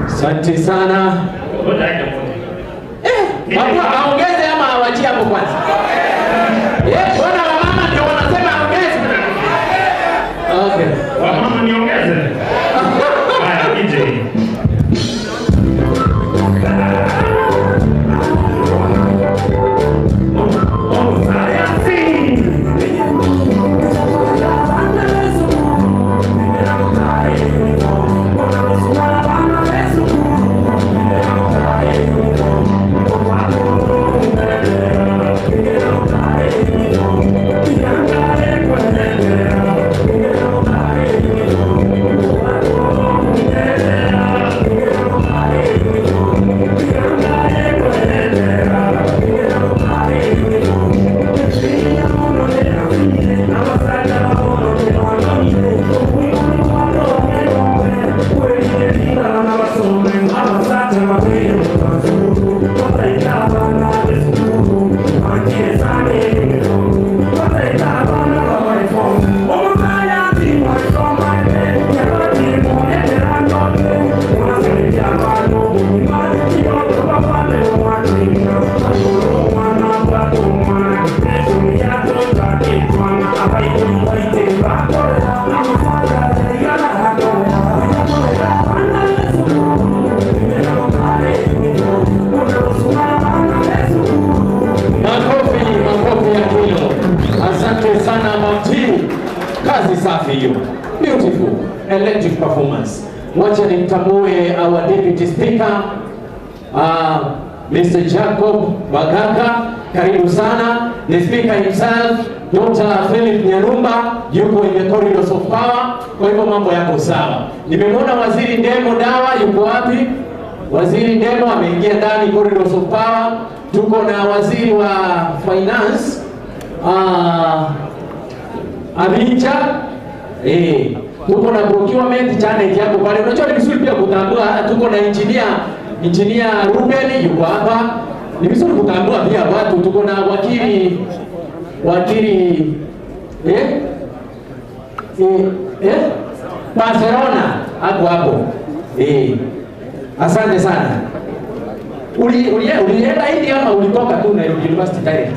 Asante sana. Mama aongeze ama awachie hapo kwanza? Bwana wa mama ndio wanasema aongeze. Okay. Wa mama niongeze. Haya, DJ. Beautiful, electric performance. Wacha nimtambue our deputy speaker, Mr. Jacob Bagaka. Karibu sana. The speaker himself, Dr. Philip Nyarumba, yuko in the corridors of power. Kwa hivyo mambo yako sawa. Nimemwona waziri Ndemo Dawa, yuko wapi? Waziri Ndemo ameingia ndani corridors of power. Tuko na waziri wa finance, Abinja. Tuko na procurement challenge hapo pale. Unajua ni vizuri pia kutambua, tuko na engineer Ruben yuko hapa. Ni vizuri kutambua pia watu. Tuko na wakili Barcelona hapo. Asante sana. Ulienda hivi ama ulitoka tu Nairobi University direct?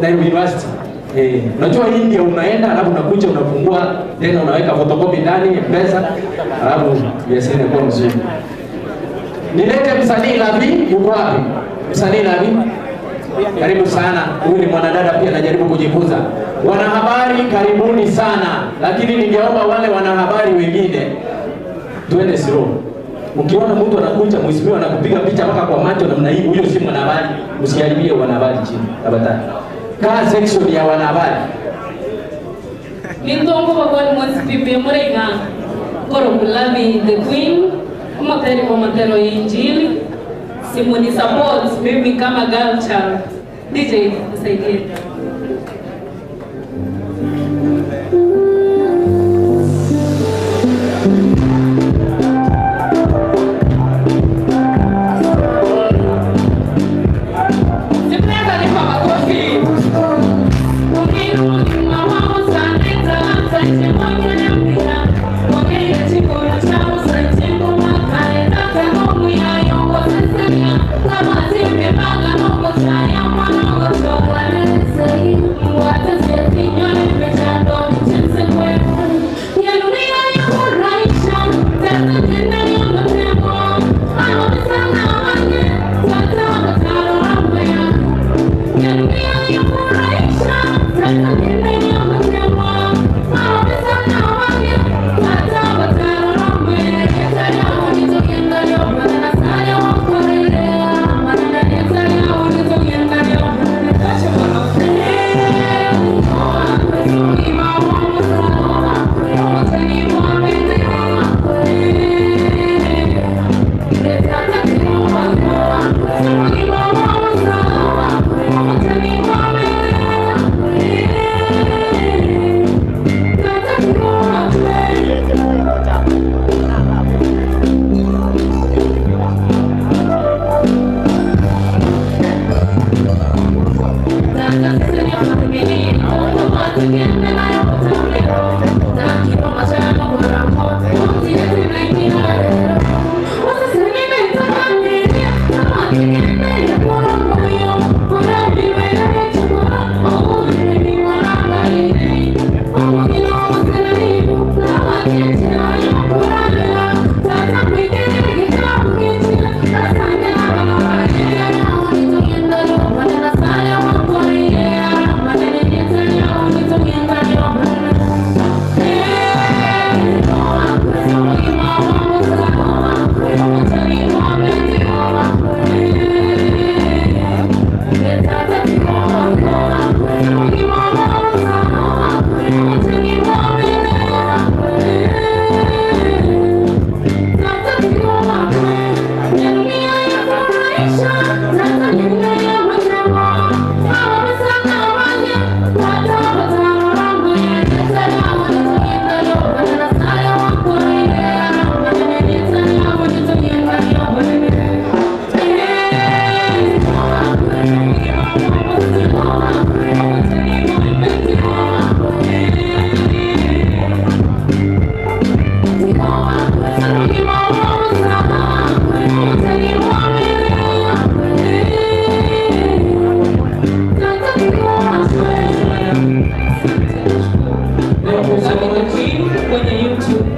Nairobi University. Unajua India unaenda alafu unakuja unafungua tena unaweka photocopy ndani pesa alafu yesene kwa mzuri. Nilete msanii Lavi, yuko wapi? Msanii Lavi. Karibu sana. Huyu ni mwanadada pia anajaribu kujifunza. Wanahabari karibuni sana. Lakini ningeomba wale wanahabari wengine tuende slow. Ukiona mtu anakuja mheshimiwa anakupiga picha mpaka kwa macho namna hii, huyo si mwanahabari. Usiharibie wanahabari chini. Tafadhali. Kaa section ya wanahabari. Nintongo bagwani mwasipipe murega. Koro kulavi the queen. Kumateri kwa matero ya injili. Simuni support mimi kama girl child. DJ nisaidie. Kama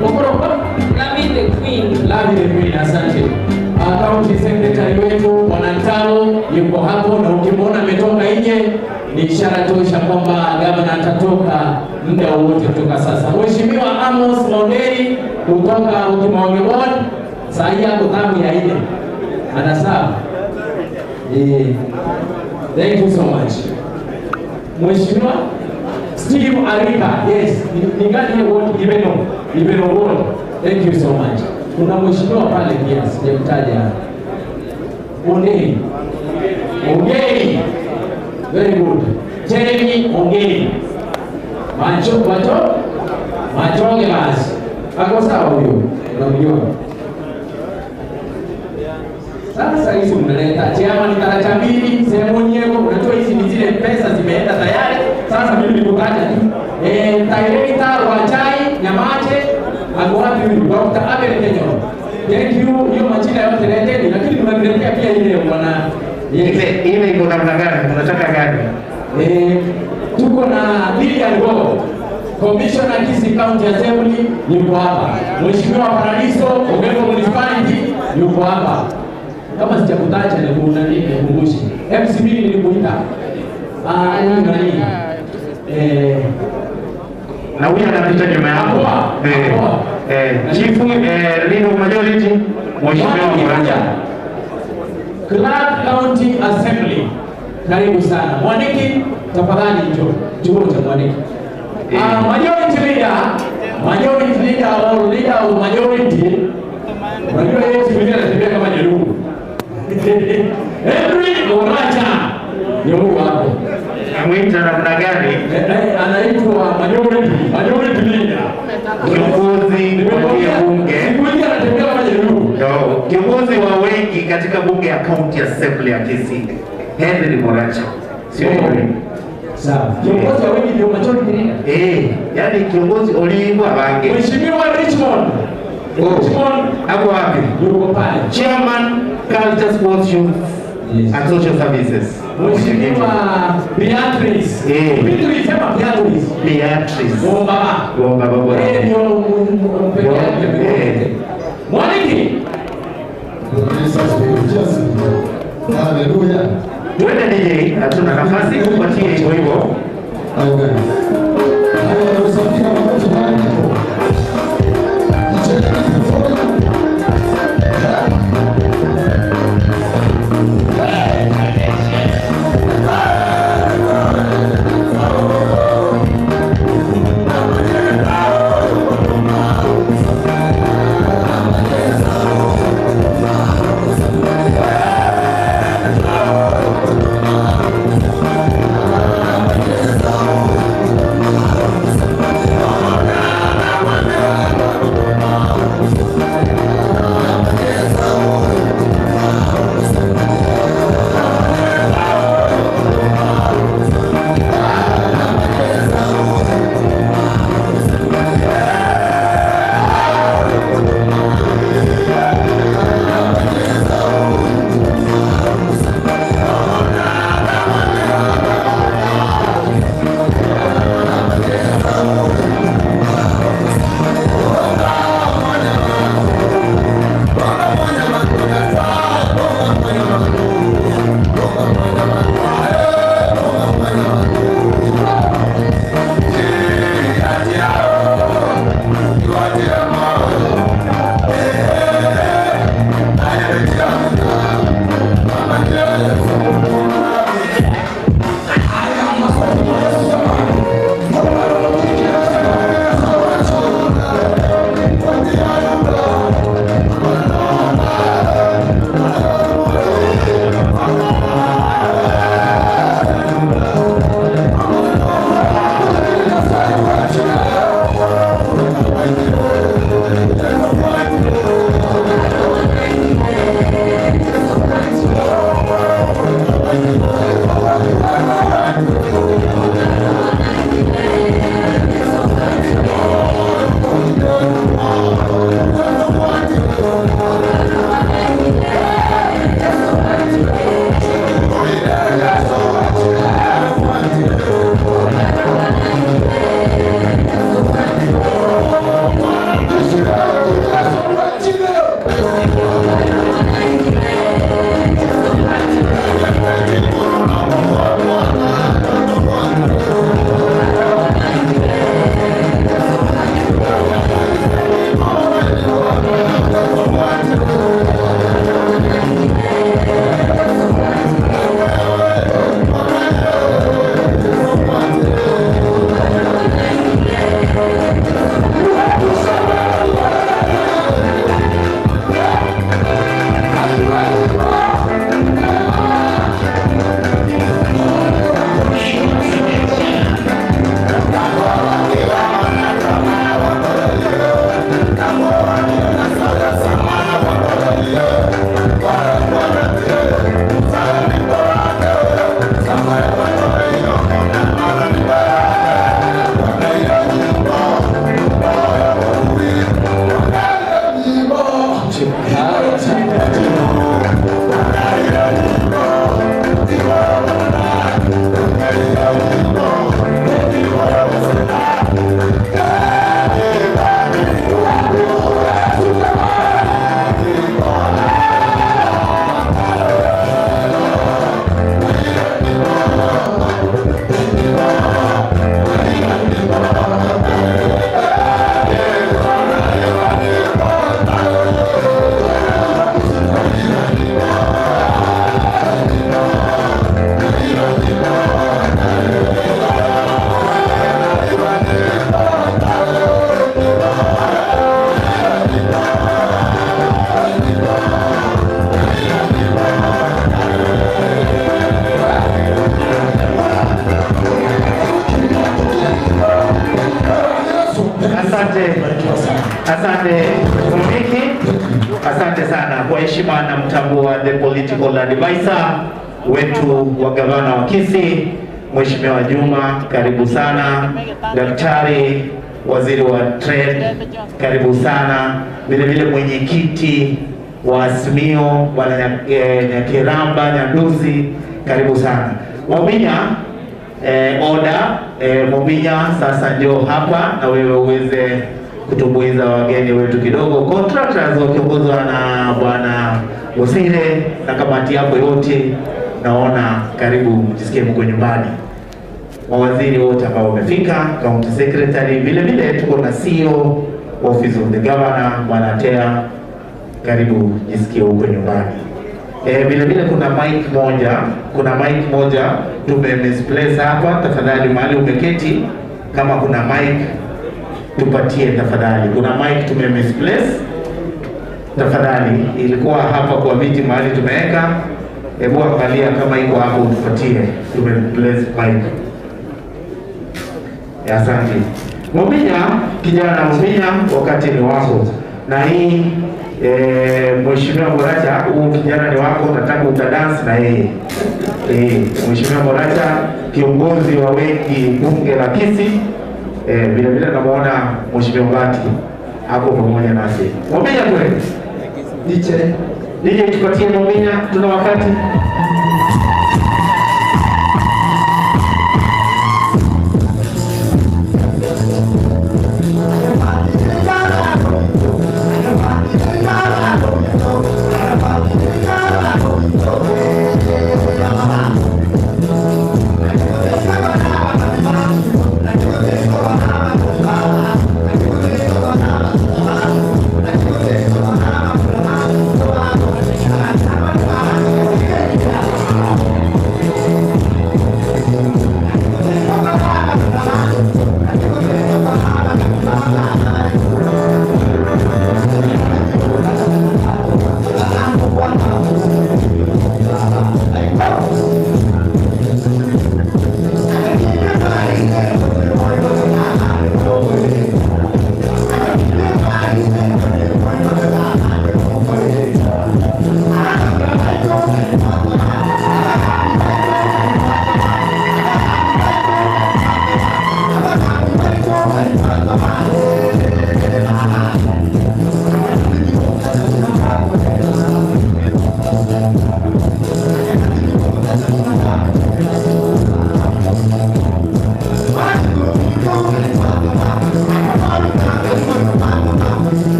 Love the Queen. Love the Queen, asante. County Secretary wetu Bwana Ntalo yuko hapo, na ukimwona ametoka nje ni ishara tosha kwamba gavana atatoka muda wote kutoka sasa. Mheshimiwa Amos Monderi kutoka Ukimwange Ward, saa hii yako tamu ya nne. Anasawa. Thank you so much. Mheshimiwa Steve Arika, yes, ni gani ward Ibeno ward. Thank you so much. Kuna mheshimiwa pale pia sijamtaja. Ongei. Very good. Jeremy Ongei. Machoge basi. Ako sawa huyo. Unamjua. Sasa hizi mnaleta chama ni taracha mbili, sehemu nyeko, unatoa hizi ni zile pesa zimeenda tayari. Sasa mimi nilipokata tu. Director wa chai Nyamache ako wapi huyu Dr. Abel Kenyo. Thank you. Hiyo majina yote leteni, lakini tunamletea pia ile bwana ile iko namna gani? Tunataka gani? Tuko na Lilian Go. Commissioner Kisii County Assembly yuko hapa. Mheshimiwa Paradiso Ogeko Municipality yuko hapa. Kama sijakutacha ni kukumbusha. MCB nilikuita. Nani? Na huyu anapita nyuma yako. Chief Lino Majority Mheshimiwa Mwanza. Clark County Assembly. Karibu sana. Mwaniki tafadhali njoo cha Mwaniki. Majority leader or leader of majority. Unajua yeye si anatembea kama jerugu. Henry Oracha. Ndio hapo. Amwita namna gani? Anaitwa majority leader. Kiongozi wa bunge. Siku anatembea kama jerugu. Ndio. Kiongozi wa wengi katika bunge ya County Assembly ya Kisii. Henry Oracha. Sio yeye. Sawa. Kiongozi wa wengi ndio majority leader. Yaani kiongozi oliwa bange. Mheshimiwa Richmond. Hapo wapi? Yuko pale. Chairman Culture Sports Youth and Social Services. Mheshimiwa Beatrice. Beatrice sema Beatrice. Beatrice. Baba. Ndio mpeleke. Mwaniki. Hallelujah. Twende DJ, hatuna nafasi kupatia hivyo. Okay. Asante Mumiki, asante sana kwa heshima na mtambua the political advisor wetu wa gavana wa Kisii, Mheshimiwa Juma, karibu sana. Daktari waziri wa trade, karibu sana. Vile vile mwenyekiti wa Asmio bwana Nyakiramba Nyanduzi, karibu sana. Mobinya Mobinya, sasa ndio hapa na wewe uweze kutumbuiza wageni wetu kidogo. Contractors wakiongozwa na bwana Gusii na kamati yako yote, naona karibu mjisikie mko nyumbani. Mawaziri wote ambao wamefika, county secretary, vile vile tuko na CEO office of the governor bwana Tea, karibu jisikie huko nyumbani. Vile vile kuna mic moja tumemisplace hapa, tafadhali mahali umeketi kama kuna mic tupatie tafadhali. Kuna mic tumemisplace, tafadhali ilikuwa hapa kwa viti mahali tumeweka. Hebu angalia kama iko hapo utupatie, tumemisplace mic. Asante. Mobinya, kijana Mobinya, wakati ni wako. Na hii Mheshimiwa Moracha, huu kijana ni wako, nataka utadance na yeye. Mheshimiwa Moracha, kiongozi wa wengi bunge la Kisii. Vile vile namuona Mheshimiwa Bati hapo pamoja nasi. Mobinya kweli? DJ tupatie Mobinya, tuna wakati.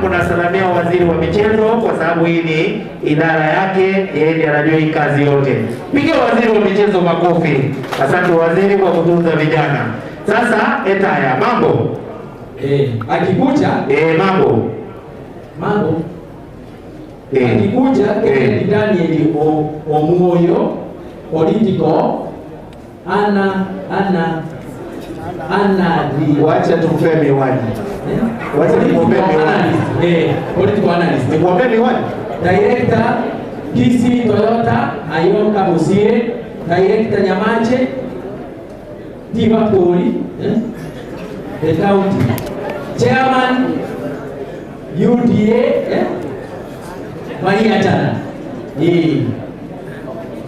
Unasalamia waziri wa michezo kwa sababu hii ni idara yake, yeye ndiye anajua hii kazi yote. Piga waziri wa michezo makofi. Asante waziri kwa kutunza vijana. Sasa etaya mambo. Akikuja mambo. Akikuja Daniel Omuoyo political wacha tumpe miwani. Wacha tumpe miwani. Political analyst. Nikwambie miwani. Director Kisii Toyota Ayonka Gusii, Director Nyamache Liverpool, the county. Chairman UDA Maria Chana.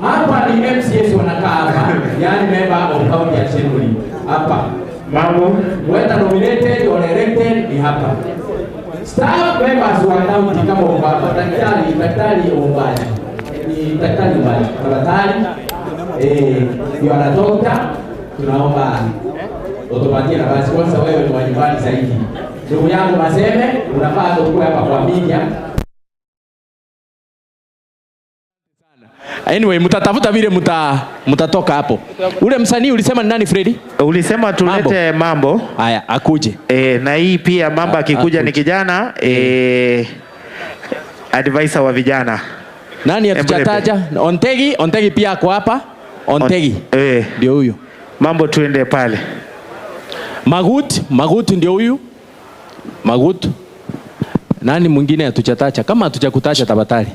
Hapa ni MCS wanakaa hapa, yani member of county assembly. Hapa mambo whether nominated or elected ni hapa. Staff members wa county kama ubaba, daktari Ombani. Ni daktari Ombani. You are a doctor. Tunaomba utupatie nafasi kwanza, wewe ni wa nyumbani zaidi. Ndugu yangu Maseme, unafaa tukue hapa kwa media. Anyway, mtatafuta vile mtatoka hapo. Ule msanii ulisema ni nani Freddy? Ulisema tulete mambo. Haya, akuje. Na hii pia mambo akikuja ni kijana advisor wa vijana. Nani atachataja? Ontegi pia ako hapa. Ontegi. Ndio huyo. Mambo tuende pale. Magut ndio huyu. Magut. Nani mwingine atachataja? Kama hatujakutaja tabatari.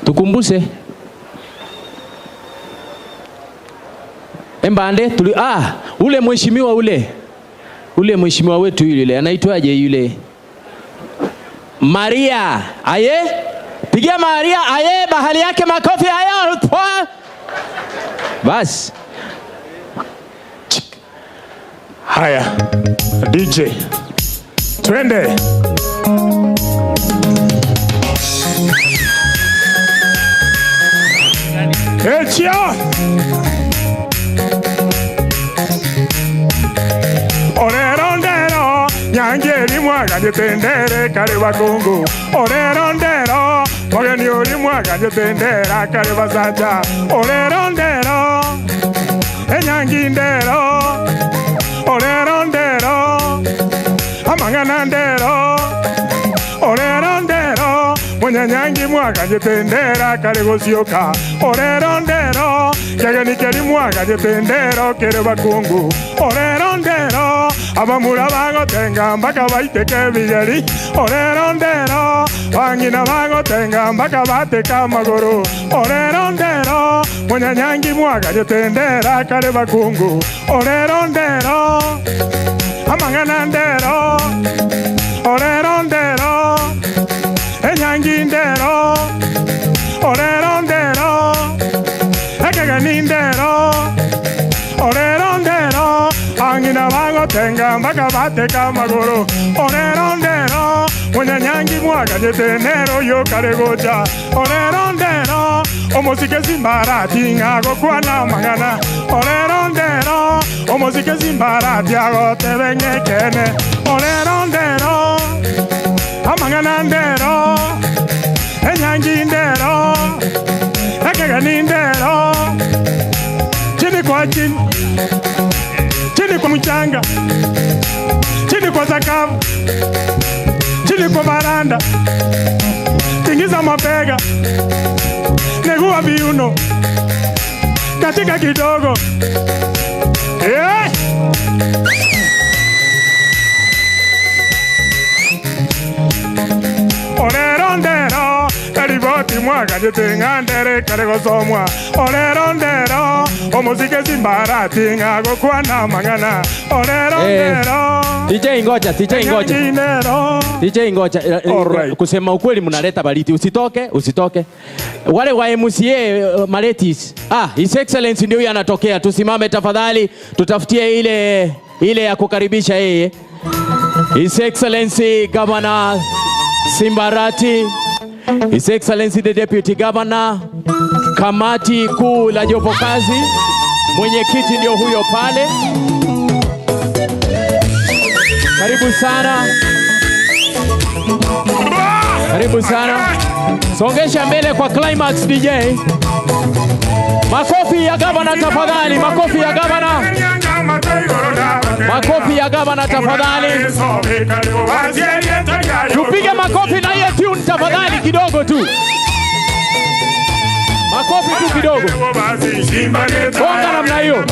Tukumbuse. Embande ule mheshimiwa ule mheshimiwa wetu yule anaitwaje yule? Maria. Pigia Maria bahali yake makofi haya. Bas. Haya. DJ. Twende. Echia. Orerondero nyangeri mwaga nyetendere kare bakungu. Orerondero mwageni uri mwaga nyetendera kare basaja. Orerondero mwaga jitendera kare gocioka orero ndero kegeni keri mwaga jitendero kere bakungu orero ndero abamura bagotenga mpaka baiteke bigeri orero ndero bangina bagotenga mpaka bateka maguru orero ndero munyanyangi mwaga jitendera kare bakungu orero ndero amangana ndero orero ndero enyangi ndero orero ndero ekegeni ndero orero ndero angina bagotenga mpaka bateka maguru orero ndero munyanyangi mwaga jitendero yo kare gocha orero ndero omuzike Simbarati ngago kwana mangana orero ndero omuzike Simbarati agotebenge kene orero ndero amangana ndero enyangi ndero ekegeni ndero chini kwa chini chini kwa mchanga chini kwa sakafu chini kwa baranda tingiza mapega negua viuno katika kidogo orero ndero kariboti mwaga jitenga ndere kare gosomwa orero ndero omuzike Simbarati ngago kwana mangana orero ndero DJ ngoja kusema ukweli mnaleta baliti usitoke wale wa MCA Arati'S His Excellency ndio yanatokea tusimame tafadhali tutafutie ile ya kukaribisha yeye His Excellency Governor Simbarati His Excellency the Deputy Governor kamati kuu la jopo kazi mwenyekiti ndio huyo pale karibu sana songesha mbele kwa climax DJ makofi ya governor tafadhali makofi ya governor tafadhali tupige makofi na hiyo tune tafadhali kidogo tu makofi tu kidogo bonga namna hiyo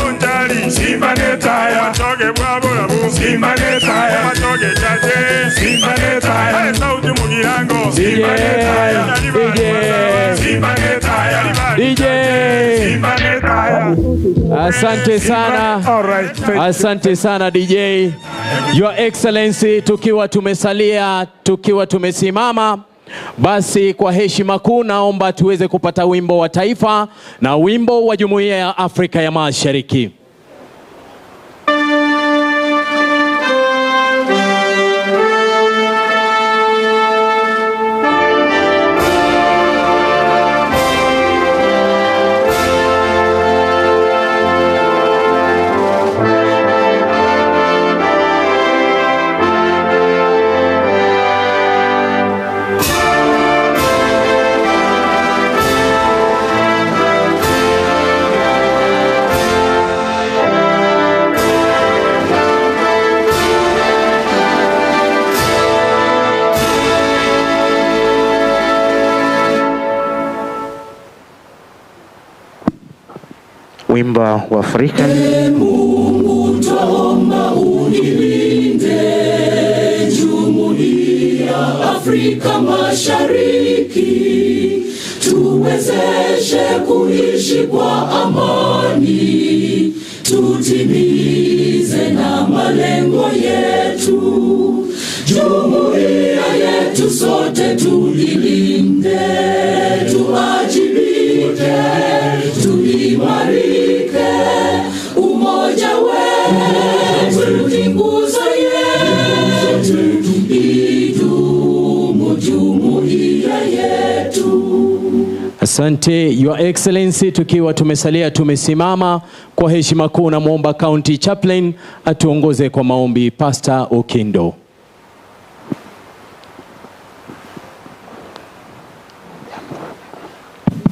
Simba netaya matoke bwabula Simba netaya matoke chache Simba netaya sauti mugirango Simba netaya Simba netaya DJ Simba netaya asante sana DJ Your Excellency tukiwa tumesimama basi kwa heshima kuu naomba tuweze kupata wimbo wa taifa na wimbo wa Jumuiya ya Afrika ya Mashariki. Wimbo wa Afrika. Mungu twaomba unilinde Jumuiya Afrika Mashariki, tuwezeshe kuishi kwa amani, tutimize na malengo yetu. Jumuiya yetu sote tulilinde, tuajibike, tuimarike. Umoja wetu ni nguzo yetu, idumu jumuiya yetu. Asante Your Excellency, tukiwa tumesalia tumesimama kwa heshima kuu na muomba County Chaplain atuongoze kwa maombi. Pastor Okindo.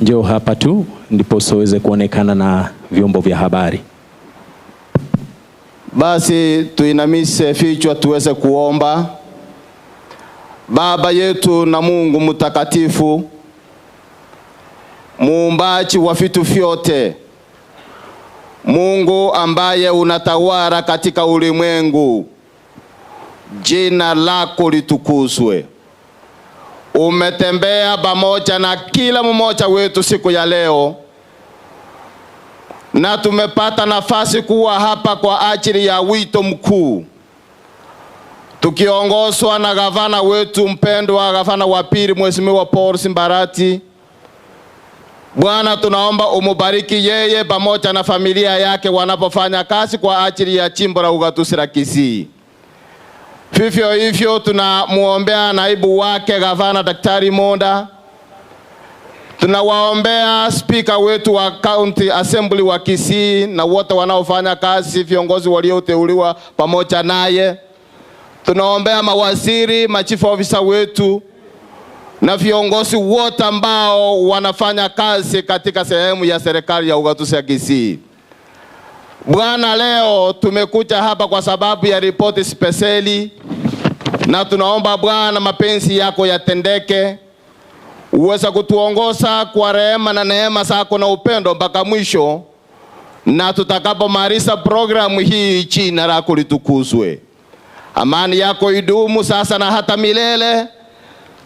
Njoo hapa tu ndipo soweze kuonekana na vyombo vya habari. Basi tuinamishe vichwa tuweze kuomba. Baba yetu na Mungu mtakatifu, muumbaji wa vitu vyote, Mungu ambaye unatawala katika ulimwengu, jina lako litukuzwe. Umetembea pamoja na kila mmoja wetu siku ya leo, na tumepata nafasi kuwa hapa kwa ajili ya wito mkuu, tukiongozwa na gavana wetu mpendwa, gavana wa pili Mheshimiwa Paul Simbarati. Bwana, tunaomba umubariki yeye pamoja na familia yake wanapofanya kazi kwa ajili ya jimbo la ugatuzi la Kisii. Vivyo hivyo tunamuombea naibu wake gavana Daktari Monda. Tunawaombea speaker wetu wa county assembly wa Kisii na wote wanaofanya kazi, viongozi walioteuliwa pamoja naye. Tunaombea mawaziri, machief officer wetu na viongozi wote ambao wanafanya kazi katika sehemu ya serikali ya ugatuzi ya Kisii. Bwana, leo tumekuja hapa kwa sababu ya ripoti speseli, na tunaomba Bwana mapenzi yako yatendeke. Uweza kutuongoza kwa rehema na neema zako na upendo mpaka mwisho, na tutakapomaliza programu hii jina lako litukuzwe. Amani yako idumu sasa na hata milele.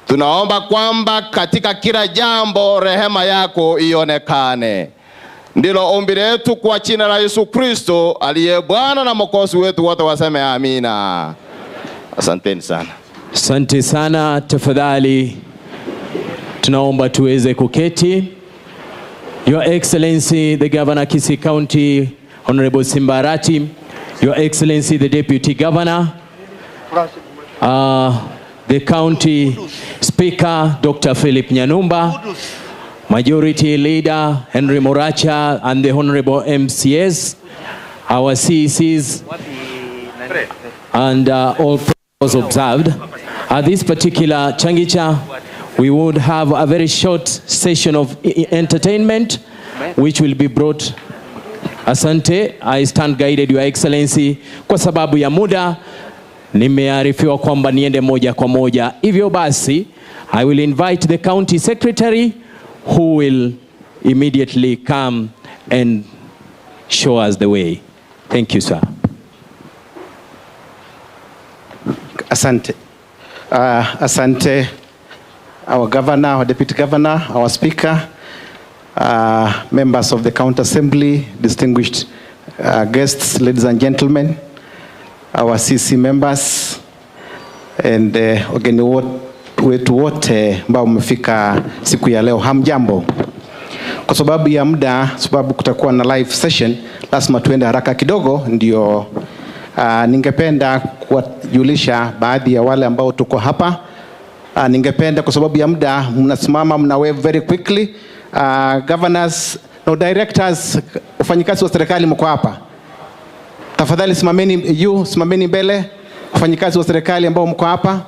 Tunaomba kwamba katika kila jambo rehema yako ionekane. Ndilo ombi letu kwa jina la Yesu Kristo aliye Bwana na Mwokozi wetu, wote waseme amina. Asanteni sana. Asante sana. Tafadhali tunaomba tuweze kuketi. Your Excellency the Governor Kisii County Honorable Simba Arati, Your Excellency the Deputy Governor, the County Speaker Dr. Philip Nyanumba, Majority Leader Henry Moracha, and the Honorable MCS, our CECs, and all protocols observed. At this particular Changicha, we would have a very short session of entertainment which will be brought. Asante, I stand guided, Your Excellency. Kwa sababu ya muda, nimearifiwa kwamba niende moja kwa moja. Hivyo basi, I will invite the County Secretary who will immediately come and show us the way. Thank you, sir. Asante. Asante, our Governor, our Deputy Governor, our Speaker, members of the County Assembly, distinguished guests, ladies and gentlemen, our CC members, and wageni wetu wote ambao mmefika siku ya leo. Hamjambo. Kwa sababu ya muda, sababu kutakuwa na live session, lazima tuende haraka kidogo. Ndio ningependa kuwajulisha baadhi ya wale ambao tuko hapa. Ningependa kwa sababu ya muda mnasimama, mna wave very quickly. Governors, no directors, wafanyikazi wa serikali mko hapa. Tafadhali simameni mbele. Wafanyikazi wa serikali ambao mko hapa,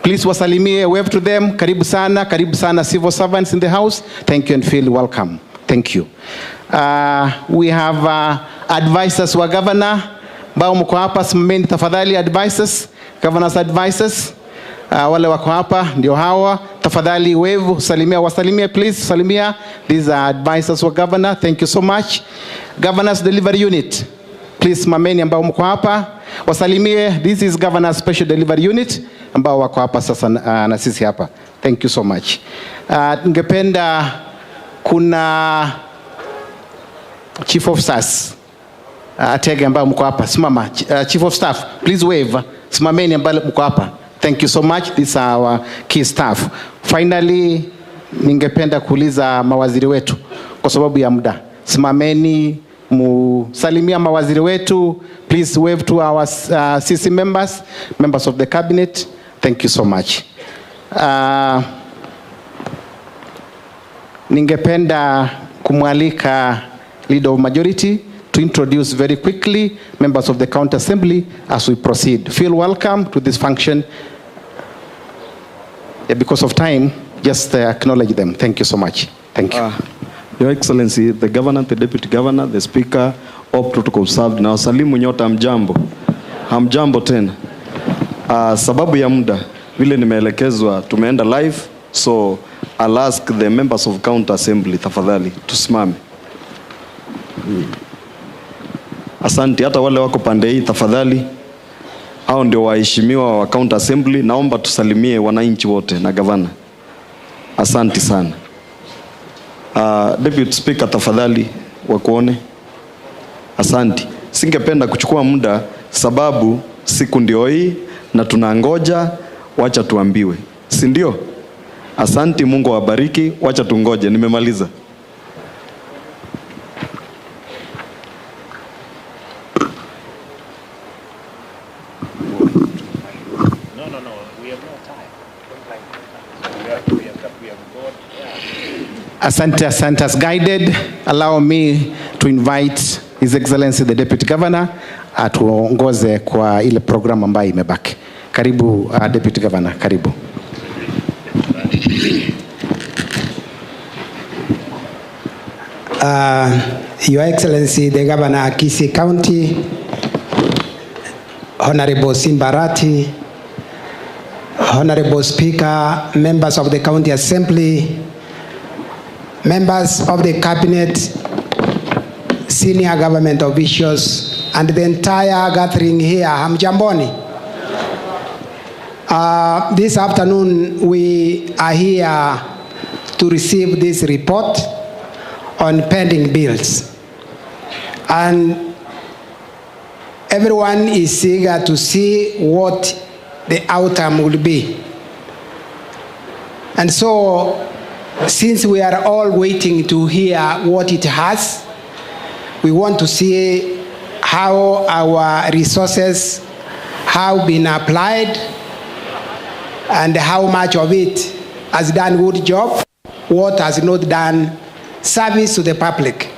please wasalimie, wave to them. Karibu sana civil servants in the house. Thank you and feel welcome. Thank you. We have advisors wa governor ambao mko hapa, simameni tafadhali. Advisors, governors advisors, wale wako hapa ndio hawa. Tafadhali wave, salimia, wasalimie please, salimia. These are advisors wa governor. Thank you so much. Governors delivery unit, please simameni ambao mko hapa, wasalimie. This is Governor's Special Delivery Unit ambao wako hapa sasa na sisi hapa. Thank you so much. Ningependa kuna Chief of Staff Atege ambao mko hapa, simama. Chief of Staff, please wave, simameni ambao mko hapa. Thank you so much. These are our key staff. Finally, ningependa kuuliza mawaziri wetu kwa sababu ya muda. Simameni musalimia mawaziri wetu. Please wave to our CC members, members of the cabinet. Thank you so much. Ningependa kumwalika leader of majority to introduce very quickly members of the county assembly as we proceed. Feel welcome to this function. Because of time, just acknowledge them. Thank you so much. Thank you. Your Excellency, the Governor, the Deputy Governor, the Speaker, all protocol served. Na wasalimu nyote hamjambo. Hamjambo tena. Sababu ya muda, vile nimeelekezwa, tumeenda live. So, I'll ask the members of county assembly tafadhali tusimame. Asante, hata wale wako pande hii tafadhali. Hao ndio waheshimiwa wa county assembly, naomba tusalimie wananchi wote na gavana. Asante sana. Deputy Speaker tafadhali wakuone. Asante. Singependa kuchukua muda sababu siku ndio hii na tunangoja, wacha tuambiwe. Si ndio? Asante, Mungu awabariki, wacha tungoje. Nimemaliza. Asante, asante. As guided, allow me to invite His Excellency the Deputy Governor atuongoze kwa ile program ambayo imebaki. Karibu Deputy Governor, karibu. Your Excellency the Governor Kisii County, Honorable Simba Arati, Honorable Speaker, members of the County Assembly, members of the Cabinet, senior government officials, and the entire gathering here, hamjamboni. This afternoon we are here to receive this report on pending bills. And everyone is eager to see what the outcome will be. And so, since we are all waiting to hear what it has, we want to see how our resources have been applied and how much of it has done good job, what has not done service to the public.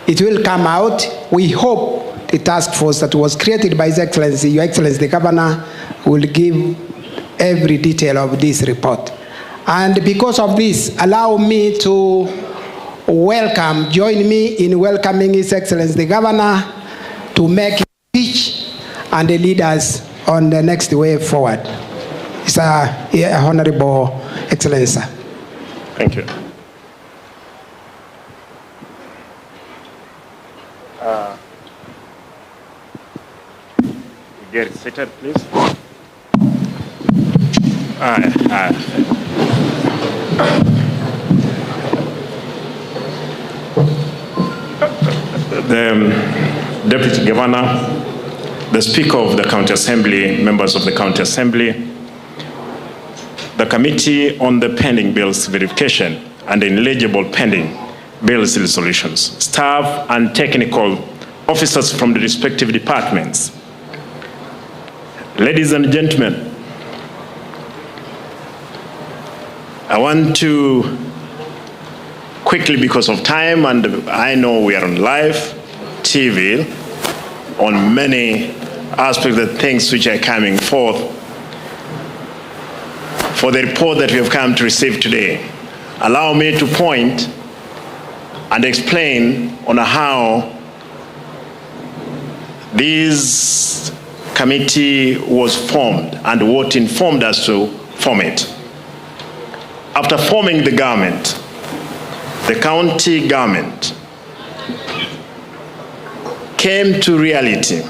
It will come out. We hope the task force that was created by His Excellency, Your Excellency the Governor, will give every detail of this report. And because of this, allow me to join me in welcoming His Excellency the Governor to make a speech and lead us on the next way forward. It's Honorable Excellency. Thank you. Get seated, please. The Deputy Governor, the Speaker of the County Assembly, members of the County Assembly, the Committee on the Pending Bills Verification and Ineligible Pending Bills Resolutions, staff and technical officers from the respective departments. Ladies and gentlemen, I want to quickly, because of time, and I know we are on live TV on many aspects of things which are coming forth for the report that we have come to receive today. Allow me to point and explain on how this committee was formed and what informed us to form it. After forming the government, the county government came to reality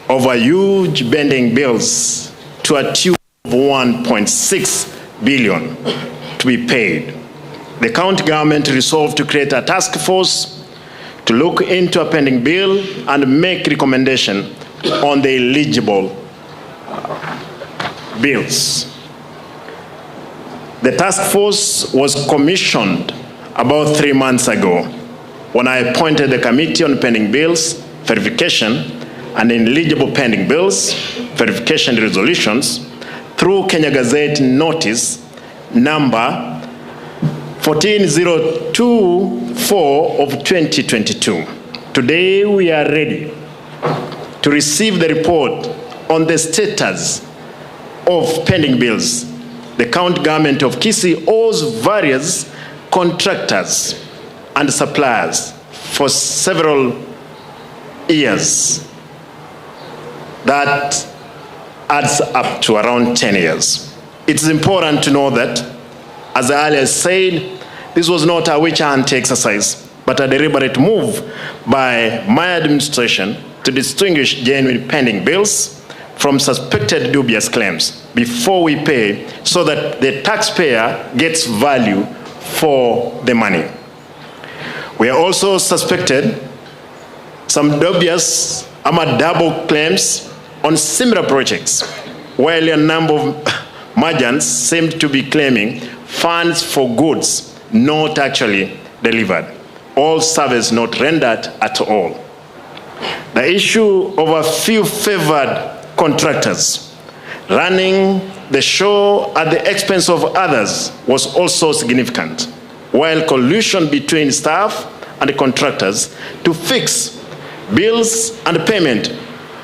of a huge pending bills to a tune of 1.6 billion to be paid. The county government resolved to create a task force to look into a pending bill and make recommendation on the eligible bills. The task force was commissioned about 3 months ago when I appointed the Committee on Pending Bills Verification and Ineligible Pending Bills Verification Resolutions through Kenya Gazette Notice number 14024 of 2022. Today we are ready to receive the report on the status of pending bills. The county government of Kisii owes various contractors and suppliers for several years. That adds up to around 10 years. It's important to know that as I earlier said, this was not a witch hunt exercise, but a deliberate move by my administration to distinguish genuine pending bills from suspected dubious claims before we pay, so that the taxpayer gets value for the money. We are also suspected some dubious double claims on similar projects, while a number of merchants seem to be claiming funds for goods not actually delivered, all service not rendered at all. The issue of a few favored contractors running the show at the expense of others was also significant, while collusion between staff and the contractors to fix bills and payment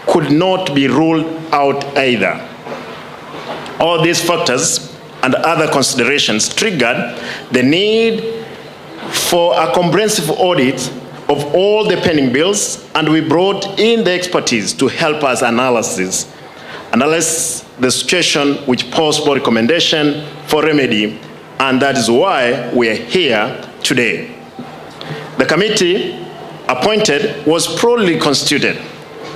could not be ruled out either. All these factors and other considerations triggered the need for a comprehensive audit of all the pending bills, and we brought in the expertise to help us analyze the situation, which possible recommendation for remedy, and that is why we are here today. The committee appointed was properly constituted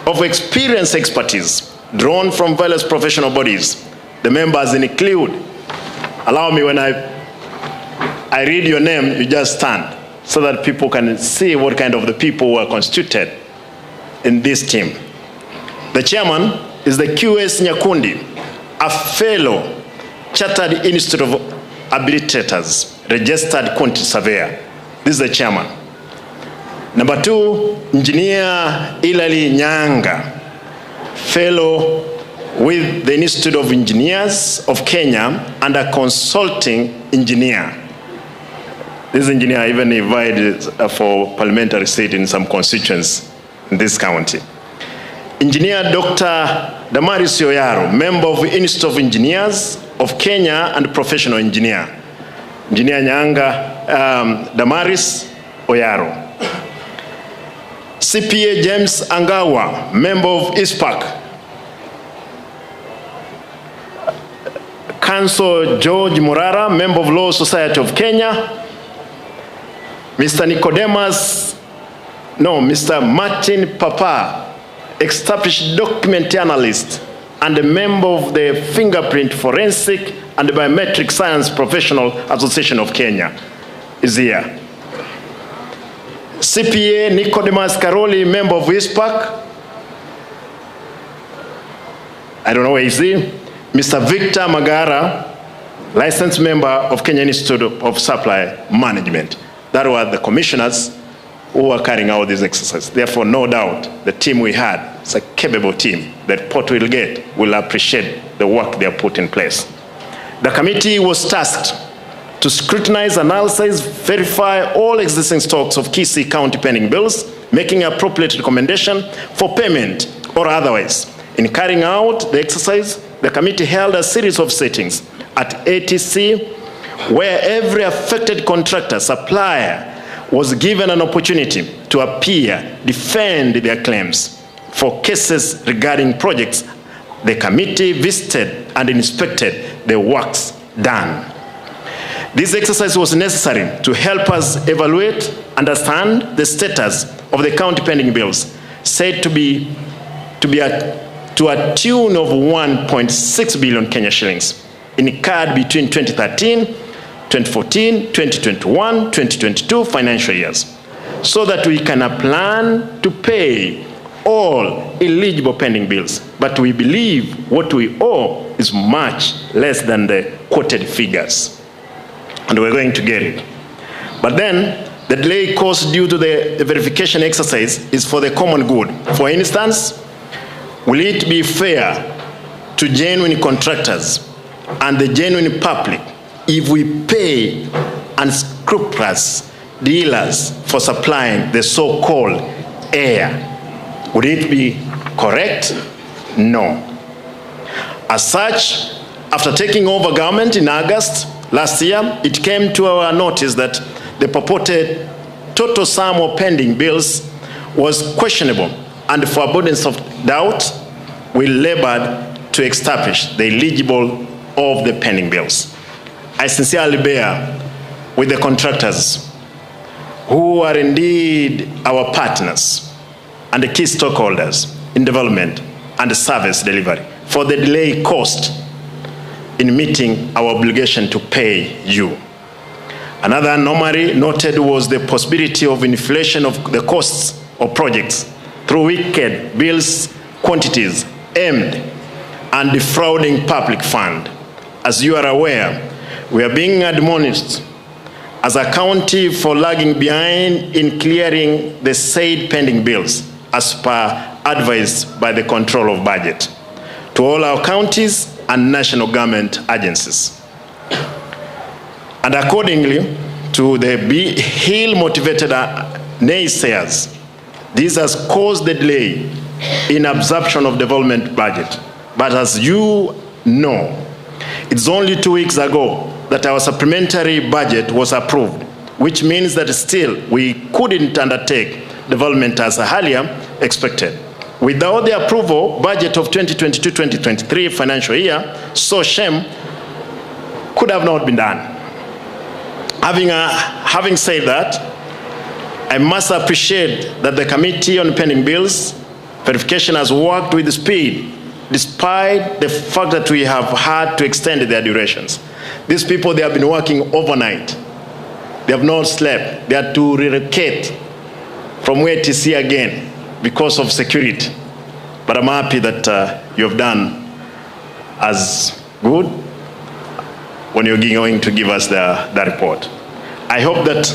of experienced expertise drawn from various professional bodies. The members include, allow me when I read your name, you just stand so that people can see what kind of the people were constituted in this team. The chairman is the QS Nyakundi, a fellow Chartered Institute of Habilitators, registered quantity surveyor. This is the chairman. Number 2, Engineer Ilali Nyanga, fellow with the Institute of Engineers of Kenya and a consulting engineer. This engineer even invited for parliamentary seat in some constituents in this county. Engineer Dr. Damaris Oyaro, member of the Institute of Engineers of Kenya and professional engineer. Engineer Nyanga Damaris Oyaro. CPA James Angawa, member of ISPAC. Counsel George Murara, member of Law Society of Kenya. Mr. Martin Papa, established document analyst and a member of the Fingerprint Forensic and Biometric Science Professional Association of Kenya, is here. CPA Nicodemus Karoli, member of ISPAC. I don't know where is he. Mr. Victor Magara, licensed member of Kenya Institute of Supply Management. That were the commissioners who were carrying out this exercise. Therefore, no doubt, the team we had is a capable team that Port will get will appreciate the work they have put in place. The committee was tasked to scrutinize, analyze, verify all existing stocks of Kisii County pending bills, making appropriate recommendation for payment or otherwise. In carrying out the exercise, the committee held a series of sittings at ATC where every affected contractor, supplier, was given an opportunity to appear, defend their claims. For cases regarding projects, the committee visited and inspected the works done. This exercise was necessary to help us evaluate, understand the status of the county pending bills, said to a tune of 1.6 billion Kenya shillings, incurred between 2013, 2014, 2021, 2022 financial years, so that we can plan to pay all eligible pending bills. But we believe what we owe is much less than the quoted figures, and we're going to get it. But then, the delay caused due to the verification exercise is for the common good. For instance, will it be fair to genuine contractors and the genuine public if we pay unscrupulous dealers for supplying the so-called air? Would it be correct? No. As such, after taking over government in August last year, it came to our notice that the purported total sum of pending bills was questionable, and for avoidance of doubt, we labored to establish the eligible of the pending bills. I sincerely bear with the contractors who are indeed our partners and the key stakeholders in development and service delivery for the delay caused in meeting our obligation to pay you. Another anomaly noted was the possibility of inflation of the costs of projects through wicked bills quantities aimed and defrauding public fund. As you are aware, we are being admonished as a county for lagging behind in clearing the said pending bills as per advice by the control of budget to all our counties and national government agencies. And accordingly to the ill-motivated naysayers, this has caused the delay in absorption of development budget. But as you know, it's only 2 weeks ago that our supplementary budget was approved, which means that still we couldn't undertake development as earlier expected. Without the approval budget of 2022-2023 financial year, so shame could have not been done. Having said that, I must appreciate that the Committee on Pending Bills Verification has worked with speed, despite the fact that we have had to extend their durations. These people, they have been working overnight. They have not slept. They had to relocate from where to see again because of security. But I'm happy that you have done as good when you're going to give us the report. I hope that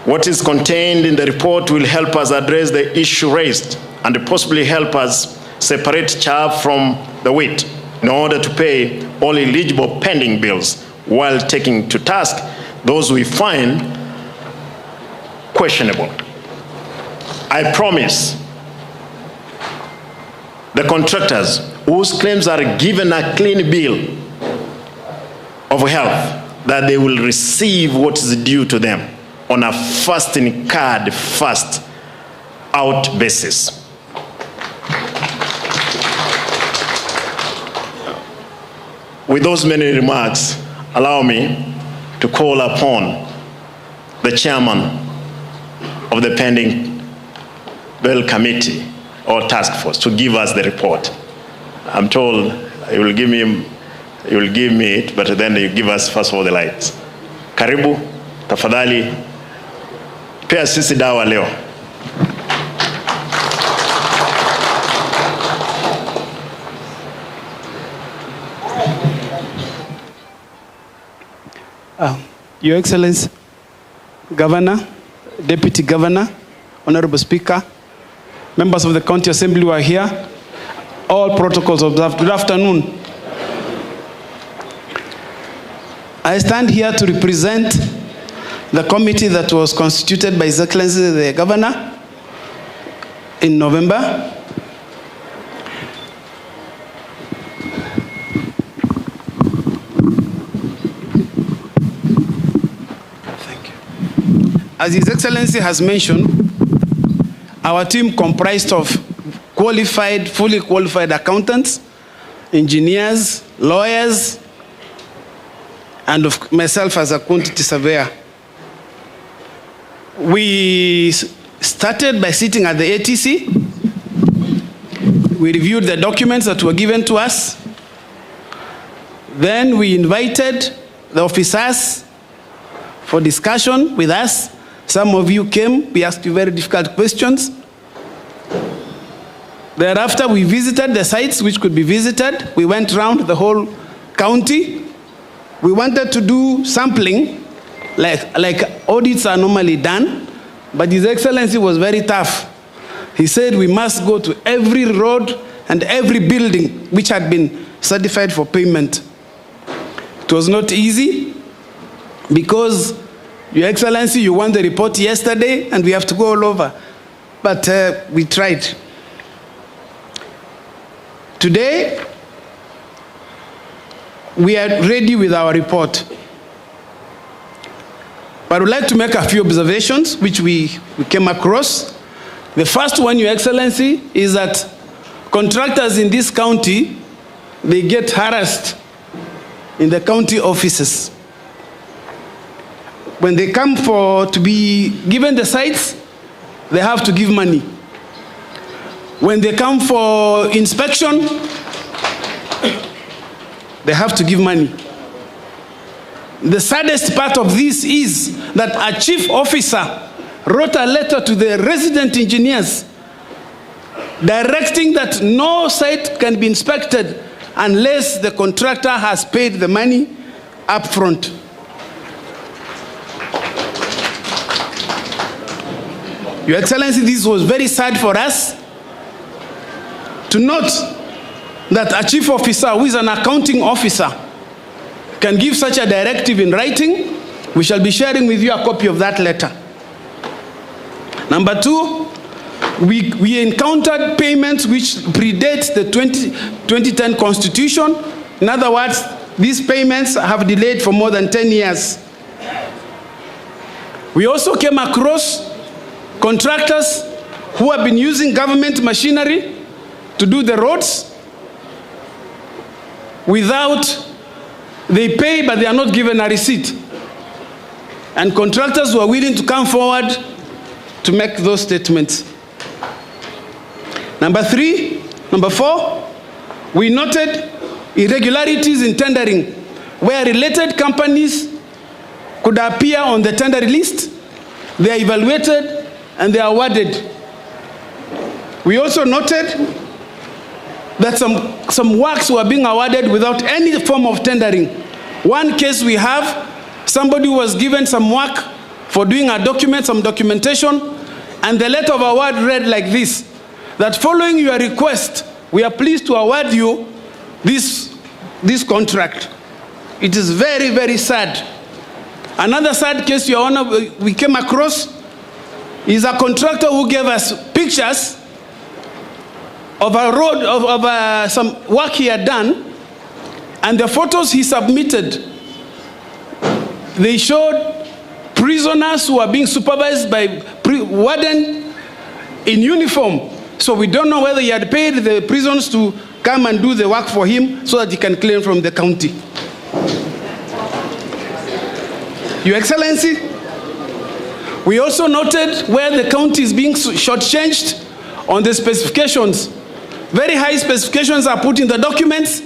what is contained in the report will help us address the issue raised and possibly help us separate chaff from the wheat in order to pay all eligible pending bills while taking to task those we find questionable. I promise the contractors whose claims are given a clean bill of health that they will receive what is due to them on a first-in-card, first-out basis. With those many remarks, allow me to call upon the chairman of the pending bill committee or task force to give us the report. I'm told you will give me it, but then you give us first of all the lights. Karibu, tafadhali, pea sisi dawa leo. Your Excellency, Governor, Deputy Governor, Honorable Speaker, members of the County Assembly who are here, all protocols observed. Good afternoon. I stand here to represent the committee that was constituted by His Excellency the Governor in November. As His Excellency has mentioned, our team comprised of qualified, fully qualified accountants, engineers, lawyers, and of myself as a quantity surveyor. We started by sitting at the ATC. We reviewed the documents that were given to us. Then we invited the officers for discussion with us. Some of you came, we asked you very difficult questions. Thereafter, we visited the sites which could be visited. We went around the whole county. We wanted to do sampling, like audits are normally done, but His Excellency was very tough. He said we must go to every road and every building which had been certified for payment. It was not easy because, Your Excellency, you want the report yesterday and we have to go all over. But we tried. Today, we are ready with our report. But I would like to make a few observations which we came across. The first one, Your Excellency, is that contractors in this county, they get harassed in the county offices. When they come to be given the sites, they have to give money. When they come for inspection, they have to give money. The saddest part of this is that a chief officer wrote a letter to the resident engineers directing that no site can be inspected unless the contractor has paid the money up front. Your Excellency, this was very sad for us to note that a chief officer who is an accounting officer can give such a directive in writing. We shall be sharing with you a copy of that letter. Number two, we encountered payments which predate the 2010 Constitution. In other words, these payments have delayed for more than 10 years. We also came across contractors who have been using government machinery to do the roads without, they pay but they are not given a receipt. And contractors who are willing to come forward to make those statements. Number four, we noted irregularities in tendering where related companies could appear on the tender list, they are evaluated and they are awarded. We also noted that some works were being awarded without any form of tendering. One case we have, somebody was given some work for doing a document, some documentation, and the letter of award read like this, that following your request, we are pleased to award you this contract. It is very, very sad. Another sad case, Your Honor, we came across is a contractor who gave us pictures of a road, of some work he had done, and the photos he submitted, they showed prisoners who are being supervised by warden in uniform. So we don't know whether he had paid the prisons to come and do the work for him so that he can claim from the county. Your Excellency, we also noted where the county is being shortchanged on the specifications. Very high specifications are put in the documents.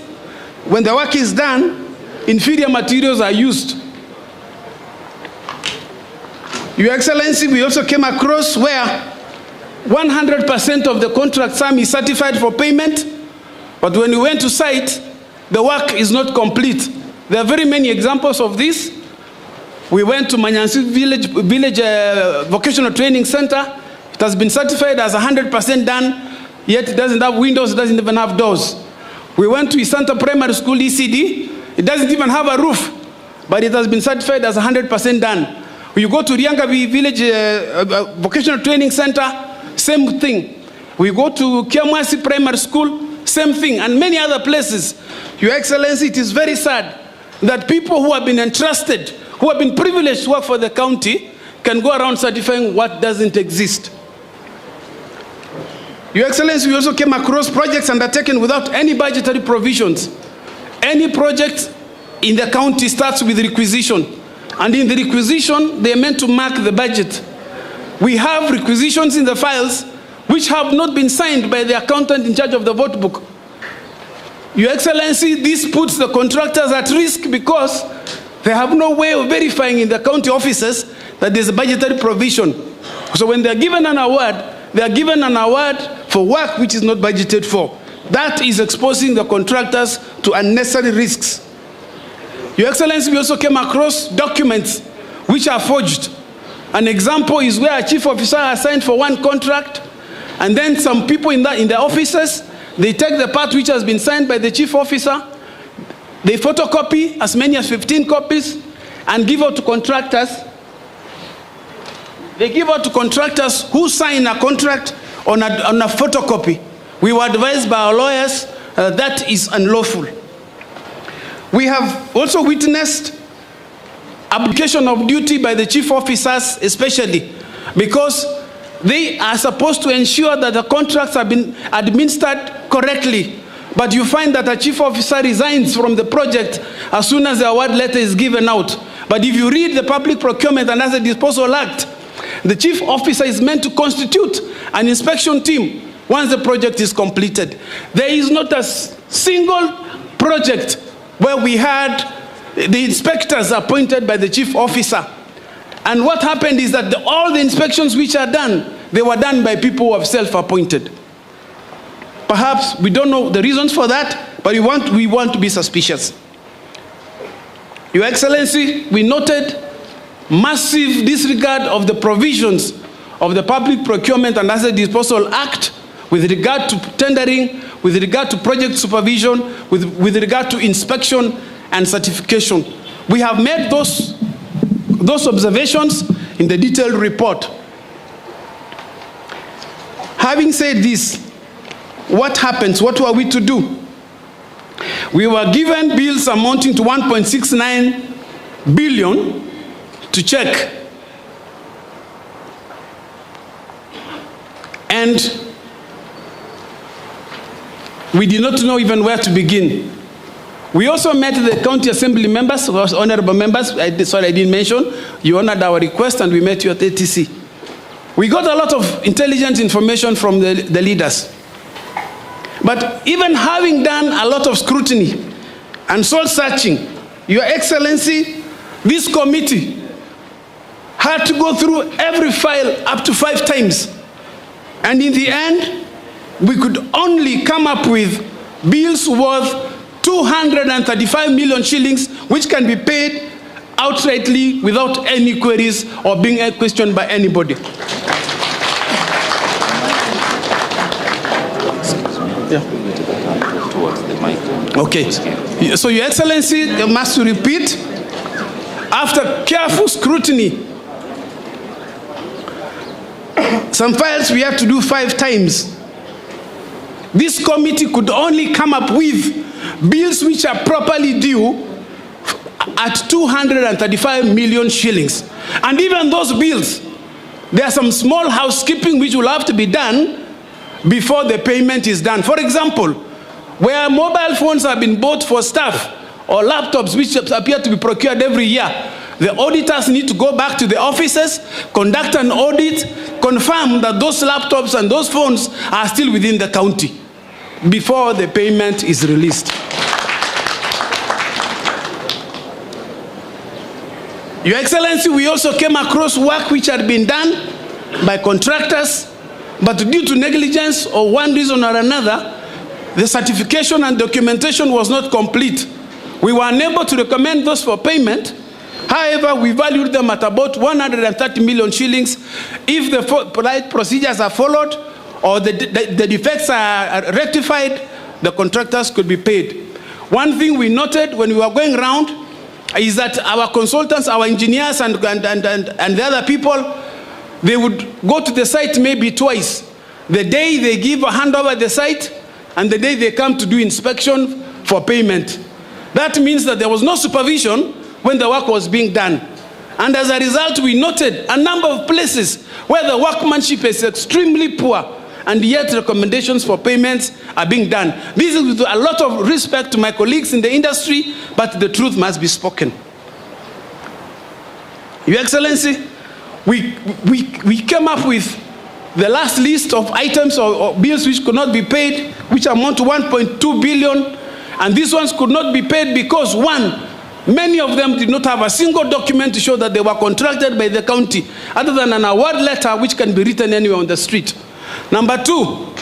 When the work is done, inferior materials are used. Your Excellency, we also came across where 100% of the contract sum is certified for payment, but when we went to site, the work is not complete. There are very many examples of this. We went to Manyansi Village Vocational Training Center. It has been certified as 100% done, yet it doesn't have windows, it doesn't even have doors. We went to Isanta Primary School, ECD. It doesn't even have a roof, but it has been certified as 100% done. We go to Riangavi Village Vocational Training Center, same thing. We go to Kiamwasi Primary School, same thing, and many other places. Your Excellency, it is very sad that people who have been entrusted, who have been privileged to work for the county, can go around certifying what doesn't exist. Your Excellency, we also came across projects undertaken without any budgetary provisions. Any project in the county starts with requisition, and in the requisition, they are meant to mark the budget. We have requisitions in the files which have not been signed by the accountant in charge of the vote book. Your Excellency, this puts the contractors at risk because they have no way of verifying in the county offices that there's a budgetary provision. So when they're given an award, they are given an award for work which is not budgeted for. That is exposing the contractors to unnecessary risks. Your Excellency, we also came across documents which are forged. An example is where a chief officer has signed for one contract, and then some people in the offices, they take the part which has been signed by the chief officer, they photocopy as many as 15 copies and give out to contractors. They give out to contractors who sign a contract on a photocopy. We were advised by our lawyers that is unlawful. We have also witnessed abdication of duty by the chief officers, especially because they are supposed to ensure that the contracts have been administered correctly. but you find that a chief officer resigns from the project as soon as the award letter is given out. But if you read the Public Procurement and Asset Disposal Act, the chief officer is meant to constitute an inspection team once the project is completed. There is not a single project where we had the inspectors appointed by the chief officer. And what happened is that all the inspections which are done, they were done by people who have self-appointed. Perhaps we don't know the reasons for that, but we want to be suspicious. Your Excellency, we noted massive disregard of the provisions of the Public Procurement and Asset Disposal Act with regard to tendering, with regard to project supervision, with regard to inspection and certification. We have made those observations in the detailed report. Having said this, what happens? What were we to do? We were given bills amounting to 1.69 billion to check. And we did not know even where to begin. We also met the county assembly members, honorable members. Sorry, I didn't mention. You honored our request and we met you at ATC. We got a lot of intelligent information from the leaders. But even having done a lot of scrutiny and soul searching, Your Excellency, this committee had to go through every file up to 5 times. And in the end, we could only come up with bills worth 235 million shillings, which can be paid outrightly without any queries or being questioned by anybody. Okay, so Your Excellency, I must repeat, after careful scrutiny, some files we have to do 5 times. This committee could only come up with bills which are properly due at 235 million shillings. And even those bills, there are some small housekeeping which will have to be done before the payment is done. For example, where mobile phones have been bought for staff or laptops which appear to be procured every year, the auditors need to go back to the offices, conduct an audit, confirm that those laptops and those phones are still within the county before the payment is released. Your Excellency, we also came across work which had been done by contractors, but due to negligence or one reason or another, the certification and documentation was not complete. We were unable to recommend those for payment. However, we valued them at about 130 million shillings. If the right procedures are followed or the defects are rectified, the contractors could be paid. One thing we noted when we were going around is that our consultants, our engineers and the other people, they would go to the site maybe twice. The day they give a handover the site and the day they come to do inspection for payment. That means that there was no supervision when the work was being done. And as a result, we noted a number of places where the workmanship is extremely poor and yet recommendations for payments are being done. This is with a lot of respect to my colleagues in the industry, but the truth must be spoken. Your Excellency, we came up with the last list of items or bills which could not be paid, which amount to 1.2 billion, and these ones could not be paid because, one, many of them did not have a single document to show that they were contracted by the county, other than an award letter which can be written anywhere on the street. Number 2,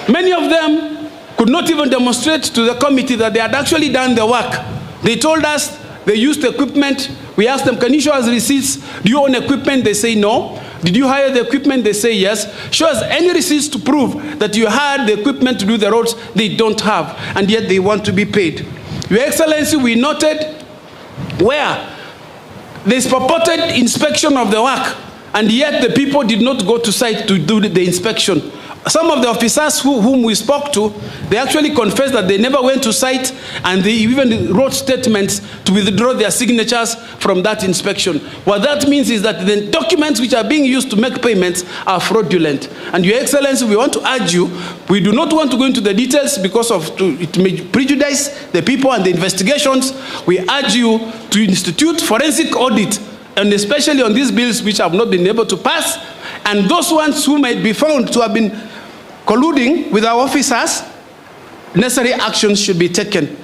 many of them could not even demonstrate to the committee that they had actually done the work. They told us they used equipment. We asked them, can you show us receipts? Do you own equipment? They say no. Did you hire the equipment? They say yes. Show us any receipts to prove that you had the equipment to do the roads. They don't have, and yet they want to be paid. Your Excellency, we noted where there's purported inspection of the work, and yet the people did not go to site to do the inspection. Some of the officers whom we spoke to, they actually confessed that they never went to site, and they even wrote statements to withdraw their signatures from that inspection. What that means is that the documents which are being used to make payments are fraudulent. And Your Excellency, we want to urge you, we do not want to go into the details because it may prejudice the people and the investigations. We urge you to institute forensic audit, and especially on these bills which have not been able to pass, and those ones who might be found to have been colluding with our officers, necessary actions should be taken.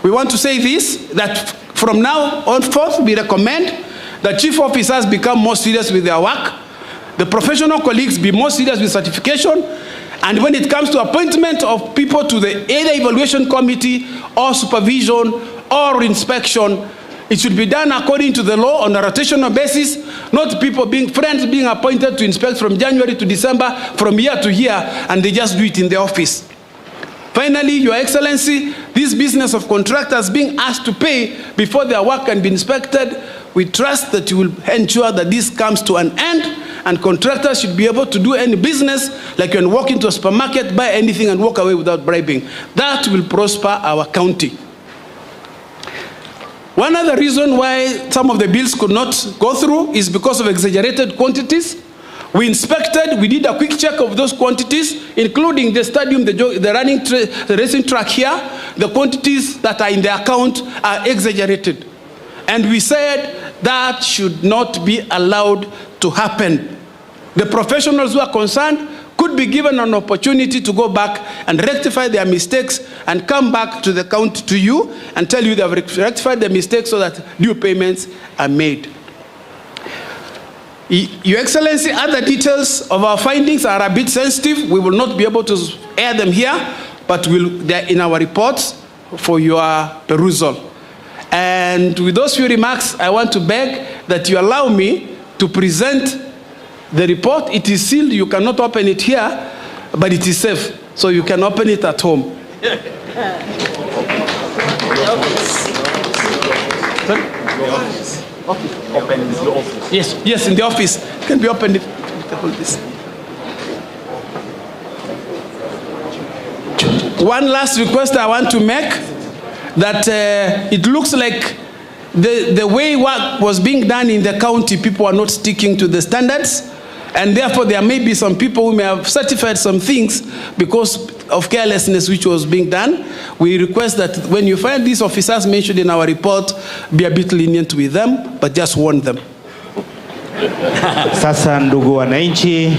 We want to say this, that from now on forth, we recommend that chief officers become more serious with their work, the professional colleagues be more serious with certification, and when it comes to appointment of people to the either evaluation committee or supervision or inspection, it should be done according to the law on a rotational basis, not people being appointed to inspect from January to December, from year to year, and they just do it in the office. Finally, Your Excellency, this business of contractors being asked to pay before their work can be inspected, we trust that you will ensure that this comes to an end, and contractors should be able to do any business, like you can walk into a supermarket, buy anything, and walk away without bribing. That will prosper our county. One other reason why some of the bills could not go through is because of exaggerated quantities. We inspected, we did a quick check of those quantities, including the stadium, the racing track here. The quantities that are in the account are exaggerated. And we said that should not be allowed to happen. The professionals who are concerned could be given an opportunity to go back and rectify their mistakes and come back to the county, to you, and tell you they have rectified their mistakes so that due payments are made. Your Excellency, other details of our findings are a bit sensitive. We will not be able to air them here, but they're in our reports for your perusal. And with those few remarks, I want to beg that you allow me to present the report. It is sealed, you cannot open it here, but it is safe, so you can open it at home. Open in the office. Yes, in the office. Can be opened. One last request I want to make, that it looks like the way work was being done in the county, people are not sticking to the standards. And therefore, there may be some people who may have certified some things because of carelessness which was being done. We request that when you find these officers mentioned in our report, be a bit lenient with them, but just warn them. Sasa ndugu wananchi,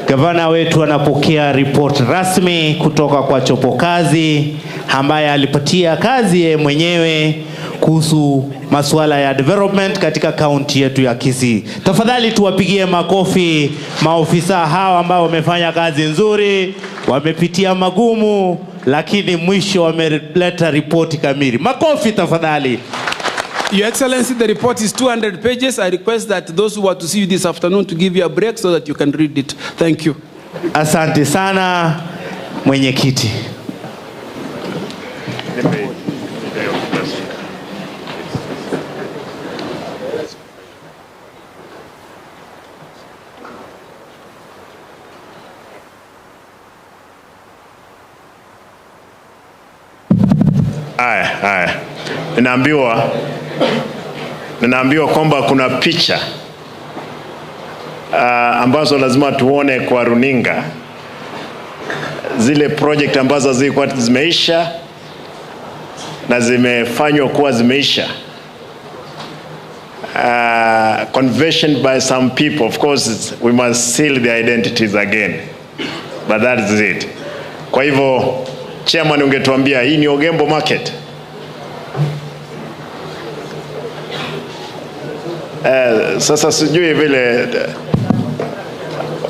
gavana wetu anapokea report rasmi kutoka kwa chopokazi ambaye alipatia kazi yeye mwenyewe kuhusu masuala ya development katika kaunti yetu ya Kisii. Tafadhali tuwapigie makofi maofisa hawa ambao wamefanya kazi nzuri, wamepitia magumu, lakini mwisho wameleta ripoti kamili. Makofi tafadhali. Your Excellency, the report is 200 pages. I request that those who want to see you this afternoon to give you a break so that you can read it. Thank you. Asante sana mwenyekiti. Haya. Ninaambiwa kwamba kuna picha ambazo lazima tuone kwa runinga, zile project ambazo zilikuwa zimeisha na zimefanywa kuwa zimeisha, conversion by some people. Of course we must seal their identities again, but that is it. Kwa hivyo chairman, ungetuambia hii ni Ogembo Market? Sasa sijui vile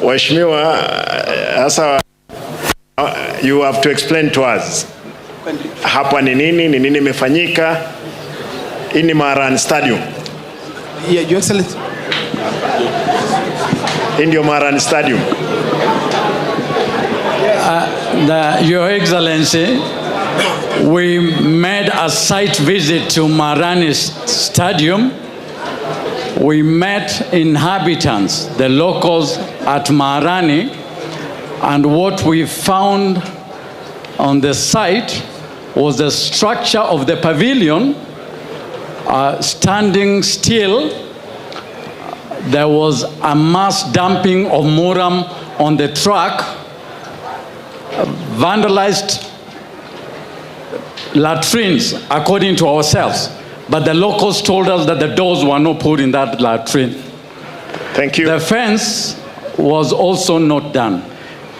waheshimiwa, sasa you have to explain to us hapa ni nini imefanyika. Hii ni Maran Stadium. Yeah, Your Excellency. Hii ndio Maran Stadium. Your Excellency, we made a site visit to Arati'S Stadium, we met inhabitants, the locals at Marani, and what we found on the site was the structure of the pavilion standing still. There was a mass dumping of muram on the truck, vandalized latrines, according to ourselves. But the locals told us that the doors were not put in that latrine. Thank you. The fence was also not done.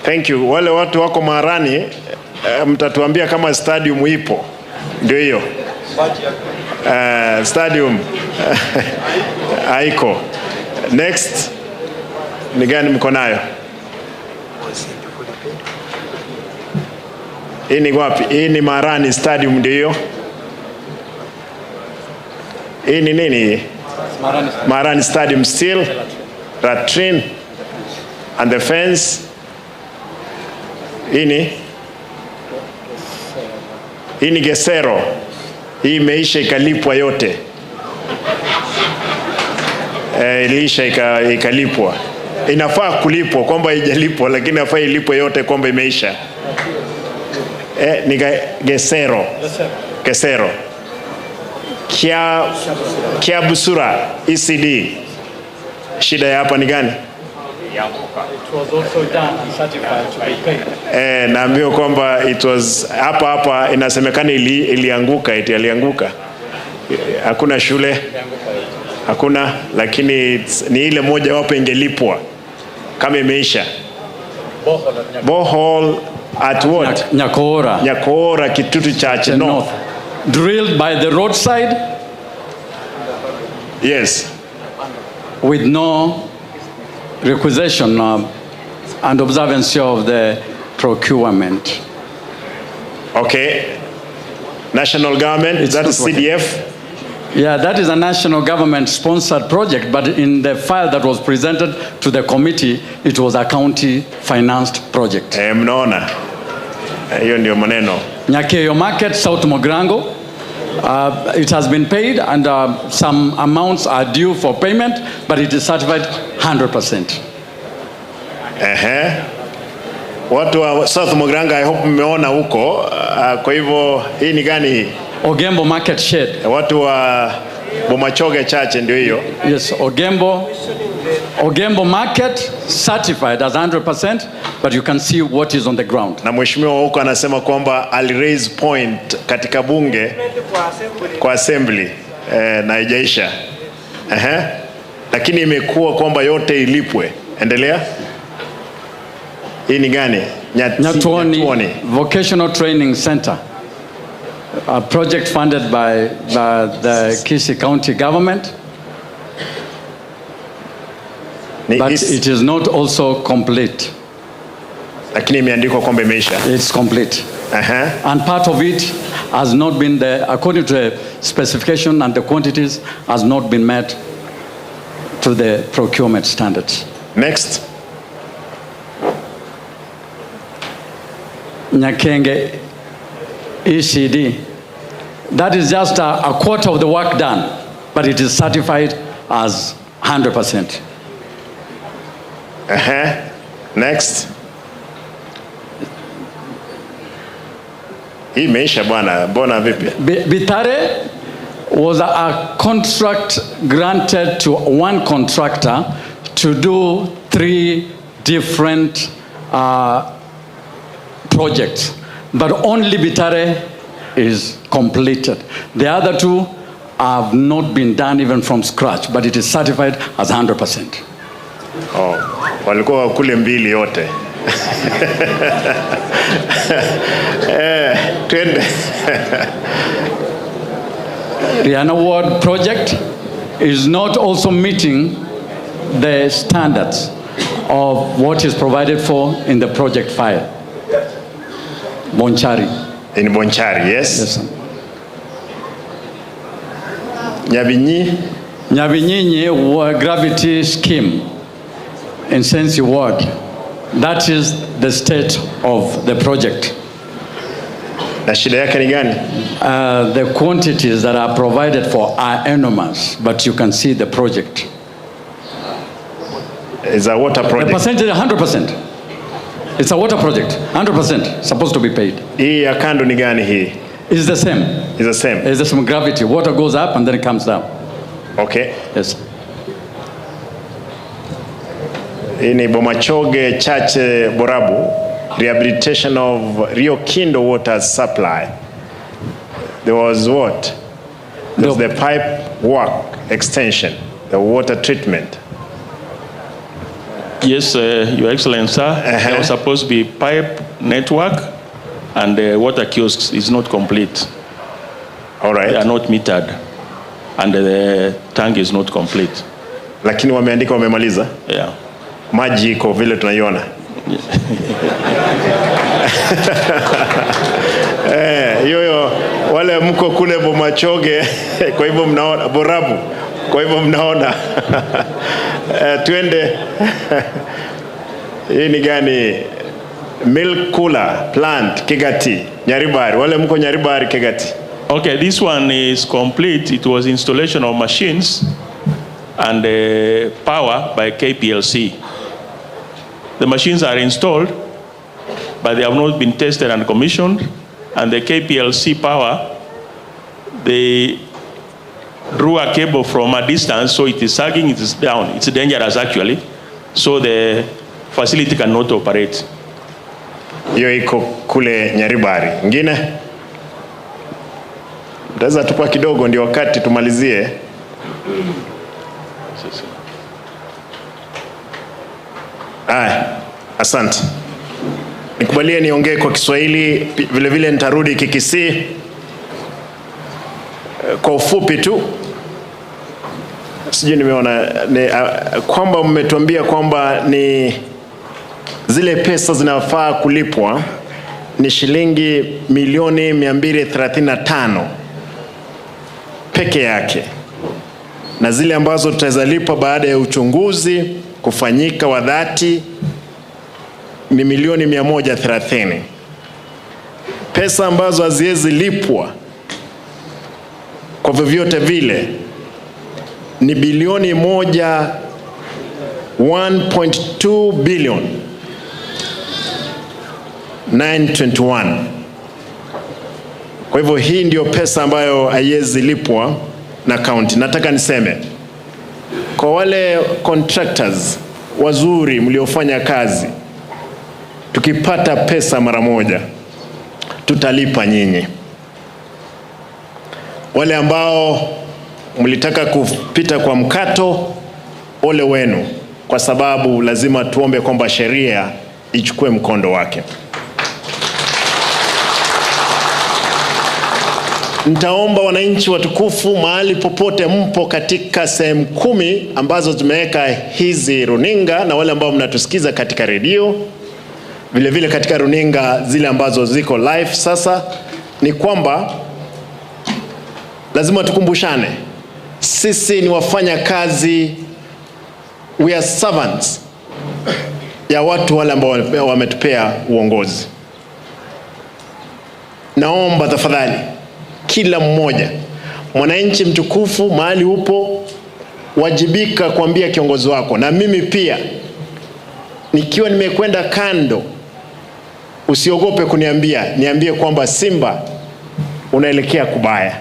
Thank you. Wale watu wako Marani, mtatuambia kama stadium ipo. Ndio hiyo. Stadium haiko. Next. Ni gani mko nayo? Hii ni wapi? Hii ni Marani Stadium ndio hiyo. Hii ni nini? Marani Stadium still. Latrine and the fence. Hii ni Gesero. Hii imeisha ikalipwa yote. Iliisha ikalipwa. Inafaa kulipwa kwamba haijalipwa, lakini inafaa ilipwe yote kwamba imeisha. Ni Gesero. Gesero. Kia Busura ECD. Shida ya hapa ni gani? It was also done and certified to be paid. Naambiwa kwamba it was hapa inasemekana ilianguka, ilianguka. Hakuna shule. Hakuna, lakini ni ile moja wapo ingelipwa kama imeisha. Bohol at what? Nyakora Kitutu Church North. Drilled by the roadside? Yes. With no requisition and observance of the procurement. Okay. National government, is that a CDF? Yeah, that is a national government sponsored project, but in the file that was presented to the committee, it was a county financed project. Mnaona. Hiyo ndio maneno. Nyakeyo Market, South Mogrango. It has been paid and some amounts are due for payment, but it is certified 100%. Watu wa South Mogrango, I hope mmeona huko. Kwa hivyo hii ni gani hii? Ogembo Market Shed. Watu wa Bomachoge Church ndio hiyo. Yes, Ogembo Market certified as 100%, but you can see what is on the ground. Na mheshimiwa huko anasema kwamba ali raise point katika bunge kwa assembly na haijaisha. Lakini imekuwa kwamba yote ilipwe. Endelea. Hii ni gani? Nyatuoni Vocational Training Center. A project funded by the Kisii County government. But it is not also complete. Lakini imeandikwa kwamba imeisha. It's complete. And part of it has not been there, according to the specification and the quantities, has not been met to the procurement standards. Next. Nyakenge ECD. That is just a quarter of the work done, but it is certified as 100%. Next. Hii imeisha bwana, mbona vipi? Bitare was a contract granted to one contractor to do 3 different projects, but only Bitare is completed. The other 2 have not been done even from scratch, but it is certified as 100%. Walikuwa kule mbili yote. Twende. Rihanna Ward project is not also meeting the standards of what is provided for in the project file. Bonchari. In Bonchari, yes? Yes, sir. Nyabinyinyi gravity scheme in Sensi Ward. That is the state of the project. Na shida yake ni gani? The quantities that are provided for are enormous, but you can see the project. Is a water project. The percentage 100%. It's a water project. 100% supposed to be paid. Hii ya kando ni gani hii? It's the same. It's the same. It's the same gravity. Water goes up and then it comes down. Okay. Yes. Hii ni Bomachoge Chache Borabu, rehabilitation of Rio Kindo water supply. There was what? There's the pipe work extension, the water treatment. Yes, Your Excellency, sir. There was supposed to be pipe network, and the water kiosks is not complete. All right. They are not metered, and the tank is not complete. Lakini wameandika wamemaliza? Yeah. Maji iko vile tunaiona. Yoyo wale mko kule Bomachoge kwa hivyo mnaona Borabu. Kwa hivyo mnaona tuende. Hii ni gani? Milk cooler plant Kegati Nyaribari. Wale mko Nyaribari Kegati. Okay, this one is complete. It was installation of machines and power by KPLC. The machines are installed, but they have not been tested and commissioned. And the KPLC power, they drew a cable from a distance, so it is sagging, it is down. It's dangerous actually. So the facility cannot operate. Hiyo iko kule Nyaribari. Ngine? Mtaweza tupa kidogo ndio wakati tumalizie. Asante. Nikubalie niongee kwa Kiswahili, vile vile nitarudi Kikisii. Kwa ufupi tu, sijui nimeona kwamba mmetuambia kwamba ni zile pesa zinafaa kulipwa ni shilingi milioni 235 peke yake, na zile ambazo tutazalipa baada ya uchunguzi kufanyika wa dhati ni milioni 130. Pesa ambazo haziwezi lipwa kwa vyovyote vile ni bilioni 1.2 billion 921. Kwa hivyo hii ndio pesa ambayo haiwezi lipwa na county. Nataka niseme kwa wale contractors wazuri mliofanya kazi, tukipata pesa mara moja tutalipa nyinyi. Wale ambao mlitaka kupita kwa mkato, ole wenu, kwa sababu lazima tuombe kwamba sheria ichukue mkondo wake. Nitaomba wananchi watukufu mahali popote mpo katika sehemu 10 ambazo tumeweka hizi runinga, na wale ambao mnatusikiza katika redio, vile vile katika runinga zile ambazo ziko live sasa, ni kwamba lazima tukumbushane, sisi ni wafanya kazi, we are servants ya watu wale ambao wametupea uongozi. Naomba tafadhali kila mmoja, mwananchi mtukufu mahali upo, wajibika kuambia kiongozi wako, na mimi pia nikiwa nimekwenda kando, usiogope kuniambia, niambie kwamba Simba unaelekea kubaya.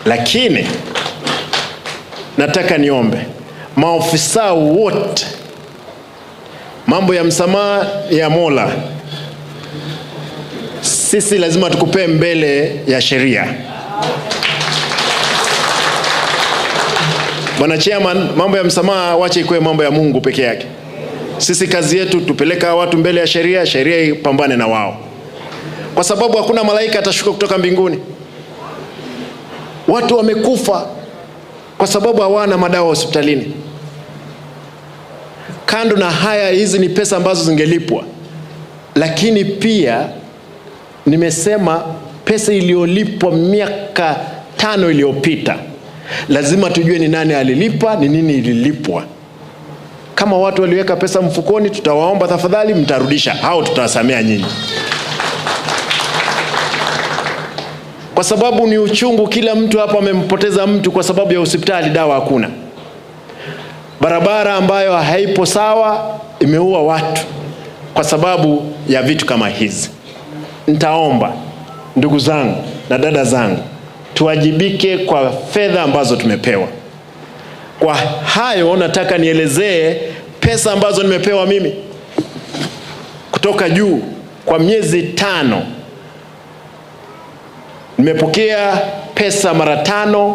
Lakini nataka niombe maofisa wote, mambo ya msamaha ya Mola, sisi lazima tukupee mbele ya sheria. Bwana Chairman, mambo ya msamaha wache ikuwe mambo ya Mungu peke yake. Sisi kazi yetu tupeleka watu mbele ya sheria, sheria ipambane na wao. Kwa sababu hakuna malaika atashuka kutoka mbinguni. Watu wamekufa kwa sababu hawana madawa hospitalini. Kando na haya, hizi ni pesa ambazo zingelipwa. Lakini pia nimesema pesa iliyolipwa miaka 5 iliyopita, lazima tujue ni nani alilipa, ni nini ililipwa. Kama watu waliweka pesa mfukoni, tutawaomba tafadhali mtarudisha, hao tutawasamea nyinyi. kwa sababu ni uchungu. Kila mtu hapa amempoteza mtu kwa sababu ya hospitali, dawa hakuna. Barabara ambayo haipo sawa imeua watu kwa sababu ya vitu kama hizi. Nitaomba ndugu zangu na dada zangu, tuwajibike kwa fedha ambazo tumepewa. Kwa hayo nataka nielezee pesa ambazo nimepewa mimi kutoka juu. Kwa miezi 5 nimepokea pesa mara 5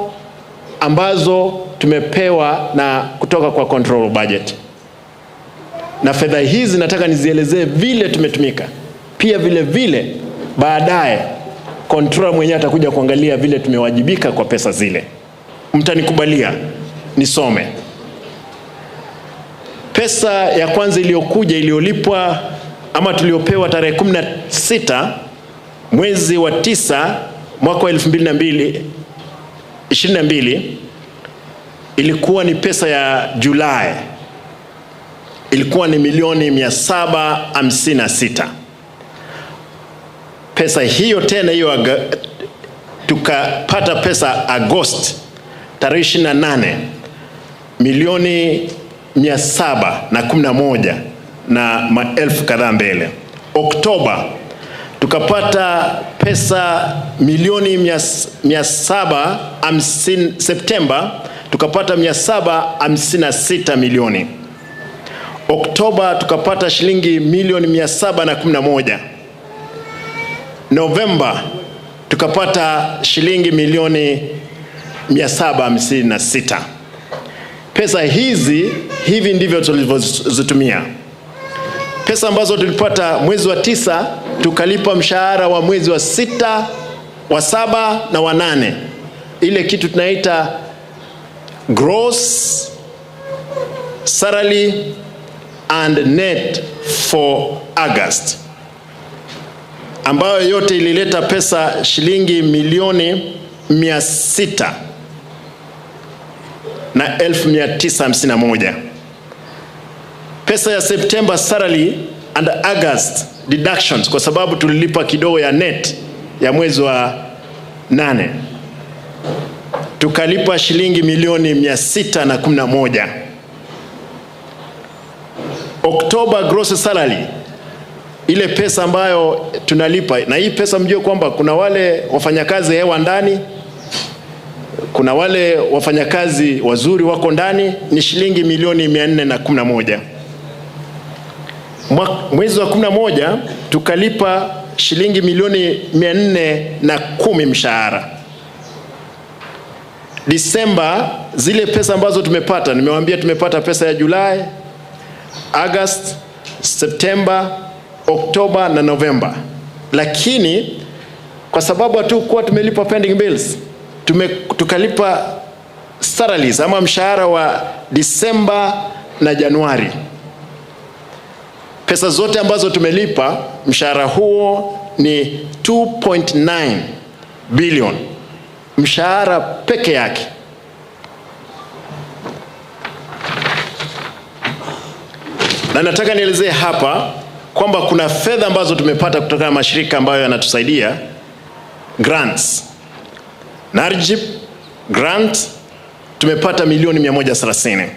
ambazo tumepewa na kutoka kwa control budget. Na fedha hizi nataka nizielezee vile tumetumika. Pia vile baadaye controller mwenyewe atakuja kuangalia vile tumewajibika kwa pesa zile. Mtanikubalia nisome. Pesa ya kwanza iliyokuja iliyolipwa ama tuliopewa tarehe 16 mwezi wa 9 mwaka wa 2022 ilikuwa ni pesa ya Julai. Ilikuwa ni milioni 756. Pesa hiyo tena hiyo tukapata pesa Agosti tarehe 28 milioni 711 na maelfu kadhaa mbele. Oktoba tukapata pesa milioni 750. Septemba tukapata 756 milioni. Oktoba tukapata shilingi milioni 711. Novemba tukapata shilingi milioni 756. Pesa hizi hivi ndivyo tulivyozitumia. Pesa ambazo tulipata mwezi wa 9 tukalipa mshahara wa mwezi wa 6, wa 7 na wa 8. Ile kitu tunaita gross salary and net for August, ambayo yote ilileta pesa shilingi milioni 600 na 1951. Pesa ya September salary and August deductions, kwa sababu tulilipa kidogo ya net ya mwezi wa 8, tukalipa shilingi milioni 611. October gross salary, ile pesa ambayo tunalipa, na hii pesa mjue kwamba kuna wale wafanyakazi hewa ndani, kuna wale wafanyakazi wazuri wako ndani, ni shilingi milioni 411. Mwezi wa 11 tukalipa shilingi milioni 410 mshahara. Disemba zile pesa ambazo tumepata, nimewaambia tumepata pesa ya Julai, August, September, Oktoba na November. Lakini kwa sababu hatukuwa tumelipa pending bills, tukalipa salaries ama mshahara wa Disemba na Januari. Pesa zote ambazo tumelipa mshahara huo ni 2.9 billion. Mshahara peke yake. Na nataka nielezee hapa kwamba kuna fedha ambazo tumepata kutoka mashirika ambayo yanatusaidia, grants. Narjib grant tumepata milioni 130.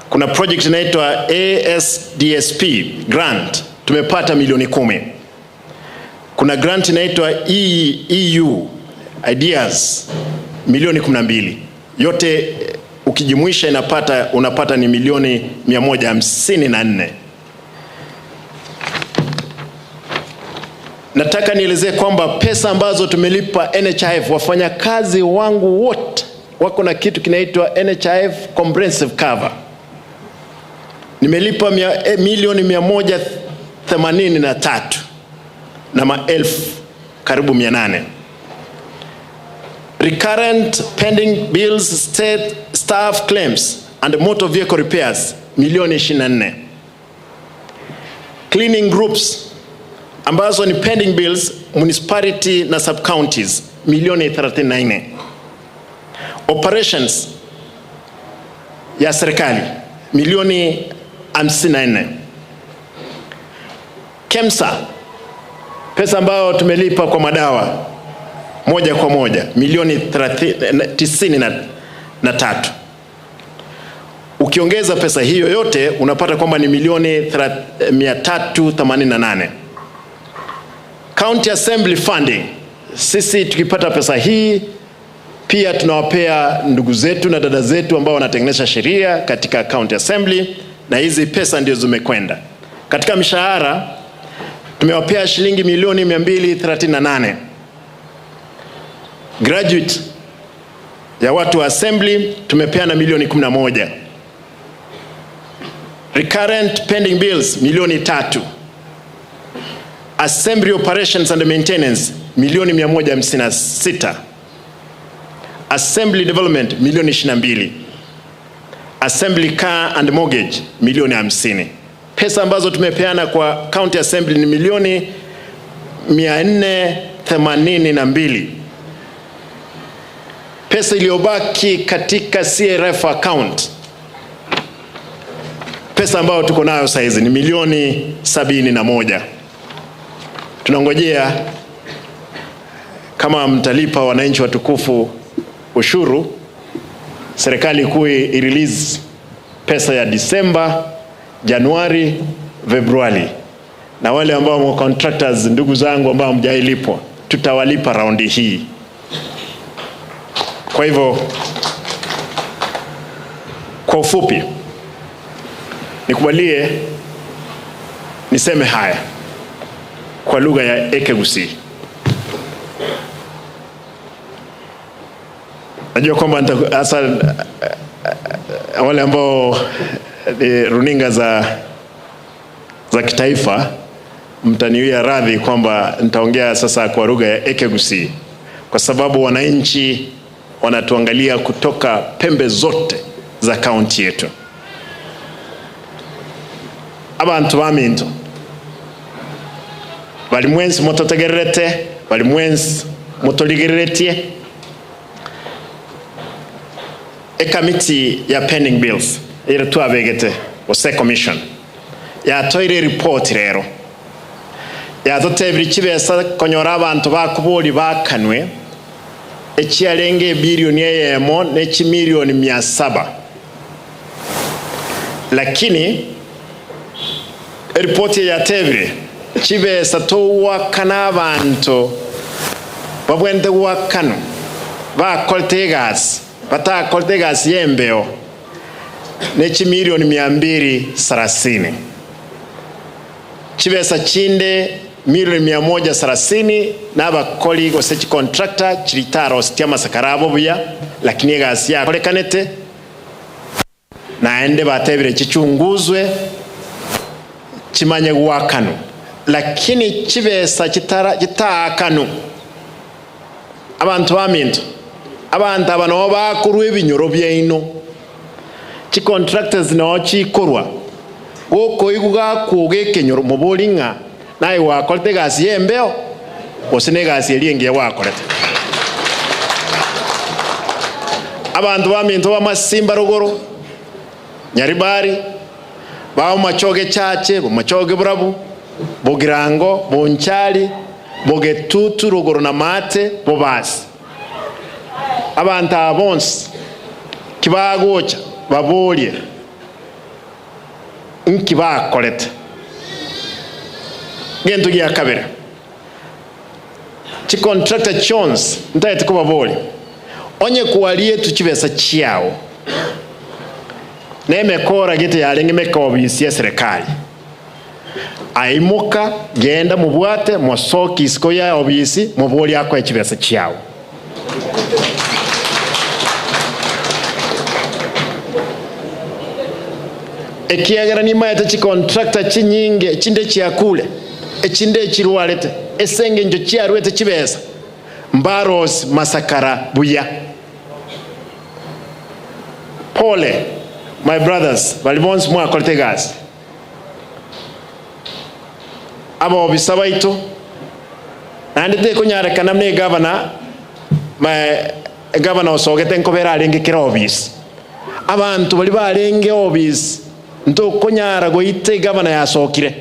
Kuna project inaitwa ASDSP grant tumepata milioni 10. Kuna grant inaitwa EU Ideas milioni 12. Yote ukijumuisha unapata ni milioni 154. Nataka nielezee kwamba pesa ambazo tumelipa NHIF, wafanyakazi wangu wote wako na kitu kinaitwa NHIF comprehensive cover. Nimelipa milioni 183 na maelfu karibu 800. Recurrent pending bills, state staff claims and motor vehicle repairs milioni 24. Cleaning groups ambazo ni pending bills, municipality na sub counties milioni 34. Operations ya serikali milioni 54. KEMSA pesa ambayo tumelipa kwa madawa moja kwa moja milioni 93. Ukiongeza pesa hiyo yote unapata kwamba ni milioni 388. County Assembly funding, sisi tukipata pesa hii pia tunawapea ndugu zetu na dada zetu ambao wanatengeneza sheria katika County Assembly, na hizi pesa ndio zimekwenda. Katika mishahara tumewapea shilingi milioni 238. Graduate ya watu wa Assembly tumepeana milioni 11. Recurrent pending bills milioni 3. Assembly operations and maintenance milioni 156. Assembly development milioni 22. Assembly car and mortgage milioni 50. Pesa ambazo tumepeana kwa County Assembly ni milioni 482. Pesa iliyobaki katika CRF account, pesa ambayo tuko nayo saizi ni milioni 71. Tunangojea kama mtalipa wananchi watukufu ushuru, serikali kuu i-release pesa ya Disemba, Januari, Februari. Na wale ambao contractors, ndugu zangu ambao mjailipwa, tutawalipa raundi hii. Kwa hivyo, kwa ufupi, nikubalie niseme haya kwa lugha ya Gusii. Najua kwamba hasa wale ambao runinga za kitaifa mtaniwia radhi kwamba nitaongea sasa kwa lugha ya Gusii, kwa sababu wananchi wanatuangalia kutoka pembe zote za kaunti yetu. Abantu baminto bali mwensi mototegerete, bali mwensi motoligeretie. Committee ya pending bills ire tuabegete ose commission ya toire report rero ya dotebiri kibesa konyora abantu bakuboli bakanwe ekialenge bilioni yemo ne milioni 700. Lakini report ya tebiri kibesa towa kana abantu babwende wakano bakoltegas batakoltegas yembeo ne milioni 230. Kibesa chinde milioni 130 n'abakoli gose contractor chiritaro stiama sakarabo buya, lakini gasi ya kolekanete naende batebire kichunguzwe kimanye gwakano, lakini kibesa kitakano abantu baminto abantu abano bakurwe binyoro byeino ki contractors no chikorwa goko iguga kugekenyoro mubolinga naye wakorete gasi yembeo osine gasi elienge wakorete. Abantu baminto ba Simba rugoro Nyaribari ba machoge chache bo machoge burabu bogirango bonchali bogetutu rugoro na mate bo basi abantu abonse kibagocha babolie nkibakorete gento gya kabere chi contractor chons ntaite kuba boli onye kuwalie tukibesa chiao neme kora gite yalenge mekobisi ya serikali aimuka genda mubwate mosoki isko ya obisi muboli akwa chibesa chiao. Ekiagara ni maeta chi contractor chinyinge chinde chiakule echinde chirwalete esenge njo chiarwete chibesa mbaros masakara buya. Pole my brothers balibons mwa koltegas aba obisaba ito nandite kunyara kanamne governor osogete nkobera alenge kira obis abantu bali balenge obis nto kunyara goite governor yasokire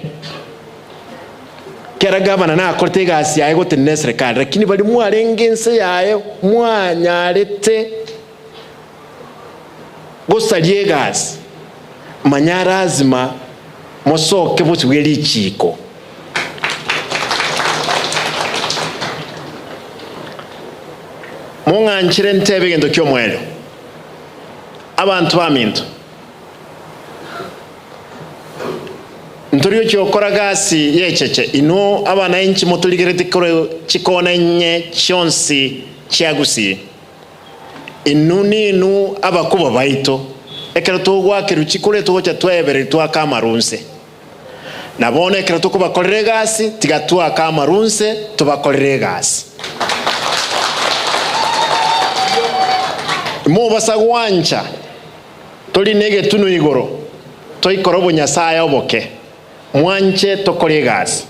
kera gavana na akorete gasi yae gotene serikali lakini bali mwarengense yae mwanyarete gosalie gasi manyarazima mosoke butweli chiko munganchire ntebe gendo kyo mwelo abantu baminto ntoriyo cyokora gasi yecheche ino abana inchi motuligerete kore chikona nye chonsi kya Gusii inu abakuba baito ekero tugwake ruchikure tugocha twebere twakamarunse nabone ekero tukubakorere gasi tigatwa kamarunse tubakorere gasi mo basagwancha toli nege tuno igoro toikoro bunyasaye oboke mwanche tokore gasi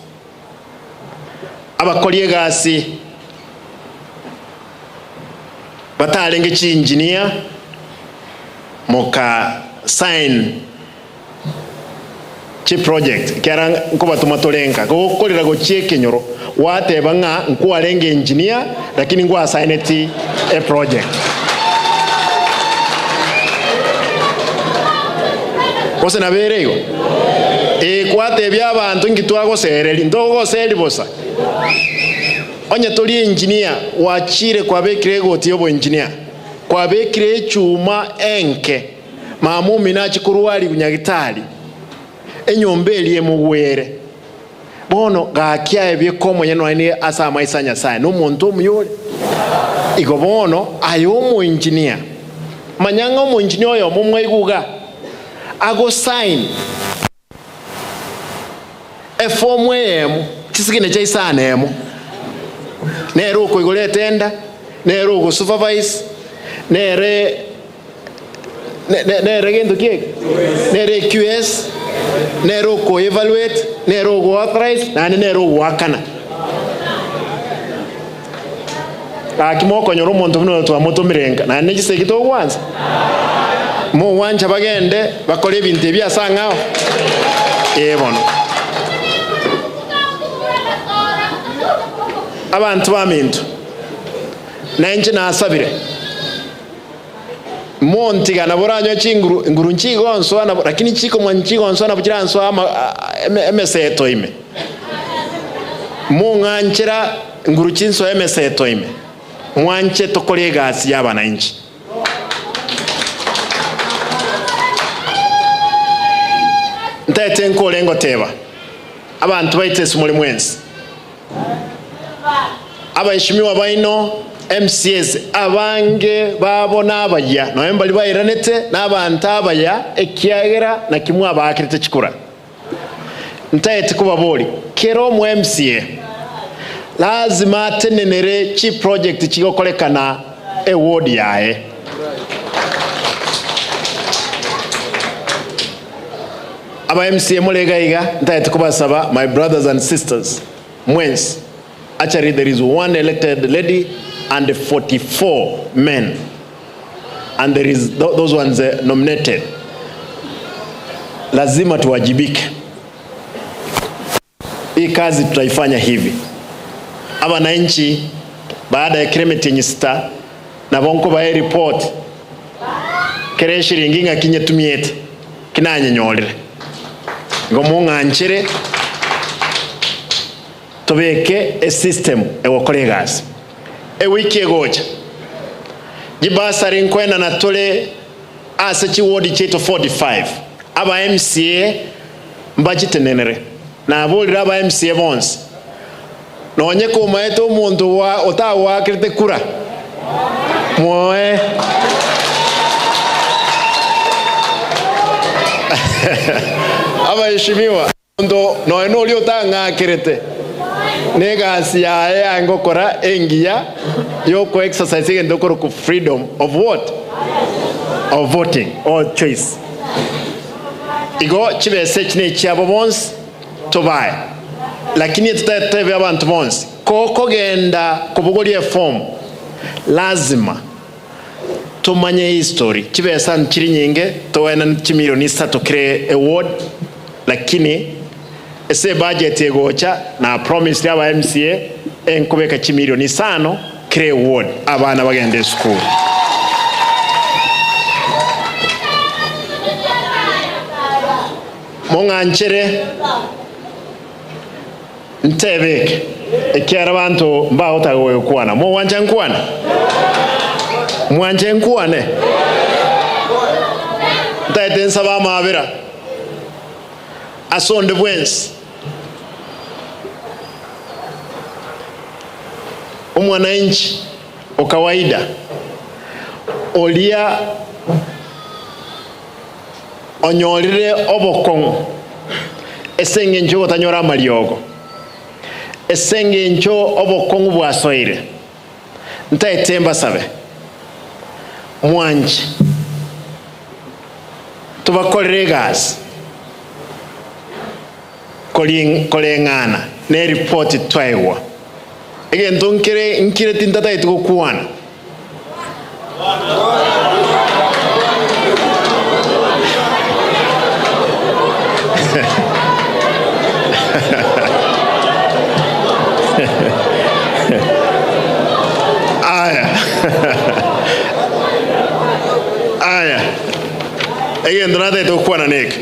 abakoriye gasi batalenge chi engineer moka sign chi project kera nkuba tumatolenga gokorera gochieke nyoro wate banga nkualenge engineer lakini ngwa signeti a project kose nabereyo kwate byabantu ngitwago sereri ndogo seri bosa onye toli engineer wachire kwa bekire goti yobo engineer kwa bekire chuma enke mamumi na chikuruwali kunyagitali enyombeli emugwere bono gakia ebyekomo yeno ani asa maisanya sai no muntu omuyole igo bono ayo mu engineer manyanga mu engineer yo mumwe iguga ago sign e form emu tisigine chaisana emu nero ko igole tenda nero ko supervise nere gendo kiek nere QS nero ko evaluate nero ko authorize na nero wakana akimoko nyoro muntu bino twa moto mirenga na negise kito kwanza mo wanja bagende bakole ibintu byasangao bono abantu bamintu nanje nasabire monti gana boranyo chinguru nguru nchigo nswana lakini chiko mwanchigo nswana bukira nswa emeseto ime munganchira nguru chinso emeseto ime mwanche tokole gasi yabana inchi ntete nkolengo teba abantu baitese muri mwensi abaheshimiwa baino MCS abange babona abaya noemba libairanete n'abantu abaya ekiagera na kimwe abakirite chikura ntete kuba boli kero mu MCA lazima tenenere chi project chigokolekana award yae aba MCA mulegaiga ntete kubasaba my brothers and sisters mwensi actually there is one elected lady and 44 men and there is those ones nominated lazima tuwajibike hii kazi tutaifanya hivi abananchi baada ya kremeti nyista na bonko ba report kere shiringi ngakinye tumiete kinanye nyolire ngomunganchire tobeke a system ewokolegas e wiki egocha jibasari nkwena na tole asa chiwodi cheto 45 aba MCA mbachitenenere na abulira aba MCA bonse nonye ko maeto umuntu wa otawa kirite kura moe aba heshimiwa ndo no oli otanga kirite negasi yae angokora engia yoko exercise ndokoro ku freedom of what of voting or choice igo chibese chine cyabo bonse tobaye lakini tutatebe abantu bonse koko genda kubugoliye form lazima tumanye history chibesa nchiri nyinge towena chimilioni 3 create award lakini ese budget egocha na promise yaba MCA enkubeka chimilioni 5 kre ward abana bagende school. Monganchere ntebeke ekyara bantu mbaho tawe kwana mo wanja nkwana mwanje nkwane taiten saba mabira asonde bwensi umwananchi wa kawaida olia onyorire obokong esenge ncho otanyora amariogo esenge ncho obokong bwasoire ntaetemba sabe mwanje tubakorere gas kolengana ne report twaiwa egento nkire tintata itukuwana aya egento nata itukuwana nek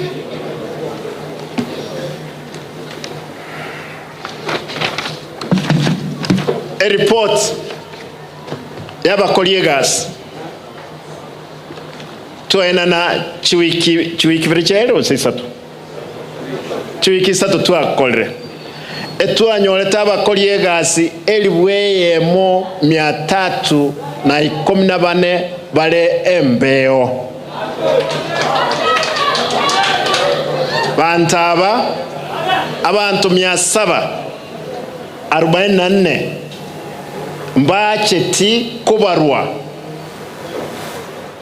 a report yaba colleagues tuena na chiwiki vrechero sisatu chiwiki satu twakolre etwanyole taba colleagues elibweyemo 314 bale embeo bantaba abantu 744 mbacheti kubarwa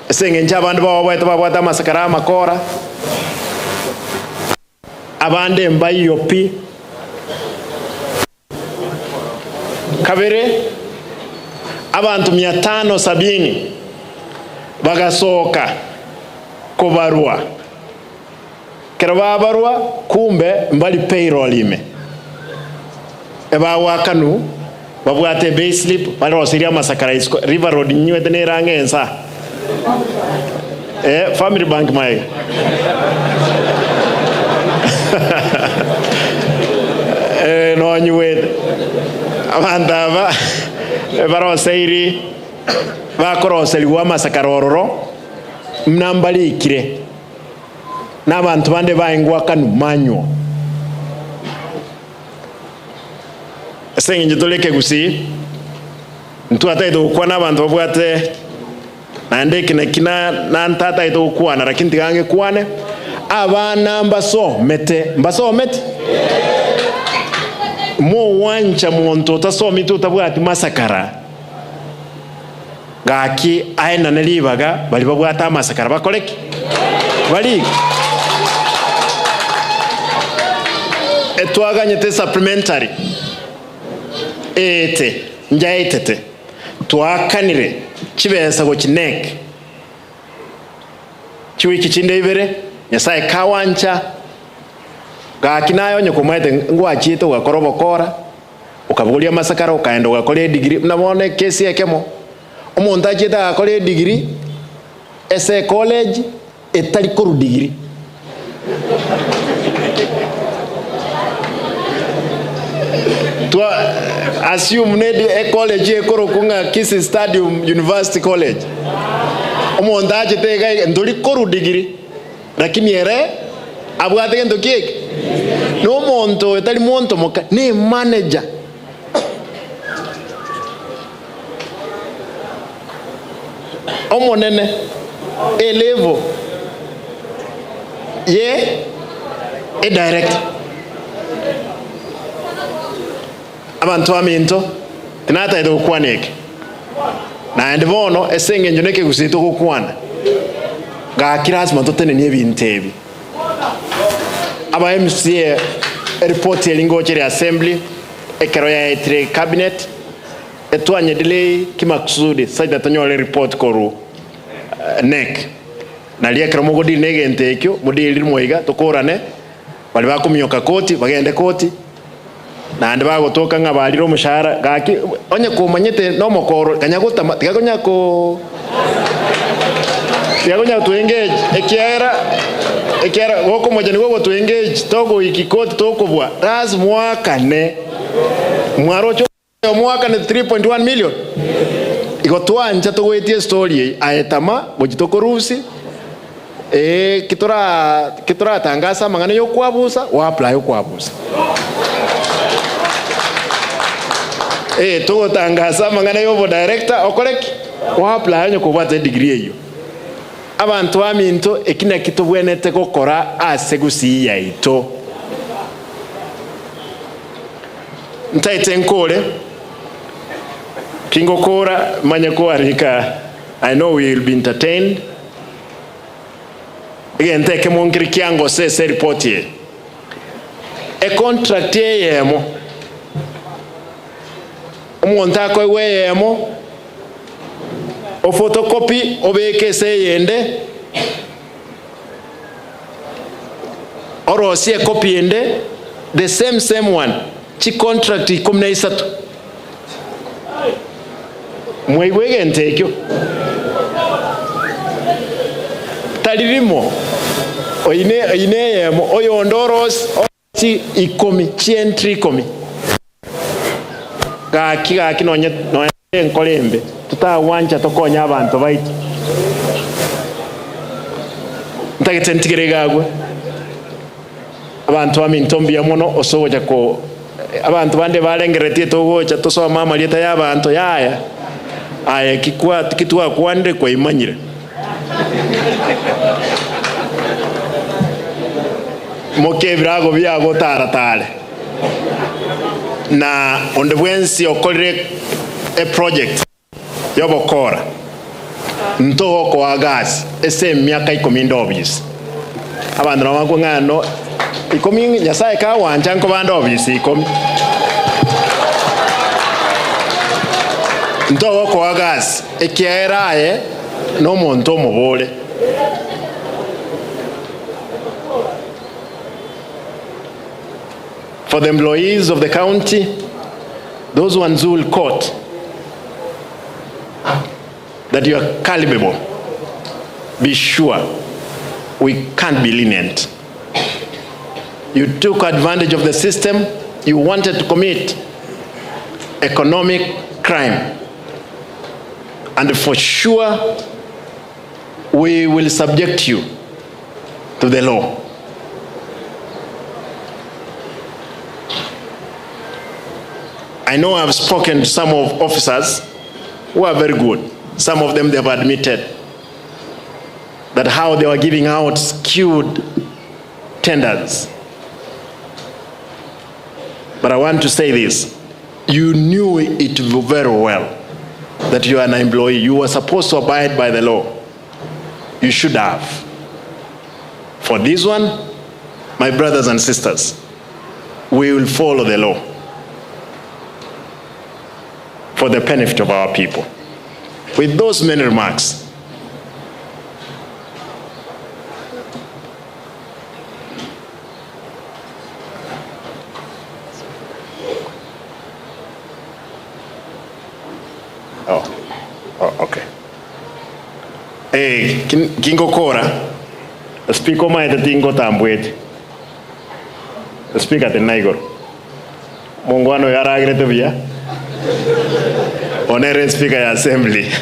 esenge nchabandu babwata masakara makora abande mbayopi kabere abantu 570 bagasoka kubarwa kero babarwa kumbe mbali payroll ime eba wakanu babwate payslip barosiria masakara river road nywete ne rangensa family bank mai no nywete abandaba barosiri bakoroseliwa masakara ororo mnambali ikire n'abantu bande baingwa kanu manyo sengi toleke Gusii ntu ataito kwa n'abantu babwate nande kina nantata ito kwa na lakini tigange kwane abana mbasomete mo wancha muntu tasomi tutabwati masakara gaki aina nalibaga bali babwata masakara bakoleki bali etwaganyete supplementary ete njaitete twakanire kibesa go kinek kiwiki kinde ibere nyasaye kawancha gakinayo nyokomaite ngwachite ugakorobokora ukabugulia masakara ukaenda ugakore degree mnabone kesi yakemo umuntu achita akore degree ese college etali koru degree twa assume need a college ekoro kunga Kisii Stadium University College umuntu achite ndoli koru degree lakini ere abwate ndo keke no monto etali monto moka ni manager omonene level ye e direct abantu aminto tinata edo kwaneke na ndibono esenge njoneke Gusii kukwana ga kirasma totene ni ebintebi aba MCA report elingo chere assembly ekero ya etre cabinet etwanye delay kimakusudi saida tanyole report koru nek na liekero mogodi negente ekyo modili moiga tokorane bali bakumyoka koti bagende koti nandi bagotoka nga baliro mushahara gaki onye kumanyete no mokoro kanyaguta tikagonya ko tikagonya to engage ekiara woko moja ni wogo to engage togo ikikoti toko bwa raz mwaka ne mwarocho mwaka ne 3.1 million igotwanja to wetie story aetama bojitoko rusi kitora tangasa mangana yo kwabusa wa apply yo kwabusa to tangasa mangana yo director okoreki wa apply yo kubata degree hiyo abantu aminto ekina kitobwenete gukora ase Gusii yaito ntaite nkore kingokora manya ko arika. I know we will be entertained. Again, take a monkey kiango se report here. A contract yemo. Umontako yemo. O photocopy obeke se yende. Oro si a copy yende. The same one. Chi contract ikumna isatu. Mwaiwege ntekyo. Talirimo oine yemo oyo ndoros chi ikomi chi entry komi gaki nonye enkolembe tutawanja tokonya abantu baiti ntagetentigirigagwe abantu amintombi yamono osoja ko abantu bande balengeretie togocha tosoma malieta y'abantu yaya aya kitwa kwande kwa imanyire mokebirago byago taratale na onde bwensi okorire a project yobokora nto ko gas ese myaka 10 obvious abantu bamako ngano 10 nyasaye ka wanja nko bando obvious 10 nto ko gas ekieraye no monto mobole for the employees of the county, those ones who will court that you are culpable, be sure we can't be lenient. You took advantage of the system, you wanted to commit economic crime, and for sure we will subject you to the law. I know I've spoken to some of officers who are very good. Some of them, they have admitted that how they were giving out skewed tenders. But I want to say this. You knew it very well that you are an employee. You were supposed to abide by the law. You should have. For this one, my brothers and sisters, we will follow the law for the benefit of our people. With those many remarks, okay. Kingo Kora, the speaker might tingo tambwet. The speaker at the Niger. Mongwano yaragre via. Honorary Speaker Assembly,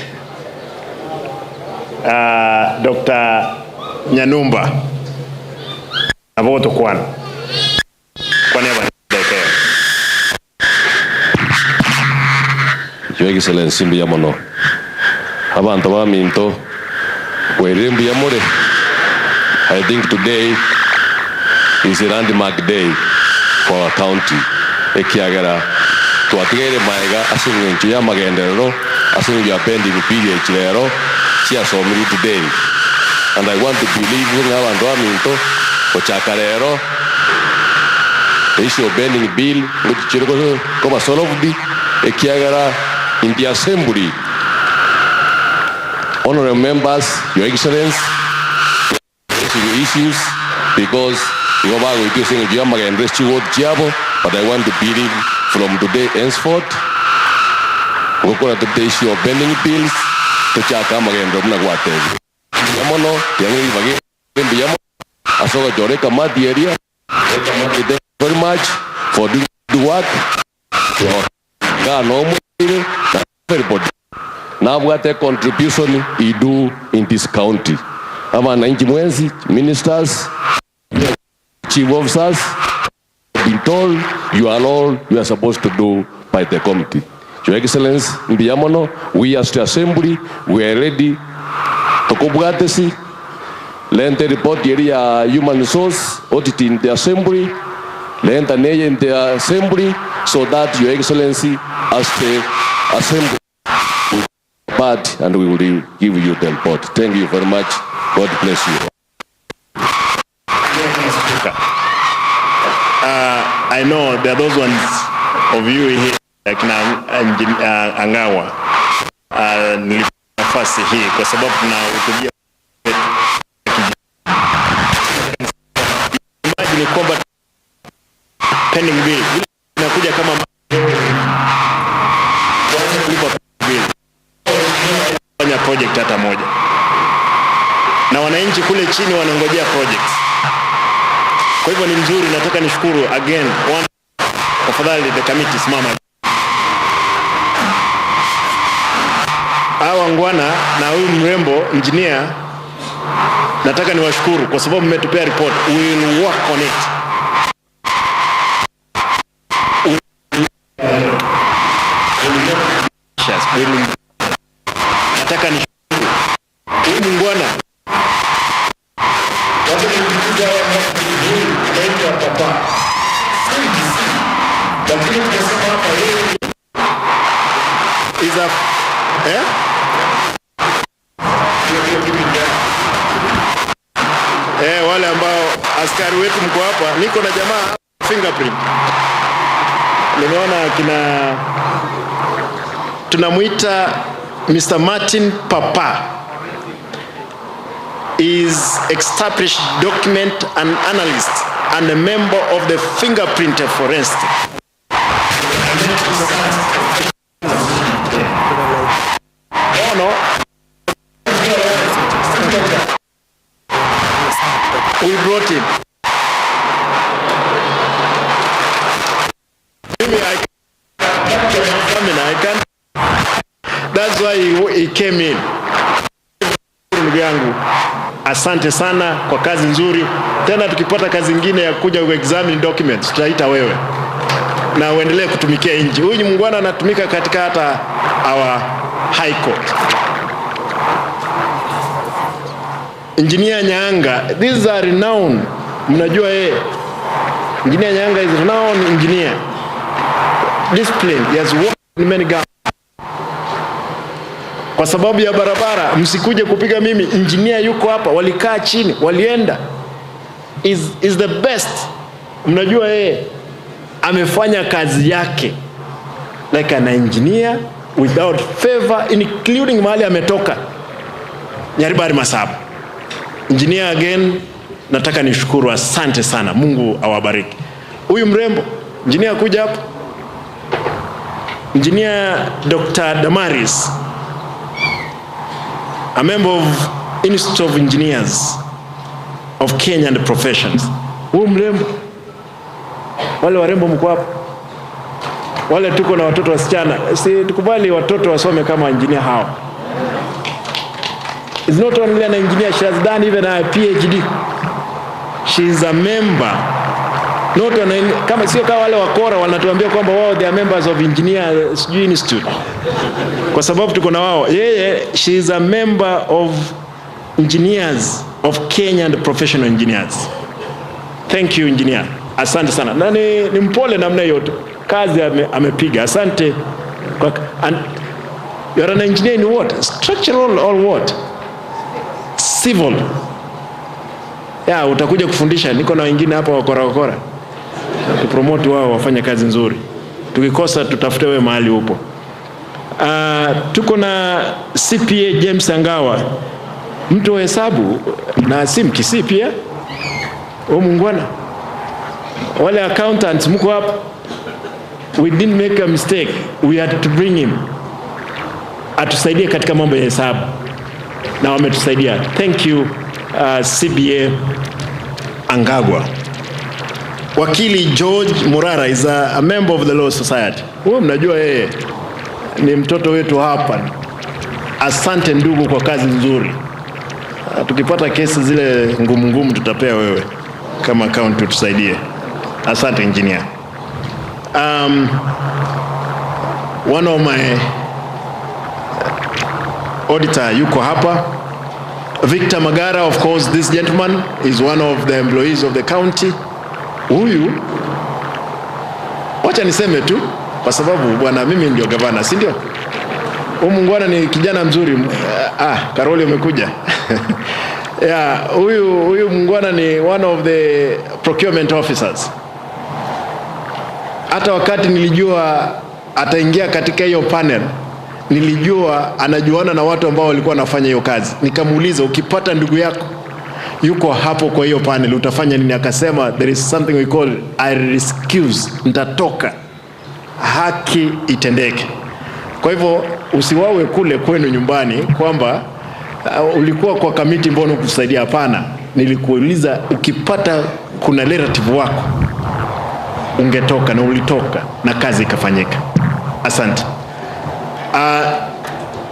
Dr. Nyanumba, Avoto Kwan. Your Excellency Simba Yamono, Abantu Minto, Werimbi Yamore. I think today is a landmark day for our county. Ekiagara. Tuatigere maiga asingenchu ya magendero asingenchu ya pending period chilero chia somiri today, and I want to believe in abantu aminto ochakarero issue pending bill which chiriko koma solved ekiagara in the assembly. Honorable members, Your Excellency, issues because Iko bago ito singi jia magendres chigot chiabo, but I want to believe from today henceforth. Ngokora to the issue of bending bills, to chaka magendro na guatevi. Yamono, yangi bagi, biyamo, asoga jore kamati area. Thank you very much for doing the work. No more, everybody. Now what a contribution you do in this county. Ama wananchi mwenzi, ministers, chief officers, been told you are supposed to do by the committee. Your Excellency, Mbiyamono, we as the assembly, we are ready to kubwatesi. Lente report area human resource audit in the assembly. Lente neye in the assembly, so that Your Excellency as the assembly part and we will give you the report. Thank you very much. God bless you. I know there are those ones of you here like Angawa nilipata nafasi hii kwa sababu tunahutubia imagine kwamba pending bill inakuja kama fanya project hata moja na wananchi kule chini wanangojea projects. Kwa hivyo ni mzuri, nataka nishukuru again tafadhali the committee simama. Hawa ngwana na huyu mrembo engineer nataka niwashukuru kwa sababu mmetupea report. We will work on it. Nataka nishukuru huyu ngwana is a wale ambao askari wetu mko hapa, niko na jamaa fingerprint. Nimeona tunamuita Mr. Martin Papa is established document and analyst and a member of the fingerprint forensic. Oh no. We brought him. That's why he came in. Ndugu yangu, asante sana kwa kazi nzuri. Tena tukipata kazi nyingine ya kuja kuexamine documents, tutaita wewe. Na uendelee kutumikia nchi. Huyu mungwana anatumika katika hata our high court. Engineer Nyanga, these are renowned. Mnajua Engineer Nyanga is renowned engineer. Discipline, he has worked in many governments. Kwa sababu ya barabara, msikuje kupiga mimi, engineer yuko hapa, walikaa chini, walienda. Is the best. Mnajua amefanya kazi yake like an engineer without favor, including mahali ametoka. Nyaribari Masabu. Engineer again, nataka nishukuru, asante sana. Mungu awabariki. Huyu mrembo, engineer kuja hapa. Engineer Dr. Damaris, a member of Institute of Engineers of Kenya and the Professions. Huyu mrembo, wale warembo mko hapa. Wale tuko na watoto wasichana, si tukubali watoto wasome kama engineer hao. Is not only an engineer, she has done even a PhD. She is a member. Not only, kama sio kama wale wakora wanatuambia kwamba wao they are members of Engineers Institute. Kwa sababu tuko na wao. She is a member of Engineers of Kenya and Professional Engineers. Thank you engineer. Asante sana. Na ni mpole namna yote. Kazi amepiga. Asante. And you are an engineer in what? Structural or what? Civil. Utakuja kufundisha. Niko na wengine hapa wakora. Tupromote wao wafanye kazi nzuri. Tukikosa tutafute wewe mahali upo. Tuko na CPA James Angawa. Mtu wa hesabu na Kisii pia. Mungwana. Wale accountants mko hapa, we didn't make a mistake. We had to bring him atusaidie katika mambo ya hesabu, na wametusaidia. Thank you CBA Angagwa. Wakili George Murara is a member of the Law Society. Huyo mnajua yeye ni mtoto wetu hapa. Asante ndugu kwa kazi nzuri. Tukipata kesi zile ngumu tutapea wewe kama account tusaidie. Asante engineer. One of my auditor yuko hapa. Victor Magara, of course, this gentleman is one of the employees of the county. Huyu, wacha niseme tu, kwa sababu bwana mimi ndio gavana, si ndio? Mungwana ni kijana mzuri. Karoli umekuja. Yeah, huyu mungwana ni one of the procurement officers. Hata wakati nilijua ataingia katika hiyo panel, nilijua anajuana na watu ambao walikuwa wanafanya hiyo kazi. Nikamuuliza, ukipata ndugu yako yuko hapo kwa hiyo panel utafanya nini? Akasema there is something we call I excuse, nitatoka, haki itendeke. Kwa hivyo usiwawe kule kwenu nyumbani kwamba ulikuwa kwa kamiti mbona kusaidia. Hapana, nilikuuliza ukipata kuna relative wako ungetoka, na ulitoka na kazi ikafanyika. Asante.